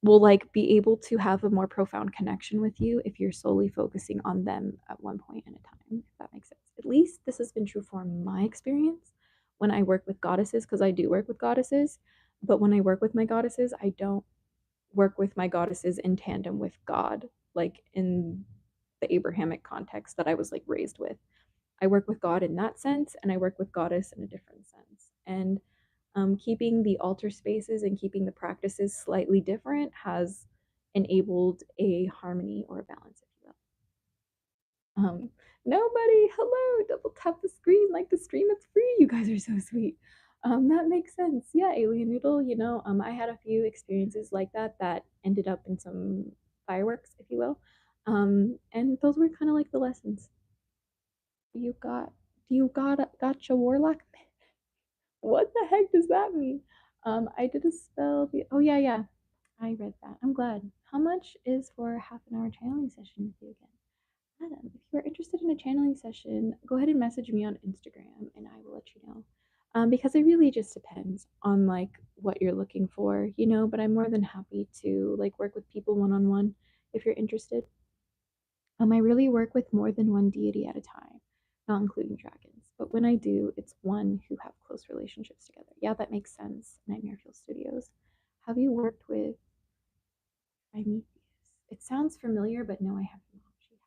like be able to have a more profound connection with you if you're solely focusing on them at one point in a time, if that makes sense. At least this has been true for my experience when I work with goddesses, because I do work with goddesses. But when I work with my goddesses, I don't work with my goddesses in tandem with God, like in the Abrahamic context that I was like raised with. I work with God in that sense, and I work with goddess in a different sense. And keeping the altar spaces and keeping the practices slightly different has enabled a harmony or a balance, if you will. Nobody, hello, double tap the screen like the stream, it's free. You guys are so sweet. That makes sense. Yeah, Alien Noodle, I had a few experiences like that that ended up in some fireworks, if you will. And those were kind of like the lessons. You got, gotcha warlock? What the heck does that mean? I did a spell. Oh yeah, yeah. I read that. I'm glad. How much is for a half an hour channeling session with you again? Adam, if you are interested in a channeling session, go ahead and message me on Instagram and I will let you know. Because it really just depends on like what you're looking for, but I'm more than happy to like work with people one on one if you're interested. I really work with more than one deity at a time, not including dragons. But when I do, it's one who have close relationships together. Yeah, that makes sense. Nightmare Fuel Studios. Have you worked with Prometheus? It sounds familiar, but no, I have not. She has.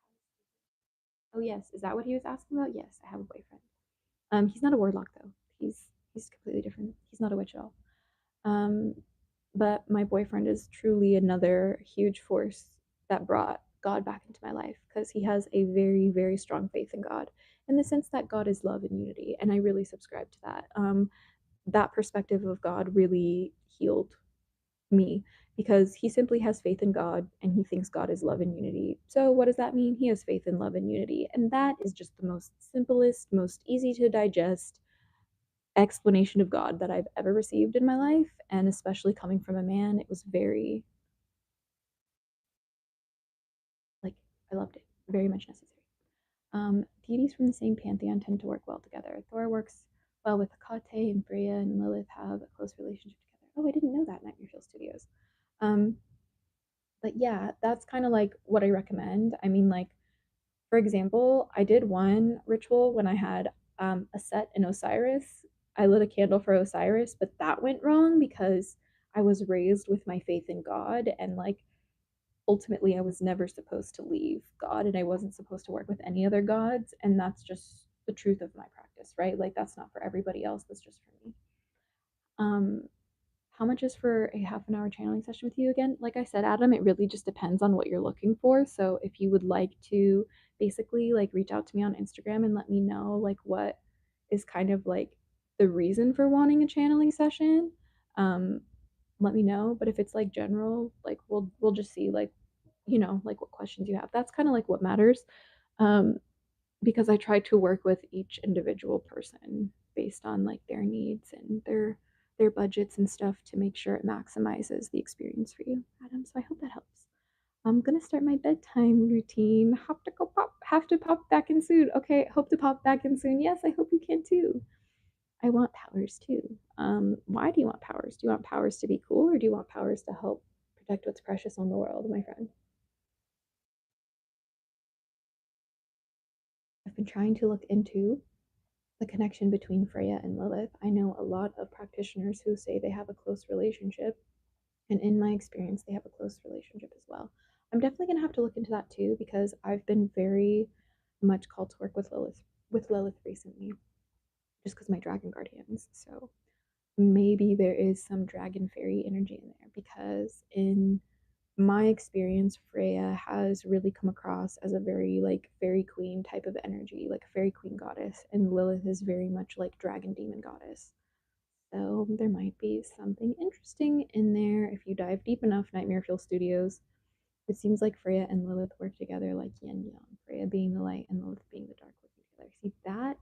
Oh yes, is that what he was asking about? Yes, I have a boyfriend. He's not a warlock though. He's completely different. He's not a witch at all. Um, but my boyfriend is truly another huge force that brought God back into my life because he has a very, very strong faith in God in the sense that God is love and unity. And I really subscribe to that. That perspective of God really healed me because he simply has faith in God and he thinks God is love and unity. So, what does that mean? He has faith in love and unity. And that is just the most simplest, most easy to digest explanation of God that I've ever received in my life. And especially coming from a man, it was very, like, I loved it. Very much necessary. Deities from the same pantheon tend to work well together. Thor works well with Hecate, and Freya and Lilith have a close relationship together. Oh, I didn't know that, Nightmare Fuel Studios. Um, but yeah, that's kind of like what I recommend. I mean, like, for example, I did one ritual when I had a set in Osiris. I lit a candle for Osiris, but that went wrong because I was raised with my faith in God, and like ultimately I was never supposed to leave God and I wasn't supposed to work with any other gods. And that's just the truth of my practice, right? Like that's not for everybody else, that's just for me. Um, how much is for a half an hour channeling session with you again? Like I said, Adam, it really just depends on what you're looking for. So if you would like to basically like reach out to me on Instagram and let me know like what is kind of like the reason for wanting a channeling session, um, let me know. But if it's like general, like we'll just see like like what questions you have. That's kind of like what matters. Um, because I try to work with each individual person based on like their needs and their budgets and stuff to make sure it maximizes the experience for you, Adam. So I hope that helps. I'm gonna start my bedtime routine. Have to pop back in soon. Okay, hope to pop back in soon. Yes, I hope you can too. I want powers too. Why do you want powers? Do you want powers to be cool or do you want powers to help protect what's precious on the world, my friend? I've been trying to look into the connection between Freya and Lilith. I know a lot of practitioners who say they have a close relationship, and in my experience, they have a close relationship as well. I'm definitely gonna have to look into that too because I've been very much called to work with Lilith recently, just because my dragon guardians. So maybe there is some dragon fairy energy in there because in my experience, Freya has really come across as a very like fairy queen type of energy, like a fairy queen goddess, and Lilith is very much like dragon demon goddess. So there might be something interesting in there if you dive deep enough. Nightmare Fuel Studios. It seems like Freya and Lilith work together like yin yang. Freya being the light and Lilith being the dark working together. See, that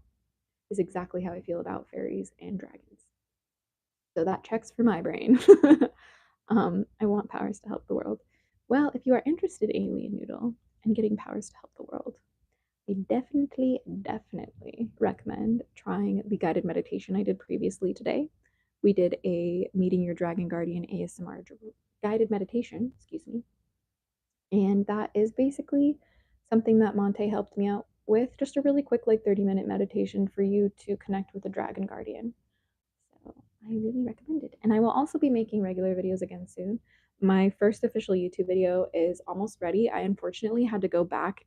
is exactly how I feel about fairies and dragons. So that checks for my brain. I want powers to help the world. Well, if you are interested, Alien Noodle, in getting powers to help the world, I definitely recommend trying the guided meditation I did previously today. We did a Meeting Your Dragon Guardian ASMR guided meditation, excuse me. And that is basically something that Monte helped me out with, just a really quick, like 30-minute meditation for you to connect with the Dragon Guardian. So I really recommend it. And I will also be making regular videos again soon. My first official YouTube video is almost ready. I unfortunately had to go back.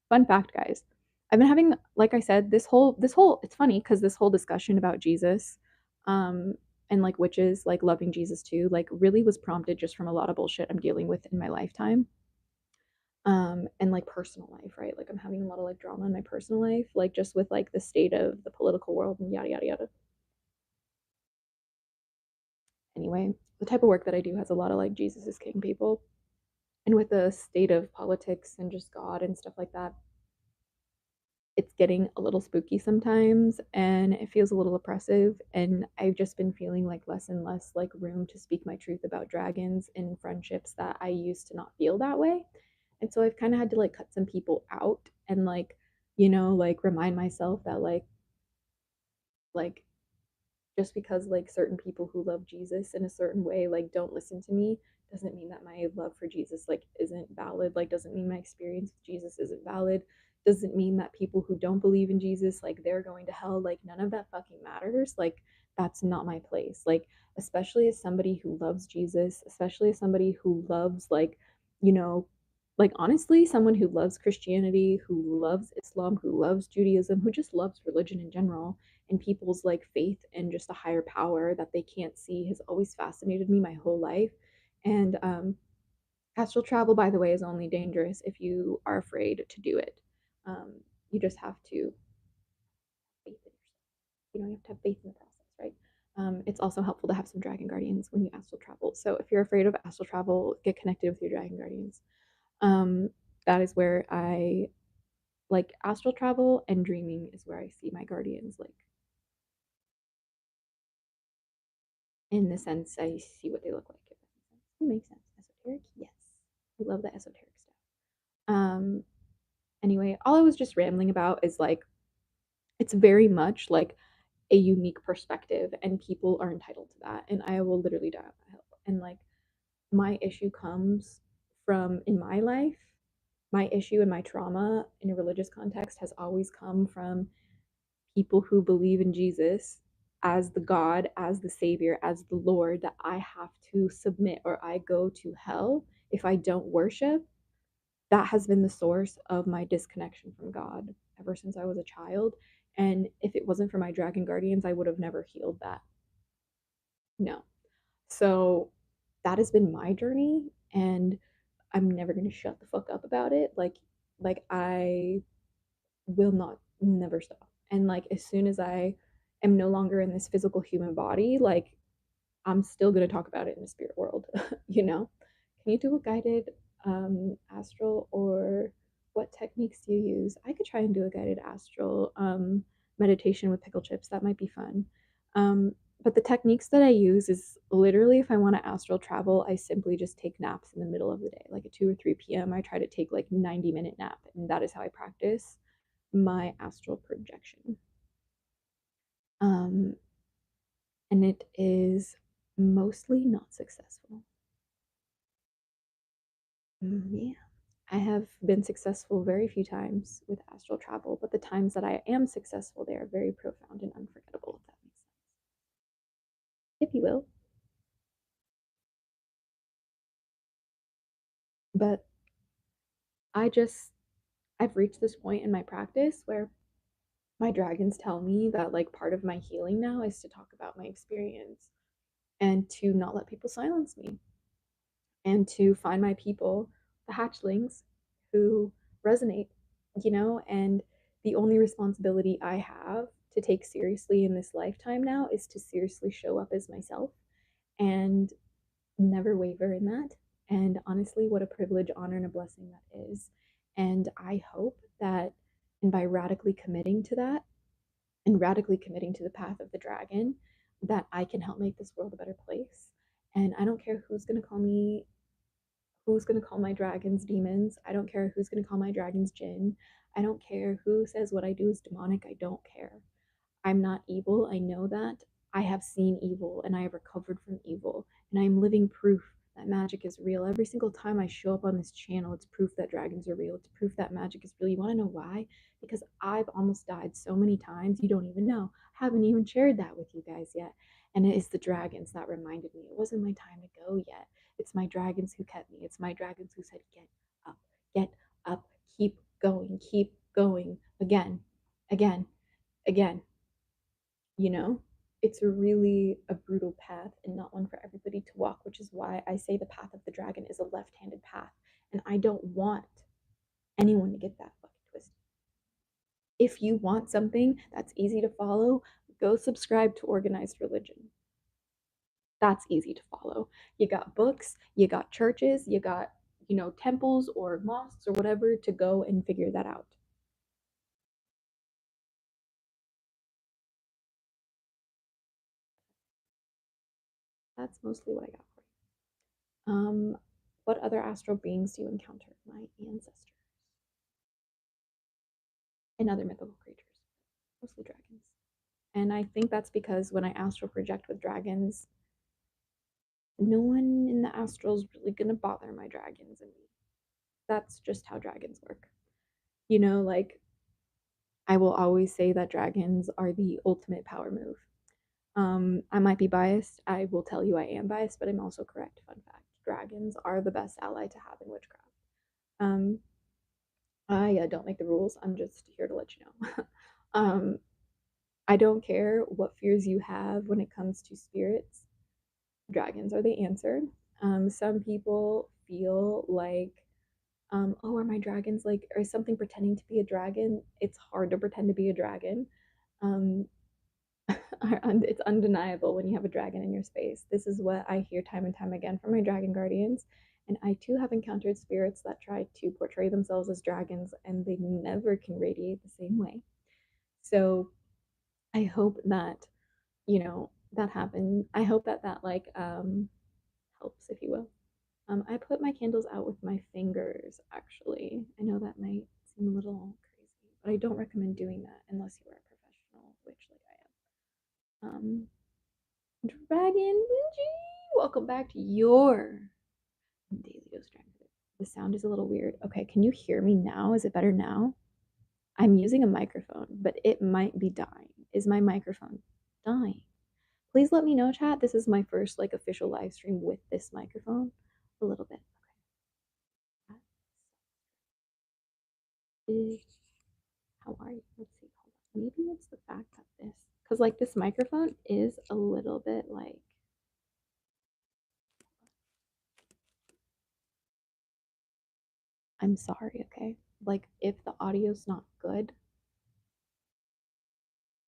Fun fact, guys. I've been having, like I said, this whole it's funny because this whole discussion about Jesus, um, and like witches like loving Jesus too, like really was prompted just from a lot of bullshit I'm dealing with in my lifetime. And like personal life, right? Like I'm having a lot of like drama in my personal life, like just with like the state of the political world and yada yada yada. Anyway, the type of work that I do has a lot of like Jesus is king people. And with the state of politics and just God and stuff like that, it's getting a little spooky sometimes and it feels a little oppressive. And I've just been feeling like less and less like room to speak my truth about dragons in friendships that I used to not feel that way. And so I've kind of had to like cut some people out and like, like remind myself that like just because like certain people who love Jesus in a certain way like don't listen to me doesn't mean that my love for Jesus like isn't valid, like doesn't mean my experience with Jesus isn't valid, doesn't mean that people who don't believe in Jesus like they're going to hell, like none of that fucking matters. Like that's not my place. Like especially as somebody who loves Jesus, especially as somebody who loves you know like honestly someone who loves Christianity, who loves Islam, who loves Judaism, who just loves religion in general and people's like faith and just a higher power that they can't see has always fascinated me my whole life. And astral travel, by the way, is only dangerous if you are afraid to do it. You just have to faith in yourself. You have to have faith in the process, right? It's also helpful to have some dragon guardians when you astral travel. So if you're afraid of astral travel, get connected with your dragon guardians. Um, that is where I like astral travel, and dreaming is where I see my guardians like in the sense I see what they look like. If that makes sense. It makes sense. Esoteric? Yes. I love the esoteric stuff. Um, anyway, all I was just rambling about is like it's very much like a unique perspective and people are entitled to that. And I will literally die for help. And like my issue comes from in my life, my issue and my trauma in a religious context has always come from people who believe in Jesus as the God, as the Savior, as the Lord, that I have to submit or I go to hell if I don't worship. That has been the source of my disconnection from God ever since I was a child. And if it wasn't for my dragon guardians, I would have never healed that. No. So that has been my journey. And I'm never going to shut the fuck up about it. Like I will not never stop. And like as soon as I am no longer in this physical human body, like I'm still going to talk about it in the spirit world, you know? Can you do a guided astral, or what techniques do you use? I could try and do a guided astral meditation with pickle chips. That might be fun. Um, but the techniques that I use is literally if I want to astral travel, I simply just take naps in the middle of the day, like at 2 or 3 p.m. I try to take like 90-minute nap, and that is how I practice my astral projection. Um, and it is mostly not successful. Yeah. I have been successful very few times with astral travel, but the times that I am successful, they are very profound and unforgettable, if that makes sense. If you will. But I just, I've reached this point in my practice where my dragons tell me that like part of my healing now is to talk about my experience and to not let people silence me and to find my people, the hatchlings, who resonate, and the only responsibility I have to take seriously in this lifetime now is to seriously show up as myself and never waver in that. And honestly, what a privilege, honor, and a blessing that is. And I hope that, and by radically committing to that and radically committing to the path of the dragon, that I can help make this world a better place. And I don't care who's going to call my dragons demons. I don't care who's going to call my dragons jinn. I don't care who says what I do is demonic. I don't care. I'm not evil. I know that. I have seen evil and I have recovered from evil. And I'm living proof that magic is real. Every single time I show up on this channel, it's proof that dragons are real. It's proof that magic is real. You want to know why? Because I've almost died so many times, you don't even know. I haven't even shared that with you guys yet. And it is the dragons that reminded me it wasn't my time to go yet. It's my dragons who kept me. It's my dragons who said, up, get up, keep going again, again, again. You know, it's really a brutal path and not one for everybody to walk, which is why I say the path of the dragon is a left-handed path, and I don't want anyone to get that fucking twisted. If you want something that's easy to follow, go subscribe to organized religion. That's easy to follow. You got books, you got churches, you got, temples or mosques or whatever to go and figure that out. That's mostly what I got for you. What other astral beings do you encounter? My ancestors and other mythical creatures, mostly dragons. And I think that's because when I astral project with dragons, no one in the astral is really gonna bother my dragons and me. That's just how dragons work. Like I will always say that dragons are the ultimate power move. I might be biased. I will tell you I am biased, but I'm also correct. Fun fact: dragons are the best ally to have in witchcraft. Um, I don't make the rules. I'm just here to let you know. I don't care what fears you have when it comes to spirits. Dragons are the answer. Some people feel like, oh, are my dragons like, or something pretending to be a dragon? It's hard to pretend to be a dragon. Um, it's undeniable when you have a dragon in your space. This is what I hear time and time again from my dragon guardians. And I too have encountered spirits that try to portray themselves as dragons and they never can radiate the same way. So I hope that, that happened. I hope that like helps, if you will. I put my candles out with my fingers, actually. I know that might seem a little crazy, but I don't recommend doing that unless you are a professional witch like I am. Dragon Benji, welcome back to your daily dose dragon. The sound is a little weird. Okay, can you hear me now? Is it better now? I'm using a microphone, but it might be dying. Is my microphone dying? Please let me know, chat. This is my first like official live stream with this microphone. A little bit. Okay. How are you? Let's see. Hold on. Maybe it's the fact that because like this microphone is a little bit like. I'm sorry, okay? Like if the audio's not good,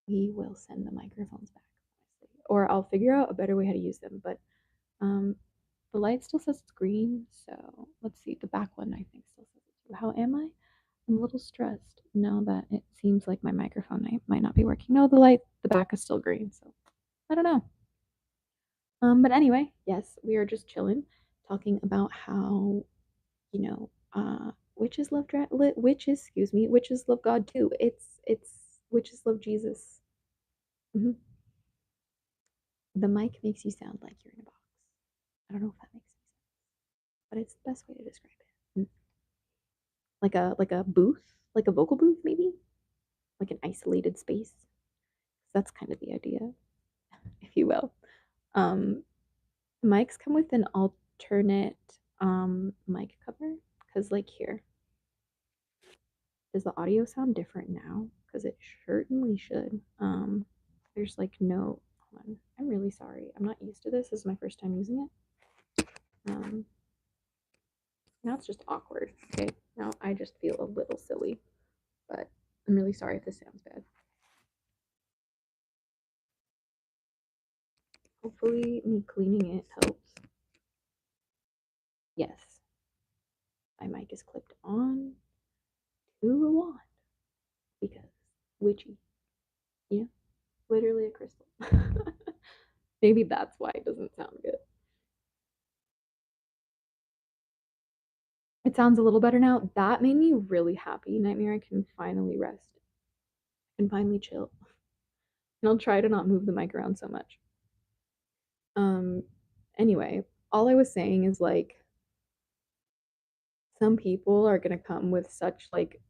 we will send the microphones back, honestly. Or I'll figure out a better way how to use them. But um, the light still says it's green, so let's see. The back one I think still says it too. How am I? I'm a little stressed now that it seems like my microphone might not be working. No, the back is still green, so I don't know. But anyway, yes, we are just chilling, talking about how, witches love witches love God too. It's witches love Jesus. Hmm. The mic makes you sound like you're in a box. I don't know if that makes sense, but it's the best way to describe it. Like a booth, like a vocal booth, maybe, like an isolated space. That's kind of the idea, if you will. Um, Mics come with an alternate mic cover because, like, here, does the audio sound different now? Because it certainly should. There's like no. Hold on. I'm really sorry. I'm not used to this. This is my first time using it. Now it's just awkward. Okay. Now I just feel a little silly, but I'm really sorry if this sounds bad. Hopefully, me cleaning it helps. Yes. My mic is clipped on to a wand because witchy. Yeah. Literally a crystal. Maybe that's why it doesn't sound good. It sounds a little better now. That made me really happy. Nightmare, I can finally rest. I can finally chill. And I'll try to not move the mic around so much. Um, anyway, all I was saying is like some people are gonna come with such like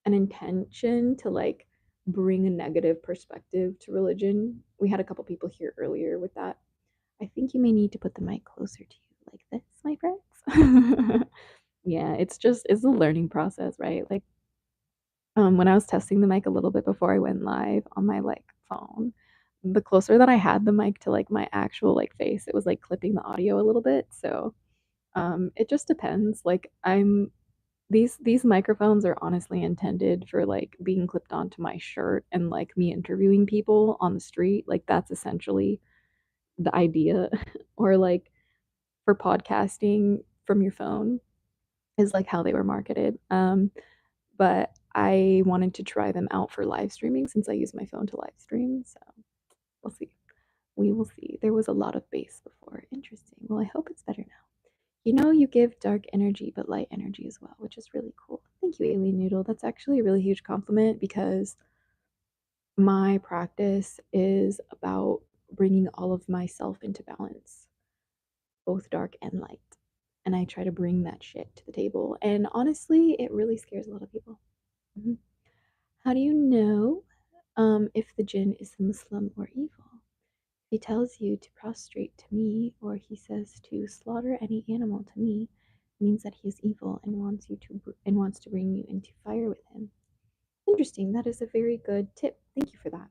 an intention to like bring a negative perspective to religion. We had a couple people here earlier with that. I think you may need to put the mic closer to you like this, my friends. Yeah, it's a learning process, right? Like when I was testing the mic a little bit before I went live on my like phone, the closer that I had the mic to like my actual like face, it was like clipping the audio a little bit. So it just depends. Like I'm these microphones are honestly intended for like being clipped onto my shirt and like me interviewing people on the street. Like that's essentially the idea. Or like for podcasting from your phone is like how they were marketed. But I wanted to try them out for live streaming since I use my phone to live stream. So we'll see. We will see. There was a lot of bass before. Interesting. Well, I hope it's better now. You know, you give dark energy, but light energy as well, which is really cool. Thank you, Alien Noodle. That's actually a really huge compliment because my practice is about bringing all of myself into balance, both dark and light. And I try to bring that shit to the table. And honestly, it really scares a lot of people. Mhm. How do you know if the jinn is Muslim or evil? He tells you to prostrate to me, or he says to slaughter any animal to me, means that he is evil and wants to bring you into fire with him. Interesting. That is a very good tip. Thank you for that.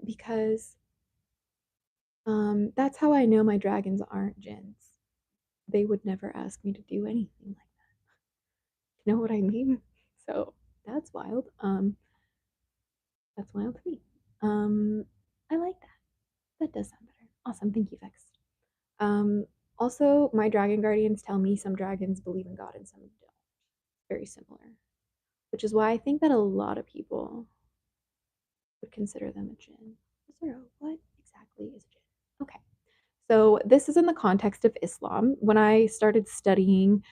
Because that's how I know my dragons aren't jinns. They would never ask me to do anything like that. You know what I mean? So that's wild. That's wild to me. Um, I like that. That does sound better. Awesome. Thank you, Vex. Um, Also, my dragon guardians tell me some dragons believe in God and some don't. Very similar, which is why I think that a lot of people would consider them a jinn. Zero, what exactly is a jinn? Okay, so this is in the context of Islam. When I started studying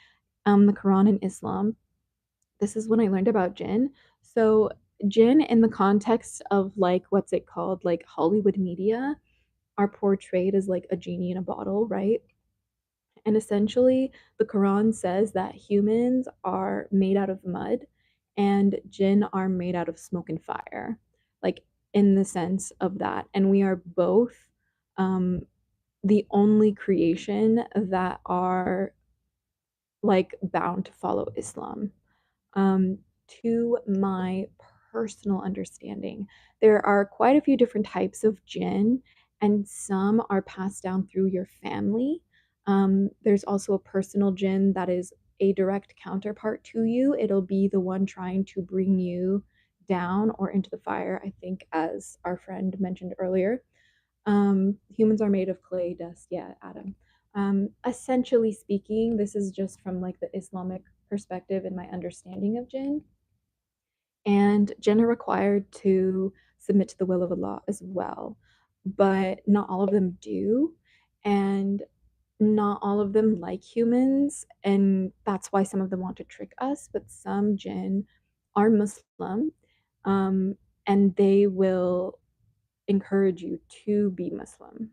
the Quran in Islam, this is when I learned about jinn. So, jinn in the context of like what's it called, like Hollywood media, are portrayed as like a genie in a bottle, right? And essentially, the Quran says that humans are made out of mud and jinn are made out of smoke and fire, like in the sense of that. And we are both um, the only creation that are like bound to follow Islam. Um, to my personal understanding, there are quite a few different types of jinn, and some are passed down through your family. There's also a personal jinn that is a direct counterpart to you. It'll be the one trying to bring you down or into the fire, I think, as our friend mentioned earlier. Humans are made of clay, dust, yeah, Adam. Essentially speaking, this is just from like the Islamic perspective and my understanding of jinn. And jinn are required to submit to the will of Allah as well, but not all of them do. And not all of them like humans, and that's why some of them want to trick us. But some jinn are Muslim, um, and they will encourage you to be Muslim,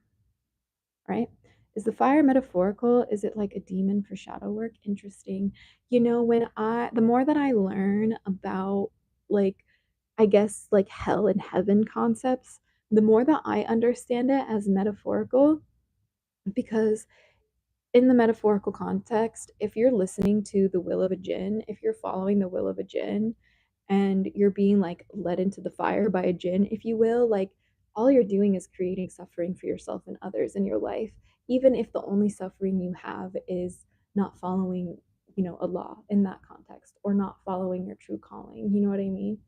right? Is the fire metaphorical? Is it like a demon for shadow work? Interesting. You know, the more that I learn about like, I guess like hell and heaven concepts, the more that I understand it as metaphorical, because in the metaphorical context, if you're listening to the will of a jinn, if you're following the will of a jinn, and you're being like led into the fire by a jinn, if you will, like all you're doing is creating suffering for yourself and others in your life, even if the only suffering you have is not following, Allah in that context, or not following your true calling. You know what I mean?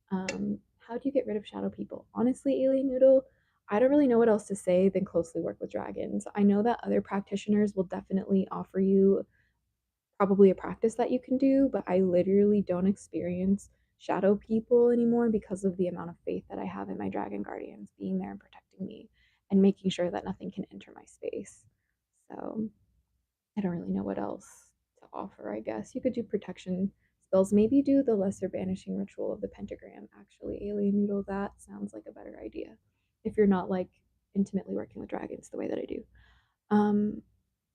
How do you get rid of shadow people? Honestly, Alien Noodle, I don't really know what else to say than closely work with dragons. I know that other practitioners will definitely offer you probably a practice that you can do, but I literally don't experience shadow people anymore because of the amount of faith that I have in my dragon guardians being there and protecting me and making sure that nothing can enter my space. So I don't really know what else to offer, I guess. You could do protection spells. Maybe do the lesser banishing ritual of the pentagram. Actually, alien noodle, that sounds like a better idea. If you're not like intimately working with dragons the way that I do. Um,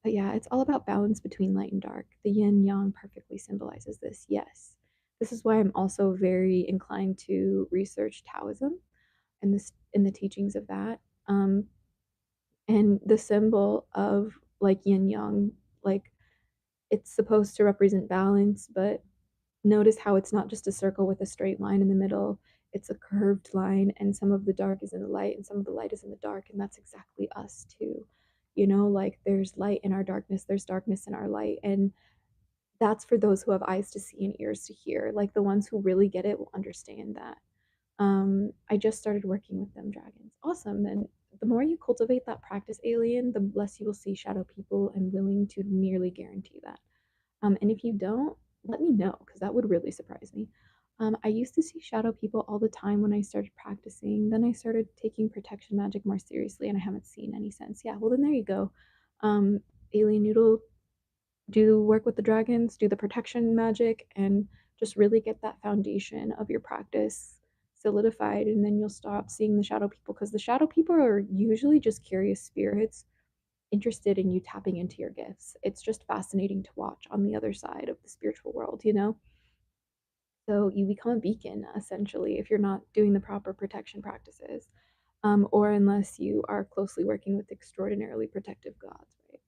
but yeah, it's all about balance between light and dark. The yin yang perfectly symbolizes this. Yes. This is why I'm also very inclined to research Taoism and this in the teachings of that. Um, and the symbol of like yin yang, like it's supposed to represent balance, but notice how it's not just a circle with a straight line in the middle. It's a curved line, and some of the dark is in the light, and some of the light is in the dark, and that's exactly us too. You know, like there's light in our darkness, there's darkness in our light, and that's for those who have eyes to see and ears to hear. Like the ones who really get it will understand that. I just started working with them dragons. Awesome. Then the more you cultivate that practice, alien, the less you will see shadow people. I'm willing to nearly guarantee that. And if you don't, let me know because that would really surprise me. I used to see shadow people all the time when I started practicing. Then I started taking protection magic more seriously, and I haven't seen any since. Yeah, well, then there you go. Um, Alien Noodle, do work with the dragons, do the protection magic, and just really get that foundation of your practice solidified. And then you'll stop seeing the shadow people because the shadow people are usually just curious spirits interested in you tapping into your gifts. It's just fascinating to watch on the other side of the spiritual world, you know? So you become a beacon essentially if you're not doing the proper protection practices, or unless you are closely working with extraordinarily protective gods, right?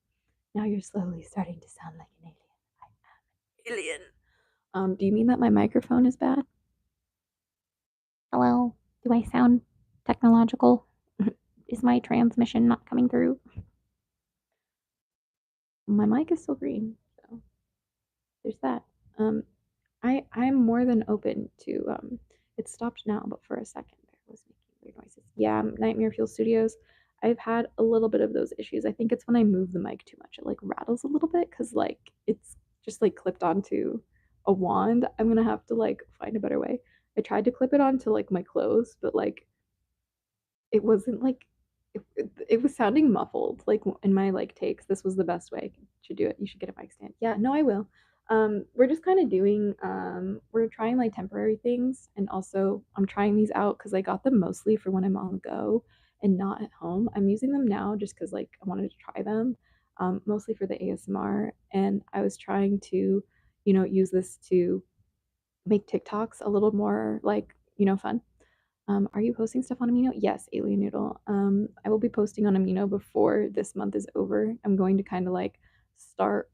Now you're slowly starting to sound like an alien. I am an alien. Do you mean that my microphone is bad? Hello? Do I sound technological? Is my transmission not coming through? My mic is still green, so there's that. Um, I'm more than open to it stopped now, but for a second there was making weird noises. Yeah, Nightmare Fuel Studios. I've had a little bit of those issues. I think it's when I move the mic too much. It like rattles a little bit because like it's just like clipped onto a wand. I'm gonna have to like find a better way. I tried to clip it onto like my clothes, but like it wasn't like it was sounding muffled like in my like takes. This was the best way I should do it. You should get a mic stand. Yeah, no, I will. We're just kind of doing we're trying like temporary things, and also I'm trying these out because I got them mostly for when I'm on the go and not at home. I'm using them now just because like I wanted to try them, mostly for the ASMR, and I was trying to, you know, use this to make TikToks a little more like, you know, fun. Are you posting stuff on Amino? Yes, Alien Noodle. I will be posting on Amino before this month is over. I'm going to kind of like start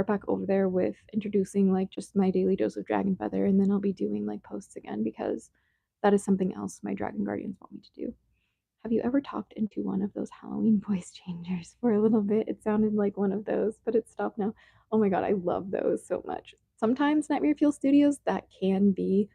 back over there with introducing like just my daily dose of Dragon Feather, and then I'll be doing like posts again because that is something else my Dragon Guardians want me to do. Have you ever talked into one of those Halloween voice changers for a little bit? It sounded like one of those, but it stopped now. Oh my god, I love those so much. Sometimes Nightmare Fuel Studios, that can be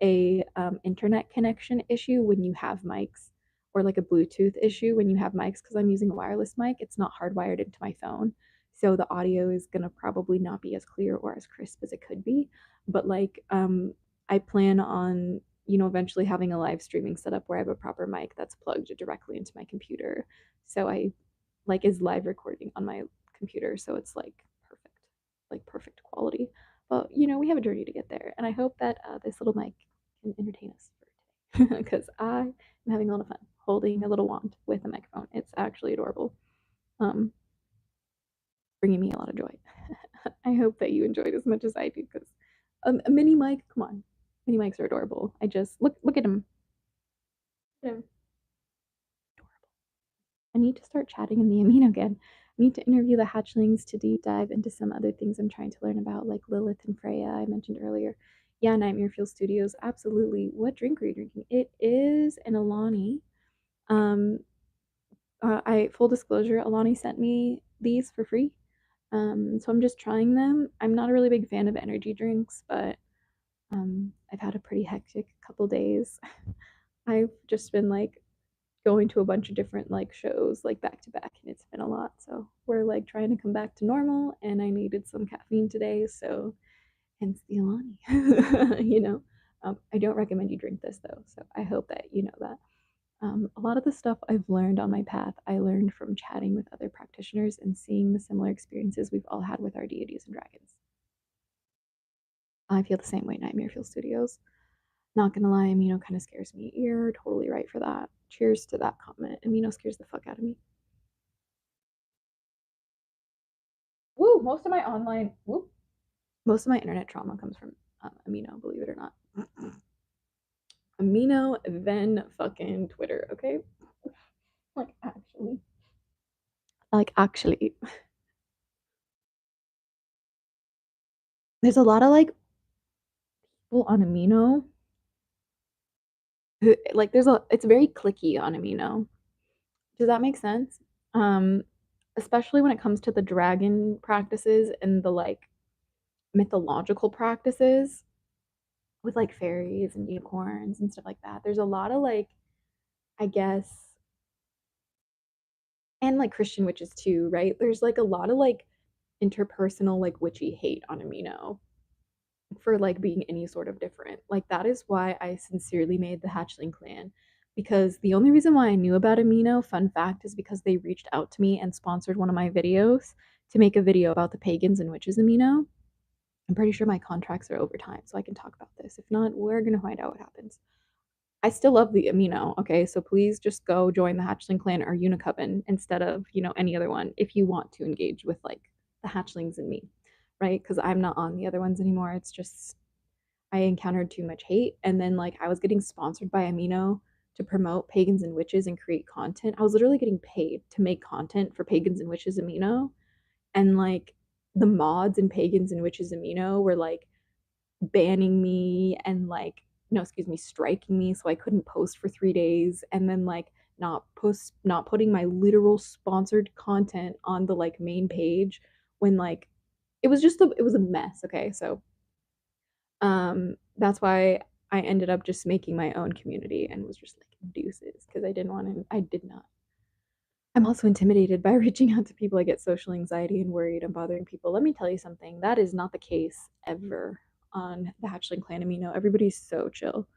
a internet connection issue when you have mics, or like a Bluetooth issue when you have mics, because I'm using a wireless mic. It's not hardwired into my phone. So the audio is gonna probably not be as clear or as crisp as it could be. But like I plan on, you know, eventually having a live streaming setup where I have a proper mic that's plugged directly into my computer. So I like is live recording on my computer. So it's like perfect quality. But you know, we have a journey to get there. And I hope that this little mic can entertain us for today because I am having a lot of fun holding a little wand with a microphone. It's actually adorable. Um, Bringing me a lot of joy. I hope that you enjoyed as much as I do because a mini mic, come on. Mini mics are adorable. I just look at him. Look at him. I need to start chatting in the amino again. I need to interview the hatchlings to deep dive into some other things I'm trying to learn about, like Lilith and Freya, I mentioned earlier. Yeah, Nightmare Fuel Studios, absolutely. What drink are you drinking? It is an Alani. Um, I full disclosure, Alani sent me these for free. So I'm just trying them. I'm not a really big fan of energy drinks, but I've had a pretty hectic couple days. I've just been like going to a bunch of different like shows like back to back, and it's been a lot. So we're like trying to come back to normal, and I needed some caffeine today, so hence the Alani. You know, I don't recommend you drink this though, so I hope that you know that. A lot of the stuff I've learned on my path, I learned from chatting with other practitioners and seeing the similar experiences we've all had with our deities and dragons. I feel the same way Nightmare Fuel Studios. Not gonna lie, Amino kind of scares me. You're totally right for that. Cheers to that comment. Amino scares the fuck out of me. Woo! Most of my internet trauma comes from Amino, believe it or not. Amino, then fucking Twitter, okay? Like actually. Like actually. There's a lot of like people on Amino who like it's very clicky on Amino. Does that make sense? Um, Especially when it comes to the dragon practices and the like mythological practices with like fairies and unicorns and stuff like that. There's a lot of like, I guess, and like Christian witches too, right? There's like a lot of like interpersonal like witchy hate on Amino for like being any sort of different. Like that is why I sincerely made the Hatchling clan, because the only reason why I knew about Amino, fun fact, is because they reached out to me and sponsored one of my videos to make a video about the pagans and witches Amino. I'm pretty sure my contracts are over time, so I can talk about this. If not, we're gonna find out what happens. I still love the Amino, okay? So please just go join the Hatchling clan or Unicoven instead of, any other one if you want to engage with like the hatchlings and me, right? Because I'm not on the other ones anymore. It's just I encountered too much hate. And then like I was getting sponsored by Amino to promote pagans and witches and create content. I was literally getting paid to make content for pagans and witches Amino. And like the mods and pagans and witches Amino were like banning me and like no, excuse me, striking me so I couldn't post for 3 days, and then like not putting my literal sponsored content on the like main page when like it was a mess. Okay, so that's why I ended up just making my own community and was just like deuces because I did not. I'm also intimidated by reaching out to people. I get social anxiety and worried I'm bothering people. Let me tell you something. That is not the case ever on the Hatchling Clan Amino. Everybody's so chill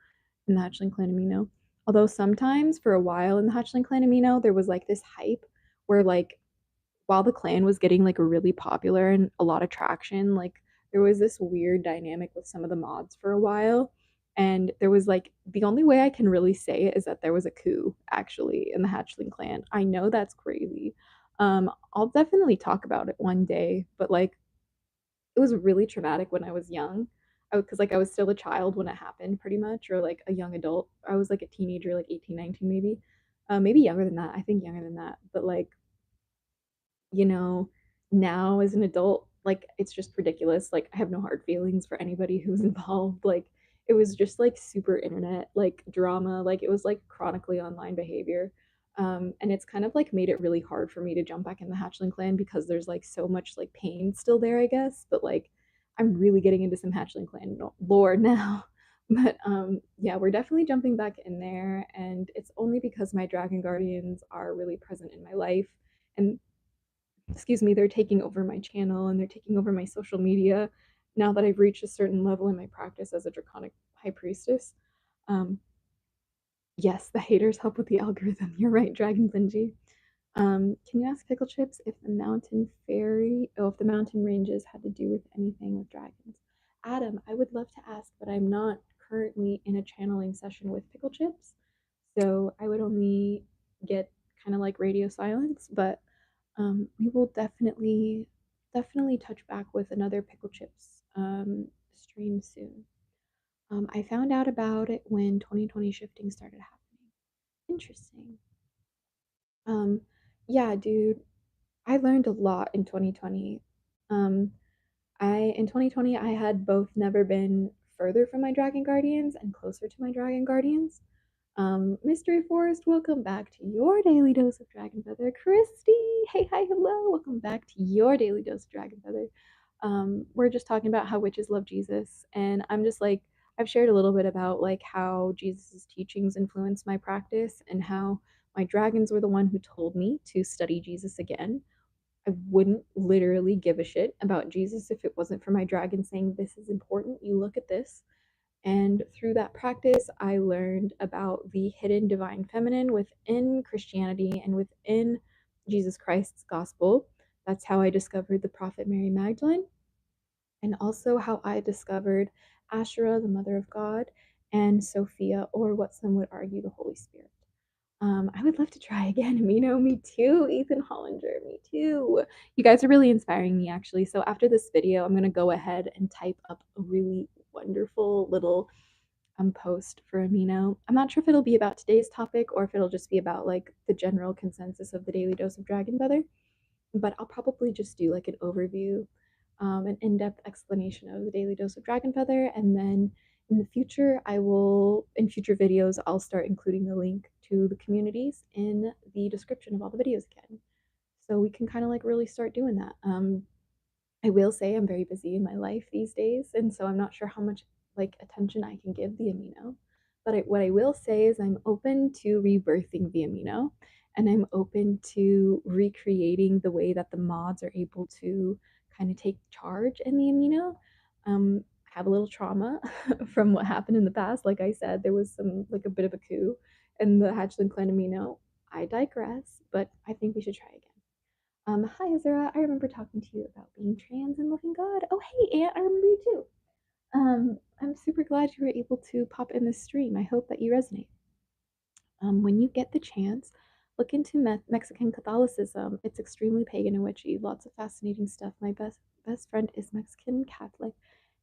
in the Hatchling Clan Amino. Although sometimes for a while in the Hatchling Clan Amino, there was like this hype where like while the clan was getting like really popular and a lot of traction, like there was this weird dynamic with some of the mods for a while. And there was like the only way I can really say it is that there was a coup actually in the Hatchling clan. I know that's crazy. I'll definitely talk about it one day, but like it was really traumatic when I was young. Because like I was still a child when it happened, pretty much, or like a young adult. I was like a teenager, like 18, 19 maybe. Maybe younger than that. I think younger than that. But like you know, now as an adult, like it's just ridiculous. Like I have no hard feelings for anybody who's involved. Like it was just like super internet like drama. Like it was like chronically online behavior. And it's kind of like made it really hard for me to jump back in the Hatchling clan because there's like so much like pain still there, I guess. But like I'm really getting into some Hatchling clan lore now. But yeah, we're definitely jumping back in there, and it's only because my dragon guardians are really present in my life, and excuse me, they're taking over my channel and they're taking over my social media now that I've reached a certain level in my practice as a draconic high priestess. Um, yes, the haters help with the algorithm. You're right, Dragon Benji. Can you ask Pickle Chips if if the mountain ranges had to do with anything with dragons? Adam, I would love to ask, but I'm not currently in a channeling session with Pickle Chips, so I would only get kind of like radio silence, but we will definitely touch back with another pickle chips stream soon. I found out about it when 2020 shifting started happening. Interesting. Um, yeah, dude, I learned a lot in 2020. Um, I in 2020 I had both never been further from my dragon guardians and closer to my dragon guardians. Mystery Forest, welcome back to your daily dose of Dragon Feather. Christy, hey, hi, hello, welcome back to your daily dose of Dragon Feather. We're just talking about how witches love Jesus, and I'm just like, I've shared a little bit about like how Jesus' teachings influenced my practice and how my dragons were the one who told me to study Jesus again. I wouldn't literally give a shit about Jesus if it wasn't for my dragon saying, this is important, you look at this. And through that practice, I learned about the hidden divine feminine within Christianity and within Jesus Christ's gospel. That's how I discovered the prophet Mary Magdalene, and also how I discovered Ashera, the Mother of God, and Sophia, or what some would argue, the Holy Spirit. I would love to try again. Me too. Ethan Hollinger, me too. You guys are really inspiring me, actually. So after this video, I'm going to go ahead and type up a really wonderful little post for Amino. I'm not sure if it'll be about today's topic or if it'll just be about like the general consensus of the daily dose of Dragon Feather, but I'll probably just do like an overview, an in-depth explanation of the daily dose of Dragon Feather, and then in the future, in future videos, I'll start including the link to the communities in the description of all the videos again. So we can kind of like really start doing that. I will say I'm very busy in my life these days, and so I'm not sure how much like attention I can give the amino. But what I will say is I'm open to rebirthing the amino, and I'm open to recreating the way that the mods are able to kind of take charge in the amino. I have a little trauma from what happened in the past. Like I said, there was some like a bit of a coup in the Hatchling clan amino. I digress, but I think we should try again. Hi Azura, I remember talking to you about being trans and loving God. Oh hey Aunt, I remember you too. I'm super glad you were able to pop in this stream. I hope that you resonate. When you get the chance, look into Mexican Catholicism. It's extremely pagan and witchy. Lots of fascinating stuff. My best friend is Mexican Catholic,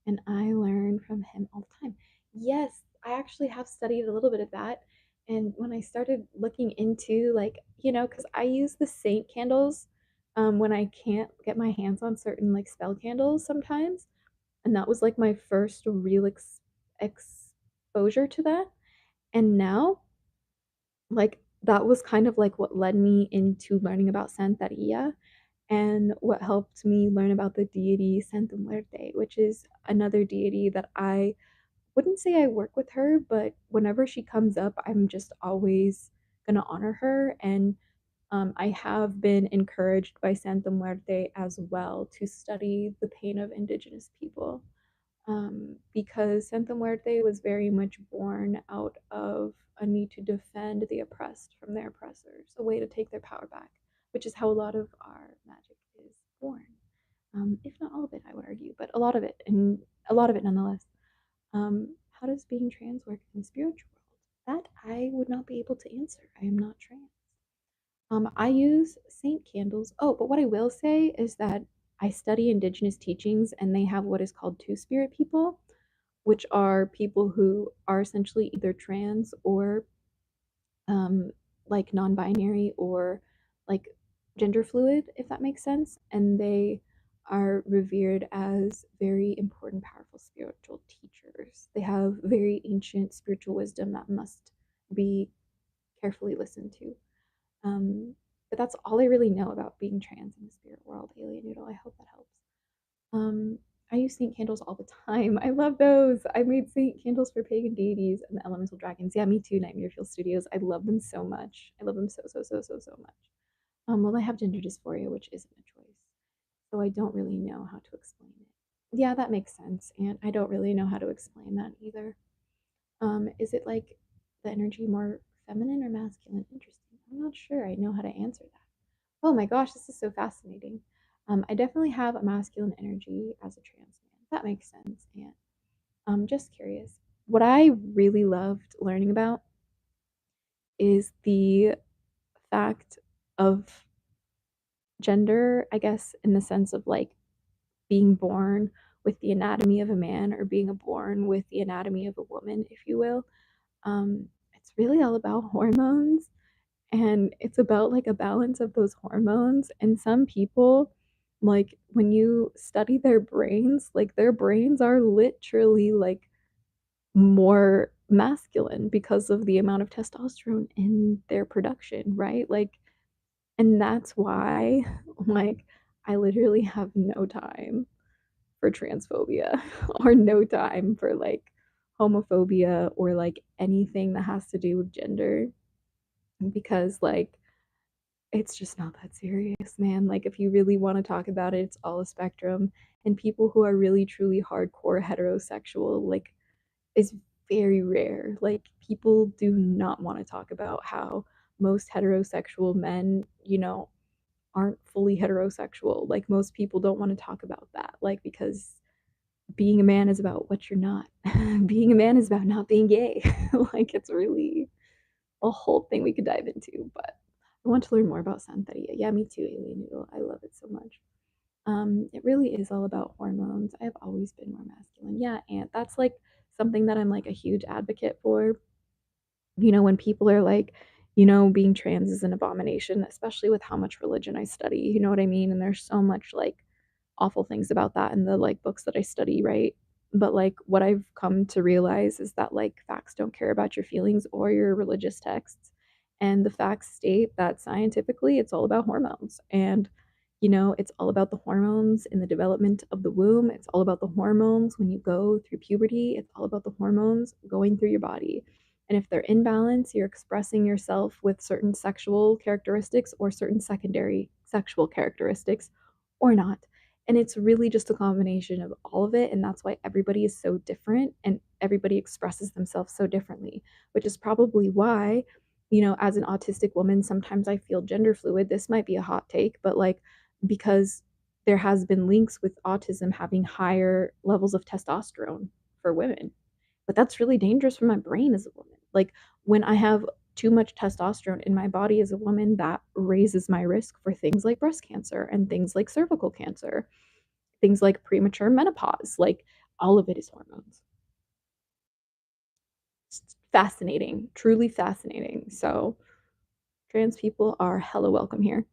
and I learn from him all the time. Yes, I actually have studied a little bit of that. And when I started looking into like, because I use the saint candles when I can't get my hands on certain like spell candles sometimes. And that was like my first real exposure to that. And now, like, that was kind of like what led me into learning about Santeria and what helped me learn about the deity Santa Muerte, which is another deity that I wouldn't say I work with her, but whenever she comes up, I'm just always gonna honor her. And I have been encouraged by Santa Muerte as well to study the pain of indigenous people, because Santa Muerte was very much born out of a need to defend the oppressed from their oppressors, a way to take their power back, which is how a lot of our magic is born. If not all of it, I would argue, but a lot of it, and a lot of it nonetheless. How does being trans work in the spiritual world? That I would not be able to answer. I am not trans. I use saint candles. Oh, but what I will say is that I study indigenous teachings, and they have what is called two spirit people, which are people who are essentially either trans or um, like non binary or like gender fluid, if that makes sense. And they are revered as very important, powerful spiritual teachers. They have very ancient spiritual wisdom that must be carefully listened to. But that's all I really know about being trans in the spirit world, Alien Noodle. I hope that helps. Um, I use saint candles all the time. I love those. I made saint candles for pagan deities and the elemental dragons. Yeah, me too, Nightmare Fuel Studios. I love them so much. I love them so, so, so, so, so much. Well, I have gender dysphoria, which isn't a choice. So I don't really know how to explain it. Yeah, that makes sense. And I don't really know how to explain that either. Is it like the energy more feminine or masculine? Interesting. I'm not sure I know how to answer that. Oh my gosh, this is so fascinating. I definitely have a masculine energy as a trans man. That makes sense. And I'm just curious. What I really loved learning about is the fact of gender, I guess, in the sense of like being born with the anatomy of a man or being born with the anatomy of a woman, if you will. It's really all about hormones, and it's about like a balance of those hormones. And some people, like when you study their brains, like their brains are literally like more masculine because of the amount of testosterone in their production, right? Like, and that's why like I literally have no time for transphobia or no time for like homophobia or like anything that has to do with gender, because like it's just not that serious, man. Like if you really want to talk about it, it's all a spectrum. And people who are really truly hardcore heterosexual, like is very rare. Like, people do not want to talk about how most heterosexual men, aren't fully heterosexual. Like, most people don't want to talk about that, like, because being a man is about what you're not. Being a man is about not being gay. Like, it's really a whole thing we could dive into, but I want to learn more about Santeria. Yeah, me too, Alien Noodle. I love it so much. It really is all about hormones. I've always been more masculine. Yeah, and that's like something that I'm like a huge advocate for. When people are like, being trans is an abomination, especially with how much religion I study, you know what I mean? And there's so much like awful things about that in the like books that I study, right? But like what I've come to realize is that like facts don't care about your feelings or your religious texts. And the facts state that scientifically it's all about hormones. And it's all about the hormones in the development of the womb. It's all about the hormones when you go through puberty. It's all about the hormones going through your body. And if they're in balance, you're expressing yourself with certain sexual characteristics or certain secondary sexual characteristics or not. And it's really just a combination of all of it. And that's why everybody is so different and everybody expresses themselves so differently, which is probably why, as an autistic woman, sometimes I feel gender fluid. This might be a hot take, but like, because there has been links with autism having higher levels of testosterone for women. But that's really dangerous for my brain as a woman. Like, when I have too much testosterone in my body as a woman, that raises my risk for things like breast cancer and things like cervical cancer, things like premature menopause. Like, all of it is hormones. It's fascinating, truly fascinating. So, trans people are hella welcome here.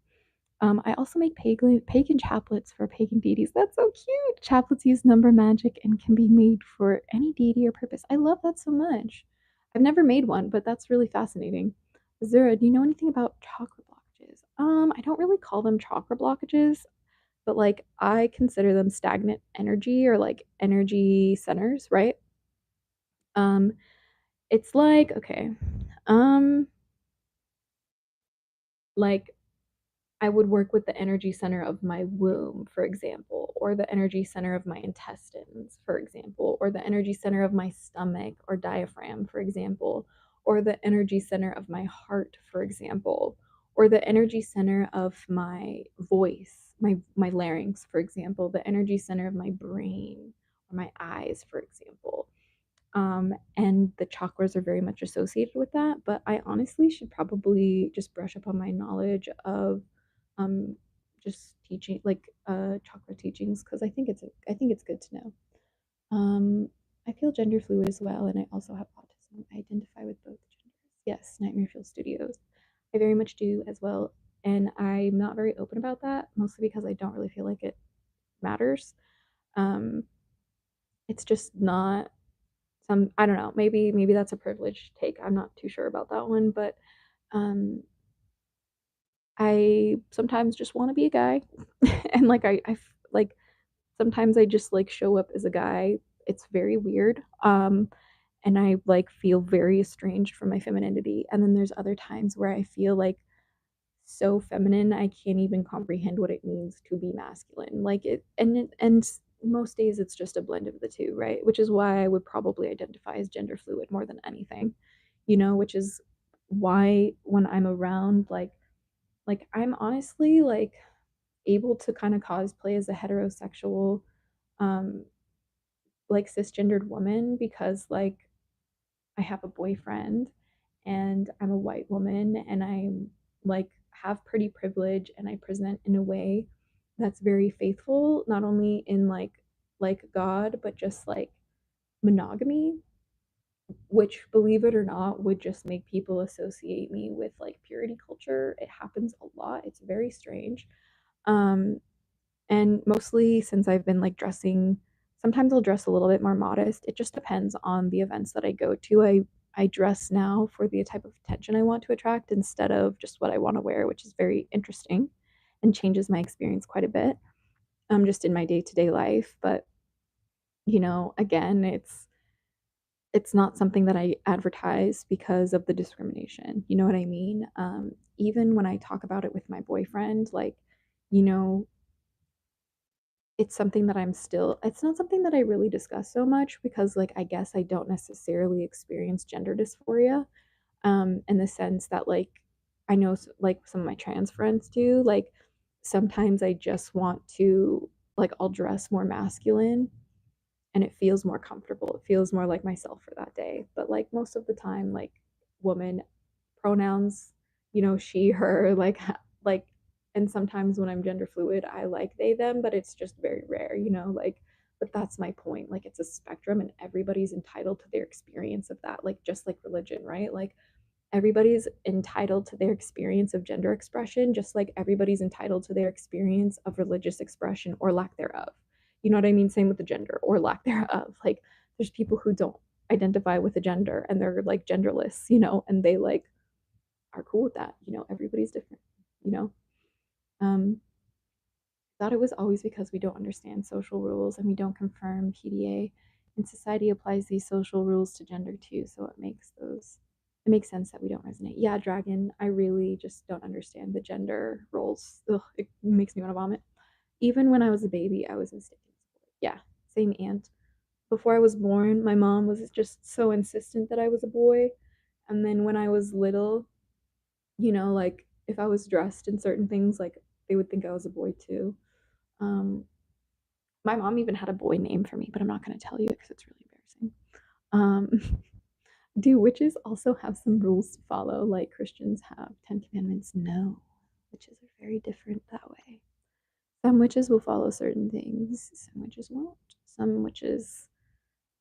I also make pagan chaplets for pagan deities. That's so cute. Chaplets use number magic and can be made for any deity or purpose. I love that so much. I've never made one, but that's really fascinating. Zura, do you know anything about chakra blockages? I don't really call them chakra blockages, but like I consider them stagnant energy or like energy centers, right? Um, it's like, okay, um, like I would work with the energy center of my womb, for example, or the energy center of my intestines, for example, or the energy center of my stomach or diaphragm, for example, or the energy center of my heart, for example, or the energy center of my voice, my larynx, for example, the energy center of my brain or my eyes, for example. And the chakras are very much associated with that. But I honestly should probably just brush up on my knowledge of um, just teaching, like chakra teachings, because I think it's good to know. Um, I feel gender fluid as well, and I also have autism. I identify with both genders. Yes, Nightmare Fuel Studios. I very much do as well, and I'm not very open about that, mostly because I don't really feel like it matters. Um, it's just not I don't know, maybe that's a privileged take. I'm not too sure about that one, but um I sometimes just want to be a guy. And like like sometimes I just like show up as a guy. It's very weird. And I like feel very estranged from my femininity. And then there's other times where I feel like so feminine I can't even comprehend what it means to be masculine. Like and most days it's just a blend of the two, right? Which is why I would probably identify as gender fluid more than anything. Which is why when I'm around like I'm honestly like able to kind of cosplay as a heterosexual um like cisgendered woman because like I have a boyfriend and I'm a white woman and I'm like have pretty privilege and I present in a way that's very faithful, not only in like God, but just like monogamy, which believe it or not would just make people associate me with like purity culture. It happens a lot. It's very strange. Um and mostly since I've been like dressing, sometimes I'll dress a little bit more modest. It just depends on the events that I go to. I dress now for the type of attention I want to attract instead of just what I want to wear, which is very interesting and changes my experience quite a bit. Just in my day-to-day life, but again, it's not something that I advertise because of the discrimination. You know what I mean? Even when I talk about it with my boyfriend, like, you know, it's something that it's not something that I really discuss so much because, like, I guess I don't necessarily experience gender dysphoria, in the sense that, like, I know like some of my trans friends do. Like, sometimes I just want to, like, I'll dress more masculine and it feels more comfortable. It feels more like myself for that day. But like most of the time, like, woman pronouns, she, her, like, and sometimes when I'm gender fluid, I like they, them, but it's just very rare, like, but that's my point. Like, it's a spectrum and everybody's entitled to their experience of that, like, just like religion, right? Like, everybody's entitled to their experience of gender expression, just like everybody's entitled to their experience of religious expression or lack thereof. You know what I mean? Same with the gender or lack thereof. Like, there's people who don't identify with a gender and they're like genderless, and they like are cool with that. Everybody's different, you know? Um, thought it was always because we don't understand social rules and we don't confirm PDA. And society applies these social rules to gender too, so it makes sense that we don't resonate. Yeah, Dragon, I really just don't understand the gender roles. Ugh, it makes me want to vomit. Even when I was a baby, I was mistaken. Yeah, same aunt. Before I was born, my mom was just so insistent that I was a boy. And then when I was little, like, if I was dressed in certain things, like, they would think I was a boy too. Um, my mom even had a boy name for me, but I'm not going to tell you because it's really embarrassing. Um, do witches also have some rules to follow, like Christians have 10 commandments? No, witches are very different that way. Some witches will follow certain things, some witches won't. Some witches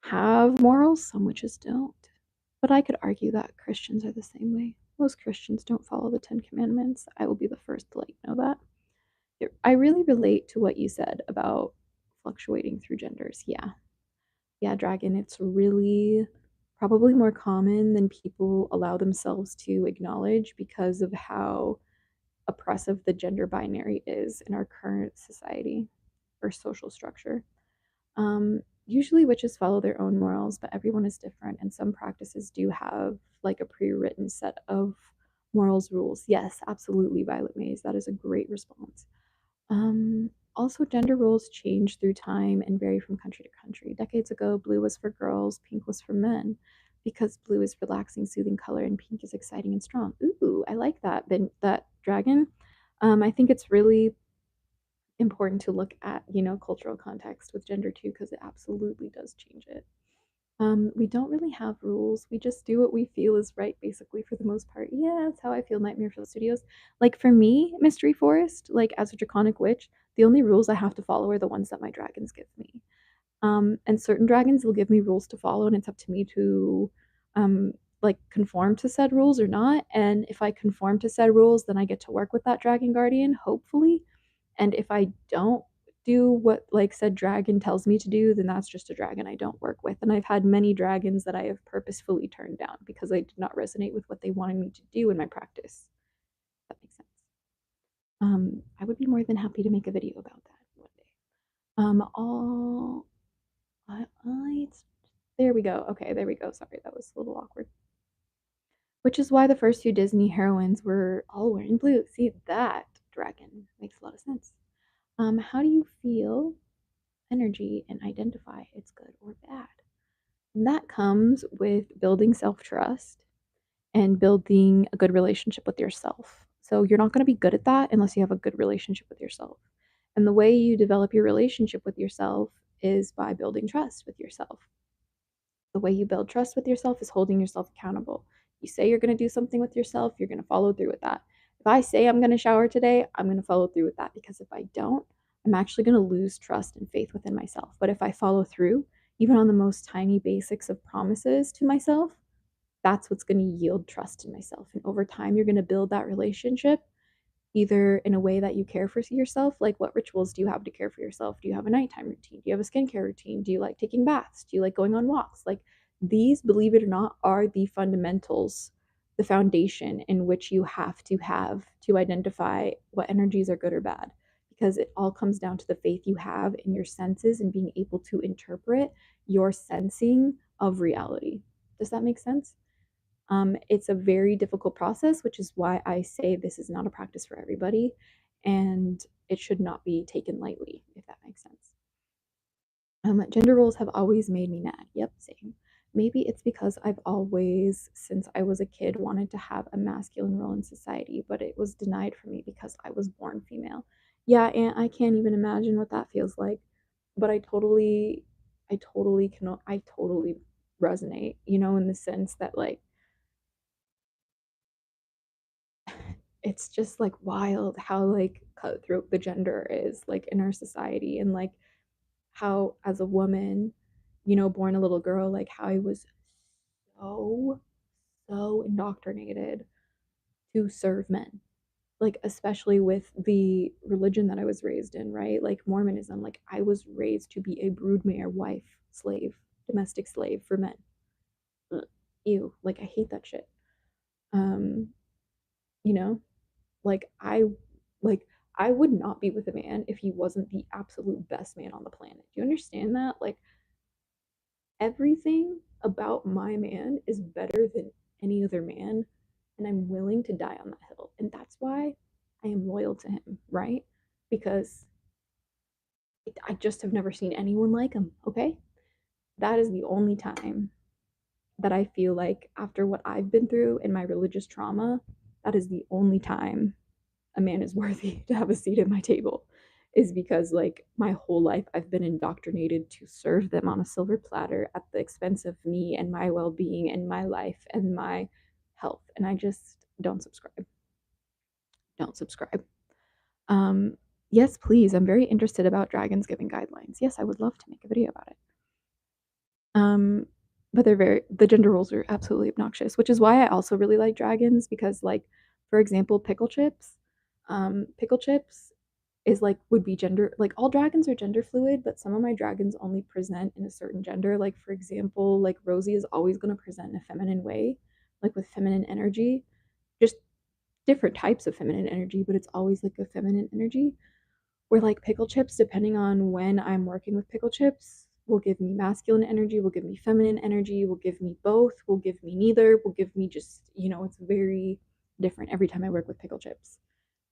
have morals, some witches don't. But I could argue that Christians are the same way. Most Christians don't follow the 10 commandments. I will be the first to know that. I really relate to what you said about fluctuating through genders. Yeah. Yeah, Dragon, it's really probably more common than people allow themselves to acknowledge because of how oppressive the gender binary is in our current society or social structure. Usually witches follow their own morals, but everyone is different, and some practices do have like a pre-written set of morals rules. Yes, absolutely, Violet Mays. That is a great response. Also, gender roles change through time and vary from country to country. Decades ago, blue was for girls, pink was for men, because blue is relaxing, soothing color, and pink is exciting and strong. Ooh, I like that. That Dragon. I think it's really important to look at, cultural context with gender too, because it absolutely does change it. We don't really have rules. We just do what we feel is right, basically, for the most part. Yeah, that's how I feel Nightmare Fuel Studios. Like, for me, Mystery Forest, like, as a draconic witch, the only rules I have to follow are the ones that my dragons give me. And certain dragons will give me rules to follow, and it's up to me to, um, like, conform to said rules or not. And if I conform to said rules, then I get to work with that dragon guardian, hopefully. And if I don't do what, like, said dragon tells me to do, then that's just a dragon I don't work with. And I've had many dragons that I have purposefully turned down because I did not resonate with what they wanted me to do in my practice. That makes sense. I would be more than happy to make a video about that one day. All I there we go. Okay, there we go. Sorry, that was a little awkward. Which is why the first few Disney heroines were all wearing blue. See, that dragon makes a lot of sense. How do you feel energy and identify it's good or bad? And that comes with building self trust and building a good relationship with yourself. So you're not going to be good at that unless you have a good relationship with yourself. And the way you develop your relationship with yourself is by building trust with yourself. The way you build trust with yourself is holding yourself accountable. You say you're going to do something with yourself, you're going to follow through with that. If I say I'm going to shower today, I'm going to follow through with that, because if I don't, I'm actually going to lose trust and faith within myself. But if I follow through, even on the most tiny basics of promises to myself, that's what's going to yield trust in myself. And over time, you're going to build that relationship either in a way that you care for yourself, like what rituals do you have to care for yourself? Do you have a nighttime routine? Do you have a skincare routine? Do you like taking baths? Do you like going on walks? Like, these, believe it or not, are the fundamentals, the foundation in which you have to identify what energies are good or bad, because it all comes down to the faith you have in your senses and being able to interpret your sensing of reality. Does that make sense? It's a very difficult process, which is why I say this is not a practice for everybody. And it should not be taken lightly, if that makes sense. Gender roles have always made me mad. Yep, same. Maybe it's because I've always, since I was a kid, wanted to have a masculine role in society, but it was denied for me because I was born female. Yeah, and I can't even imagine what that feels like. But I totally resonate, in the sense that like it's just like wild how like cutthroat the gender is like in our society, and like how as a woman, born a little girl, like how I was so indoctrinated to serve men, like especially with the religion that I was raised in, right? Like Mormonism, like I was raised to be a broodmare wife, slave, domestic slave for men. Ugh, ew, like I hate that shit. um you know like like I would not be with a man if he wasn't the absolute best man on the planet. Do you understand that? Like everything about my man is better than any other man, and I'm willing to die on that hill. And that's why I am loyal to him, right? Because I just have never seen anyone like him, okay? That is the only time that I feel like, after what I've been through and my religious trauma, that is the only time a man is worthy to have a seat at my table, is because like my whole life I've been indoctrinated to serve them on a silver platter at the expense of me and my well-being and my life and my health, and I just don't subscribe. um yes, please, I'm very interested about dragons giving guidelines. Yes, I would love to make a video about it. um but the gender roles are absolutely obnoxious, which is why I also really like dragons, because like, for example, pickle chips is like, would be gender, like all dragons are gender fluid, but some of my dragons only present in a certain gender. Like for example, like Rosie is always going to present in a feminine way, like with feminine energy, just different types of feminine energy, but it's always like a feminine energy. Where like pickle chips, depending on when I'm working with pickle chips, will give me masculine energy, will give me feminine energy, will give me both, will give me neither, will give me just, it's very different every time I work with pickle chips.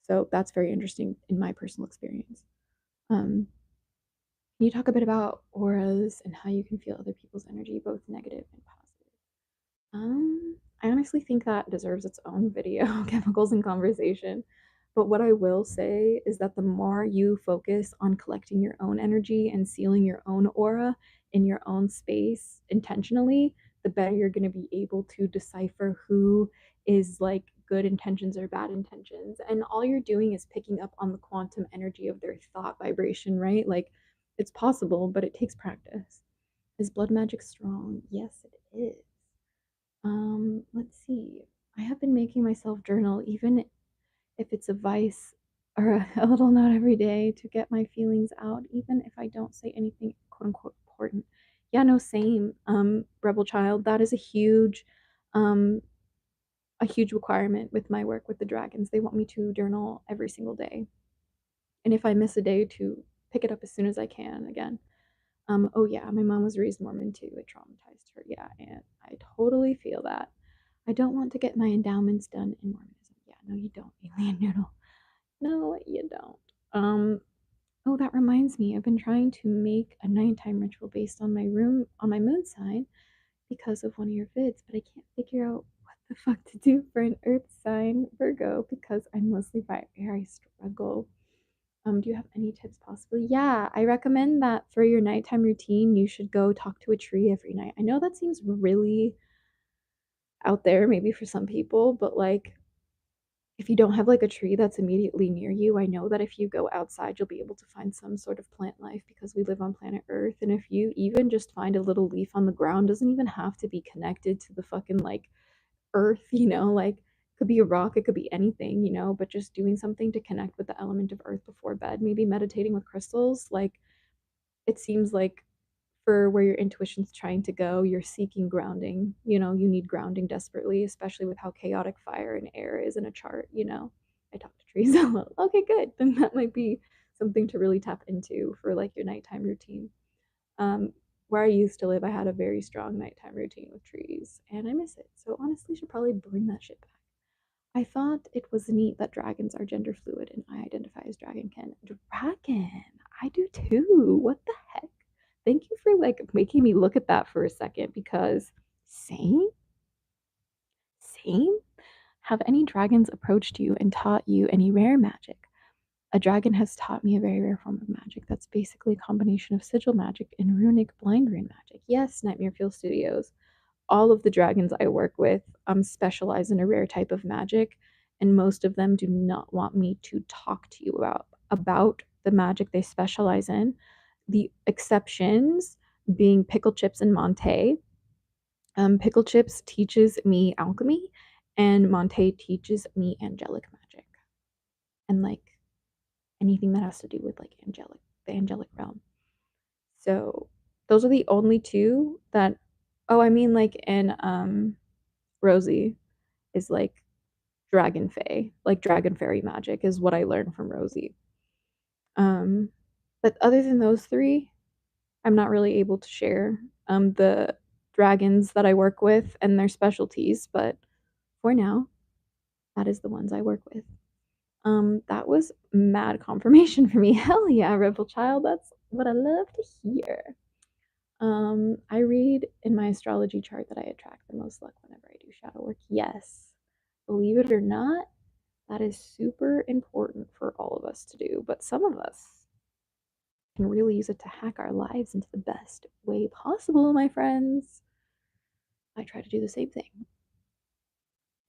So that's very interesting in my personal experience. Can you talk a bit about auras and how you can feel other people's energy, both negative and positive? I honestly think that deserves its own video, chemicals and conversation. But what I will say is that the more you focus on collecting your own energy and sealing your own aura in your own space intentionally, the better you're going to be able to decipher who is like good intentions or bad intentions. And all you're doing is picking up on the quantum energy of their thought vibration, right? Like it's possible, but it takes practice. Is blood magic strong? Yes, it is. Let's see. I have been making myself journal, even if it's a vice or a little note every day, to get my feelings out, even if I don't say anything quote unquote important. Yeah, no, same. Rebel child, that is um, a huge requirement with my work with the dragons. They want me to journal every single day, and if I miss a day, to pick it up as soon as I can again. Oh yeah, my mom was raised Mormon too. It traumatized her. Yeah, and I totally feel that. I don't want to get my endowments done in Mormonism. Yeah, no, you don't, alien noodle. No, you don't. Oh, that reminds me. I've been trying to make a nighttime ritual based on my moon sign because of one of your vids, but I can't figure out what the fuck to do for an earth sign, Virgo, because I'm mostly by air. I struggle. Do you have any tips possibly? Yeah, I recommend that for your nighttime routine, you should go talk to a tree every night. I know that seems really out there maybe for some people, but like if you don't have like a tree that's immediately near you, I know that if you go outside, you'll be able to find some sort of plant life because we live on planet Earth. And if you even just find a little leaf on the ground, doesn't even have to be connected to the fucking like earth, like it could be a rock, it could be anything, but just doing something to connect with the element of earth before bed, maybe meditating with crystals. Like it seems like for where your intuition's trying to go, you're seeking grounding. You need grounding desperately, especially with how chaotic fire and air is in a chart. I talk to trees a lot. Okay, good. Then that might be something to really tap into for like your nighttime routine. Um, where I used to live, I had a very strong nighttime routine with trees, and I miss it. So honestly, should probably bring that shit back. I thought it was neat that dragons are gender fluid and I identify as dragonkin. Dragon. I do too. What the heck? Thank you for like making me look at that for a second because same, same. Have any dragons approached you and taught you any rare magic? A dragon has taught me a very rare form of magic that's basically a combination of sigil magic and runic blind rune magic. Yes, Nightmare Fuel Studios. All of the dragons I work with specialize in a rare type of magic, and most of them do not want me to talk to you about the magic they specialize in. The exceptions being Pickle Chips and Monte. Pickle Chips teaches me alchemy, and Monte teaches me angelic magic, and like anything that has to do with like the angelic realm. So those are the only two that. Oh, I mean, like in Rosie is like dragon fae, like dragon fairy magic is what I learned from Rosie. Um, but other than those three, I'm not really able to share the dragons that I work with and their specialties, but for now, that is the ones I work with. That was mad confirmation for me. Hell yeah, Rebel Child, that's what I love to hear. I read in my astrology chart that I attract the most luck whenever I do shadow work. Yes. Believe it or not, that is super important for all of us to do, but some of us can really use it to hack our lives into the best way possible, my friends. I try to do the same thing.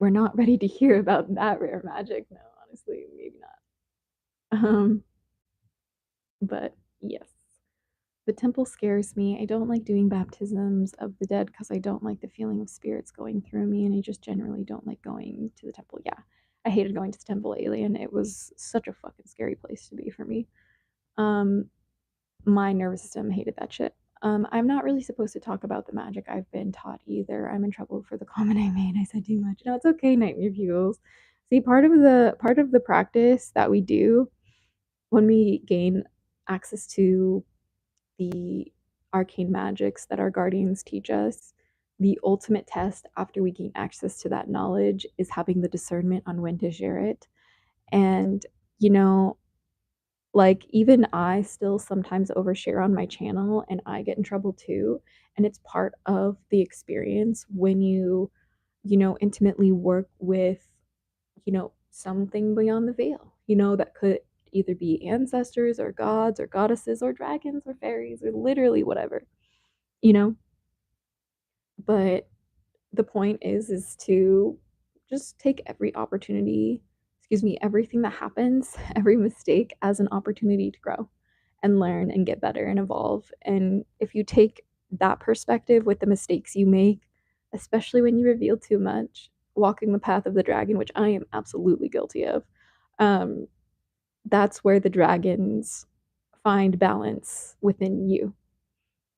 We're not ready to hear about that rare magic. No, honestly, maybe not. But yes. The temple scares me. I don't like doing baptisms of the dead because I don't like the feeling of spirits going through me, and I just generally don't like going to the temple. Yeah, I hated going to the temple alien. It was such a fucking scary place to be for me. Um, my nervous system hated that shit. I'm not really supposed to talk about the magic I've been taught either. I'm in trouble for the comment I made. I said too much. No, it's okay, Nightmare Fuels. See, part of the practice that we do when we gain access to the arcane magics that our guardians teach us, the ultimate test after we gain access to that knowledge is having the discernment on when to share it. And, you know, like even I still sometimes overshare on my channel and I get in trouble too. And it's part of the experience when you intimately work with, something beyond the veil, that could either be ancestors or gods or goddesses or dragons or fairies or literally whatever, you know? But the point is to just take every opportunity, excuse me, everything that happens, every mistake as an opportunity to grow and learn and get better and evolve. And if you take that perspective with the mistakes you make, especially when you reveal too much, walking the path of the dragon, which I am absolutely guilty of, um, that's where the dragons find balance within you,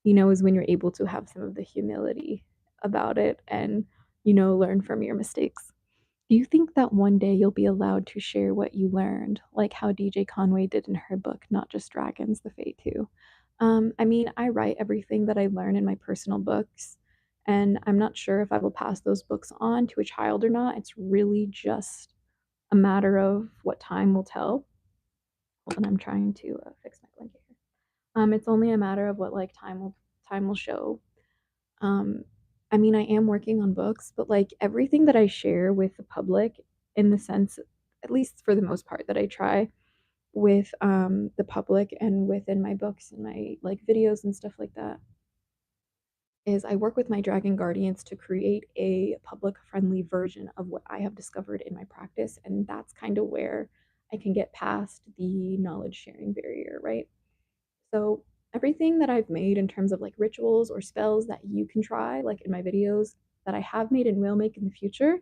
is when you're able to have some of the humility about it and, learn from your mistakes. Do you think that one day you'll be allowed to share what you learned, like how DJ Conway did in her book, Not Just Dragons, The Fate too? I mean, I write everything that I learn in my personal books, and I'm not sure if I will pass those books on to a child or not. It's really just a matter of what time will tell. Hold on, I'm trying to fix my blanket here. It's only a matter of what like time will show. Um, I mean, I am working on books, but like everything that I share with the public, in the sense, at least for the most part, that I try with the public and within my books and my like videos and stuff like that, is I work with my dragon guardians to create a public friendly version of what I have discovered in my practice, and that's kind of where I can get past the knowledge sharing barrier, right? So everything that I've made in terms of like rituals or spells that you can try, like in my videos that I have made and will make in the future,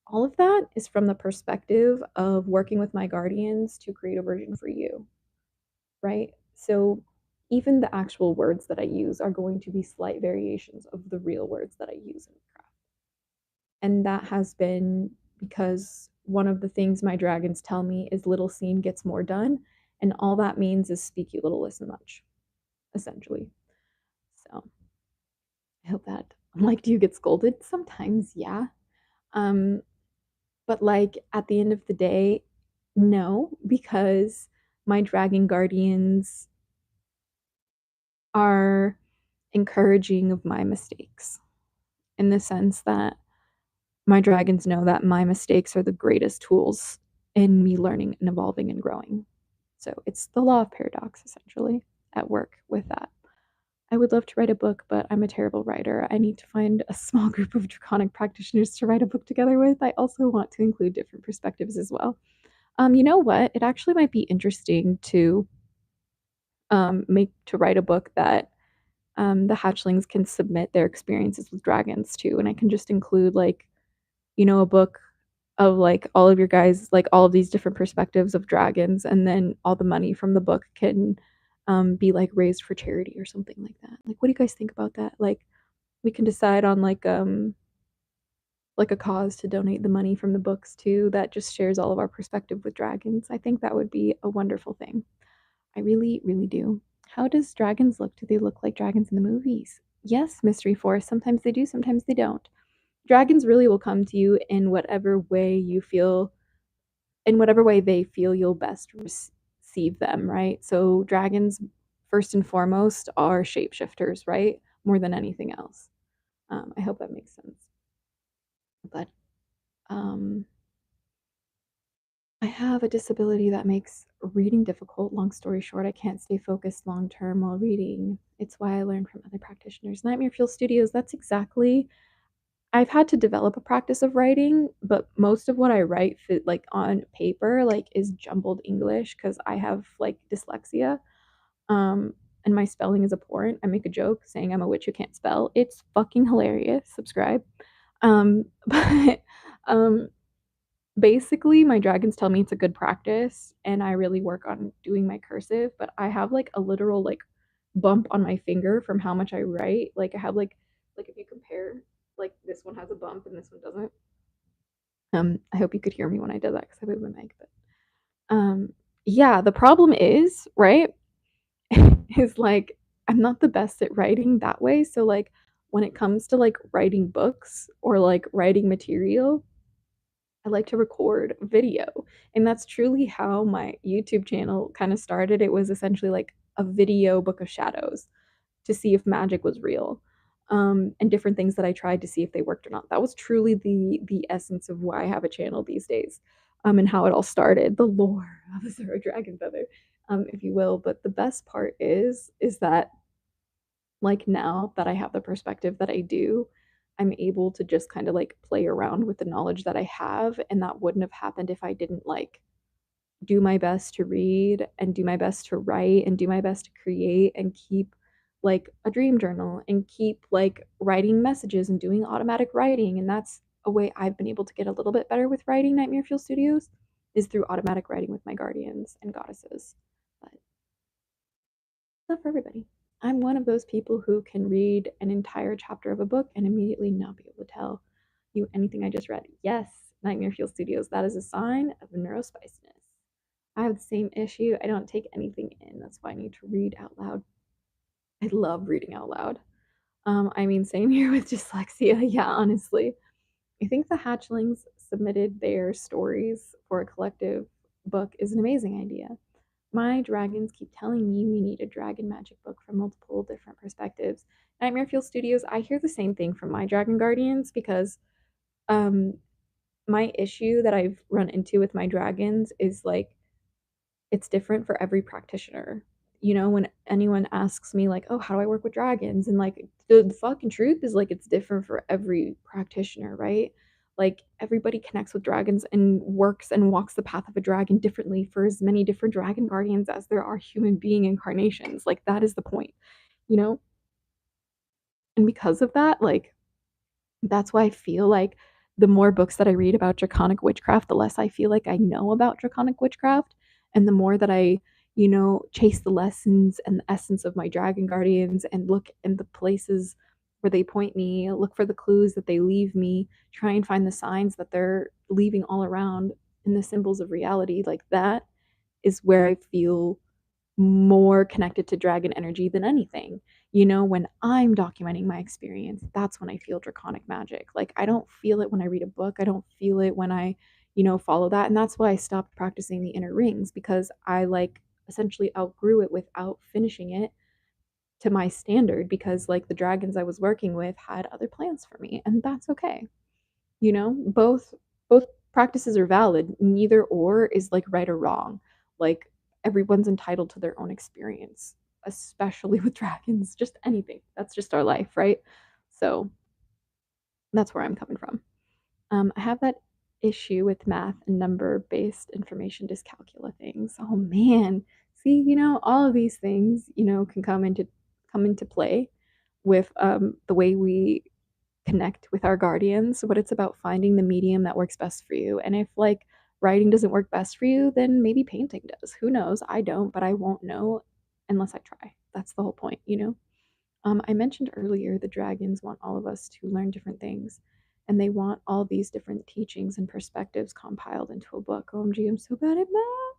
all of that is from the perspective of working with my guardians to create a version for you, right? So even the actual words that I use are going to be slight variations of the real words that I use in the craft. And that has been because one of the things my dragons tell me is little seen gets more done. And all that means is speak you little, listen much, essentially. So I hope that, I'm like, do you get scolded? Sometimes, yeah. Um, But like at the end of the day, no, because my dragon guardians are encouraging of my mistakes in the sense that my dragons know that my mistakes are the greatest tools in me learning and evolving and growing. So it's the law of paradox essentially at work with that. I would love to write a book, but I'm a terrible writer. I need to find a small group of draconic practitioners to write a book together with. I also want to include different perspectives as well. You know what? It actually might be interesting to make to write a book that the hatchlings can submit their experiences with dragons too, and I can just include like a book of like all of your guys like all of these different perspectives of dragons, and then all the money from the book can be like raised for charity or something like that. Like, what do you guys think about that? Like, we can decide on like a cause to donate the money from the books to that just shares all of our perspective with dragons. I think that would be a wonderful thing. I really, really do. How does dragons look? Do they look like dragons in the movies? Yes, Mystery Force. Sometimes they do, sometimes they don't. Dragons really will come to you in whatever way you feel, in whatever way they feel you'll best receive them, right? So, dragons, first and foremost, are shapeshifters, right? More than anything else. I hope that makes sense. But um, I have a disability that makes reading difficult. Long story short, I can't stay focused long term while reading. It's why I learned from other practitioners. Nightmare Fuel Studios, that's exactly. I've had to develop a practice of writing, but most of what I write like on paper like is jumbled English because I have like dyslexia. Um and my spelling is abhorrent. I make a joke saying I'm a witch who can't spell. It's fucking hilarious. Subscribe. But um basically my dragons tell me it's a good practice and I really work on doing my cursive, but I have like a literal like bump on my finger from how much I write. Like I have like if you compare, like this one has a bump and this one doesn't. I hope you could hear me when I did that because I moved my mic, but yeah, the problem is, right, is like I'm not the best at writing that way. So like when it comes to like writing books or like writing material, I like to record video. And that's truly how my YouTube channel kind of started. It was essentially like a video book of shadows to see if magic was real. And different things that I tried to see if they worked or not. That was truly the essence of why I have a channel these days, and how it all started, the lore of the Zero Dragon Feather, if you will. But the best part is that like now that I have the perspective that I do, I'm able to just kind of like play around with the knowledge that I have, and that wouldn't have happened if I didn't like do my best to read and do my best to write and do my best to create and keep like a dream journal and keep like writing messages and doing automatic writing. And that's a way I've been able to get a little bit better with writing Nightmare Fuel Studios is through automatic writing with my guardians and goddesses. But it's not for everybody. I'm one of those people who can read an entire chapter of a book and immediately not be able to tell you anything I just read. Yes, Nightmare Fuel Studios, that is a sign of neurospiciness. I have the same issue. I don't take anything in. That's why I need to read out loud. I love reading out loud. I mean, same here with dyslexia. Yeah, honestly. I think the hatchlings submitted their stories for a collective book is an amazing idea. My dragons keep telling me we need a dragon magic book from multiple different perspectives. Nightmare Fuel Studios, I hear the same thing from my dragon guardians because um my issue that I've run into with my dragons is like it's different for every practitioner. You know, when anyone asks me like, "Oh, how do I work with dragons?" and like the fucking truth is like it's different for every practitioner, right? Like everybody connects with dragons and works and walks the path of a dragon differently for as many different dragon guardians as there are human being incarnations. Like that is the point, you know? And because of that, like that's why I feel like the more books that I read about draconic witchcraft, the less I feel like I know about draconic witchcraft. And the more that I, chase the lessons and the essence of my dragon guardians and look in the places where they point me, look for the clues that they leave me, try and find the signs that they're leaving all around in the symbols of reality, like that is where I feel more connected to dragon energy than anything. When I'm documenting my experience, that's when I feel draconic magic. Like, I don't feel it when I read a book. I don't feel it when I follow that. And that's why I stopped practicing the inner rings, because I like essentially outgrew it without finishing it to my standard, because like the dragons I was working with had other plans for me, and that's okay. Both practices are valid. Neither or is like right or wrong. Like, everyone's entitled to their own experience, especially with dragons, just anything. That's just our life, right? So that's where I'm coming from. I have that issue with math and number based information dyscalculia things. Oh man. See, all of these things, can come into play with the way we connect with our guardians, but it's about finding the medium that works best for you. And if like writing doesn't work best for you, then maybe painting does. Who knows? I don't, but I won't know unless I try. That's the whole point. I mentioned earlier the dragons want all of us to learn different things, and they want all these different teachings and perspectives compiled into a book. OMG, I'm so bad at math.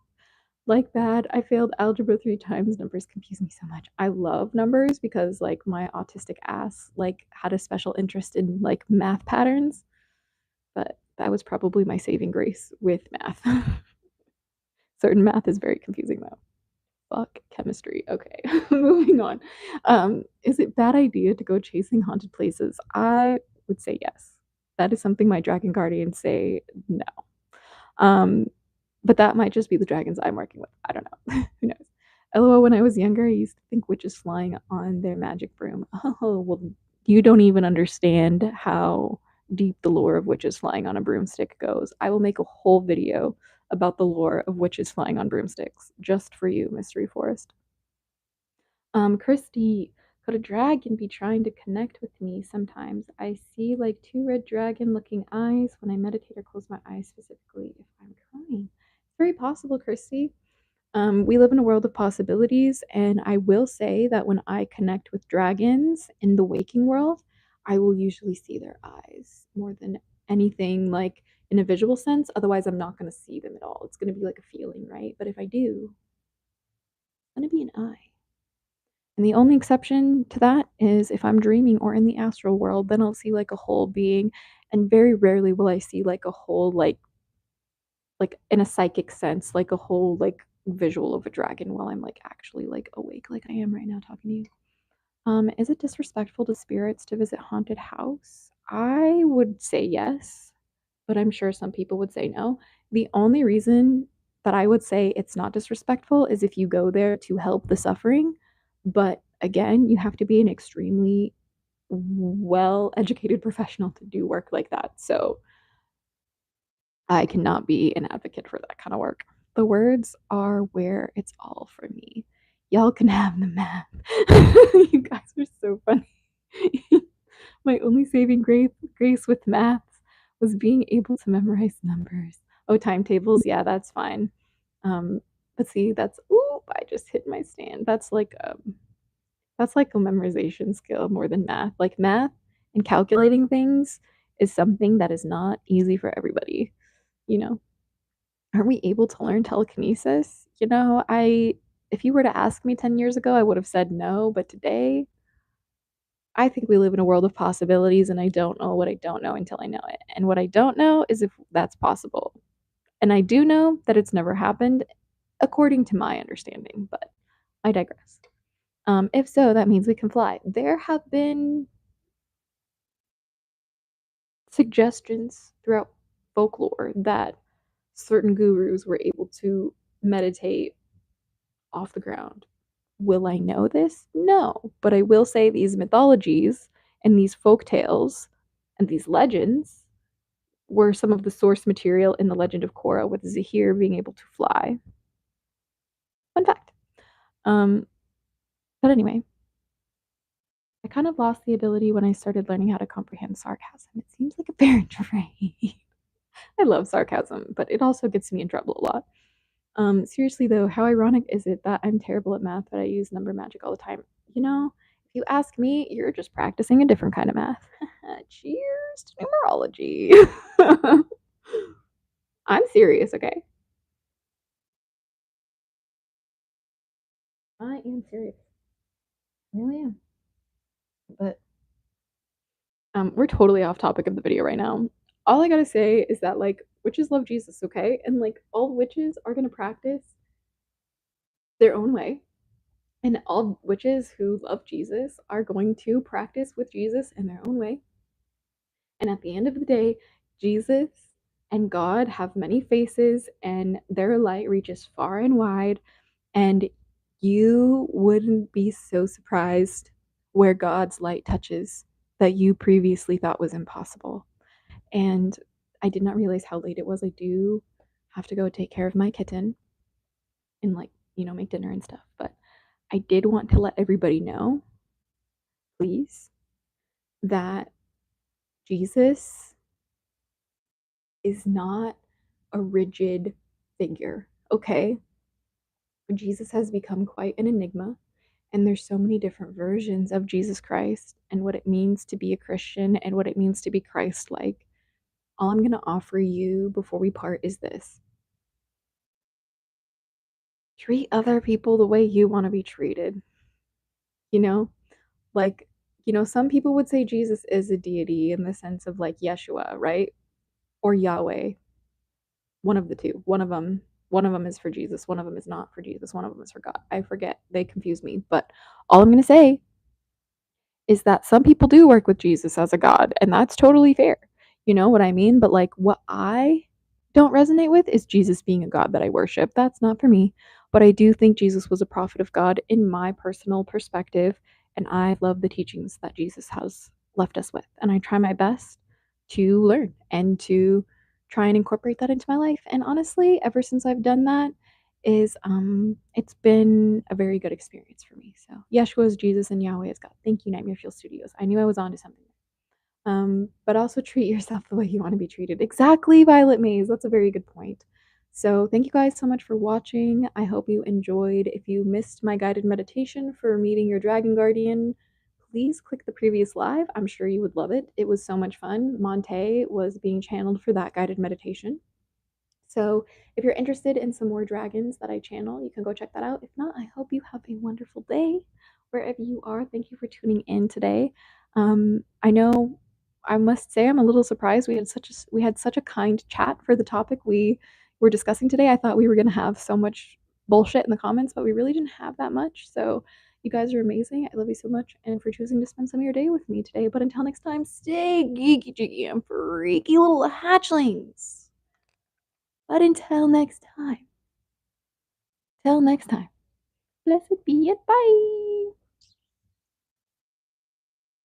Like bad. I failed algebra 3 times. Numbers confuse me so much. I love numbers because like my autistic ass like had a special interest in like math patterns, but that was probably my saving grace with math. Certain math is very confusing though. Fuck chemistry. Okay, moving on. Is it bad idea to go chasing haunted places? I would say yes. That is something my dragon guardians say no. Um, but that might just be the dragons I'm working with. I don't know. Who knows? LOL, when I was younger, I used to think witches flying on their magic broom. Oh, well, you don't even understand how deep the lore of witches flying on a broomstick goes. I will make a whole video about the lore of witches flying on broomsticks just for you, Mystery Forest. Christy, could a dragon be trying to connect with me sometimes? I see like two red dragon looking eyes when I meditate or close my eyes, specifically if I'm crying. It's very possible, Christy. We live in a world of possibilities, and I will say that when I connect with dragons in the waking world, I will usually see their eyes more than anything like in a visual sense. Otherwise, I'm not going to see them at all. It's going to be like a feeling, right? But if I do, it's going to be an eye. And the only exception to that is if I'm dreaming or in the astral world, then I'll see like a whole being. And very rarely will I see like a whole like in a psychic sense, like a whole like visual of a dragon while I'm like actually like awake like I am right now talking to you. Is it disrespectful to spirits to visit haunted house? I would say yes, but I'm sure some people would say no. The only reason that I would say it's not disrespectful is if you go there to help the suffering. But again, you have to be an extremely well educated professional to do work like that. So I cannot be an advocate for that kind of work. The words are where it's all for me. Y'all can have the math. You guys are so funny. My only saving grace with maths was being able to memorize numbers. Oh, timetables, yeah, that's fine. Um, but see, I just hit my stand. That's like a memorization skill more than math. Like math and calculating things is something that is not easy for everybody, you know. Are we able to learn telekinesis? I if you were to ask me 10 years ago, I would have said no, but today I think we live in a world of possibilities, and I don't know what I don't know until I know it. And what I don't know is if that's possible. And I do know that it's never happened according to my understanding, but I digress. If so, that means we can fly. There have been suggestions throughout folklore that certain gurus were able to meditate off the ground. Will I know this? No. But I will say these mythologies and these folk tales and these legends were some of the source material in the legend of Korra, with Zahir being able to fly. Fun fact. Um, but anyway, I kind of lost the ability when I started learning how to comprehend sarcasm. It seems like a fair trade. I love sarcasm, but it also gets me in trouble a lot. Seriously though, how ironic is it that I'm terrible at math, but I use number magic all the time? If you ask me, you're just practicing a different kind of math. Cheers to numerology. I'm serious, okay? I am serious. I really am. But we're totally off topic of the video right now. All I gotta say is that like witches love Jesus, okay? And like all witches are gonna practice their own way. And all witches who love Jesus are going to practice with Jesus in their own way. And at the end of the day, Jesus and God have many faces, and their light reaches far and wide. And you wouldn't be so surprised where God's light touches that you previously thought was impossible. And I did not realize how late it was. I do have to go take care of my kitten and, like, make dinner and stuff. But I did want to let everybody know, please, that Jesus is not a rigid figure, okay? Jesus has become quite an enigma, and there's so many different versions of Jesus Christ and what it means to be a Christian and what it means to be Christ-like. All I'm going to offer you before we part is this: treat other people the way you want to be treated. You know, like, some people would say Jesus is a deity in the sense of like Yeshua, right? Or Yahweh. One of the two. One of them is for Jesus, one of them is not for Jesus, one of them is for God. I forget. They confuse me. But all I'm going to say is that some people do work with Jesus as a God, and that's totally fair. You know what I mean? But like what I don't resonate with is Jesus being a God that I worship. That's not for me. But I do think Jesus was a prophet of God in my personal perspective, and I love the teachings that Jesus has left us with. And I try my best to learn and to try and incorporate that into my life. And honestly, ever since I've done that, it's been a very good experience for me. So Yeshua is Jesus and Yahweh is God. Thank you, Nightmare Fuel Studios. I knew I was onto something. But also treat yourself the way you want to be treated. Exactly, Violet Maze. That's a very good point. So thank you guys so much for watching. I hope you enjoyed. If you missed my guided meditation for meeting your dragon guardian, please click the previous live. I'm sure you would love it. It was so much fun. Monte was being channeled for that guided meditation. So if you're interested in some more dragons that I channel, you can go check that out. If not, I hope you have a wonderful day wherever you are. Thank you for tuning in today. I know I must say I'm a little surprised we had such a kind chat for the topic we were discussing today. I thought we were going to have so much bullshit in the comments, but we really didn't have that much. So you guys are amazing. I love you so much, and for choosing to spend some of your day with me today. But until next time, stay geeky, jiggy, and freaky little hatchlings. But till next time, blessed be it. Bye.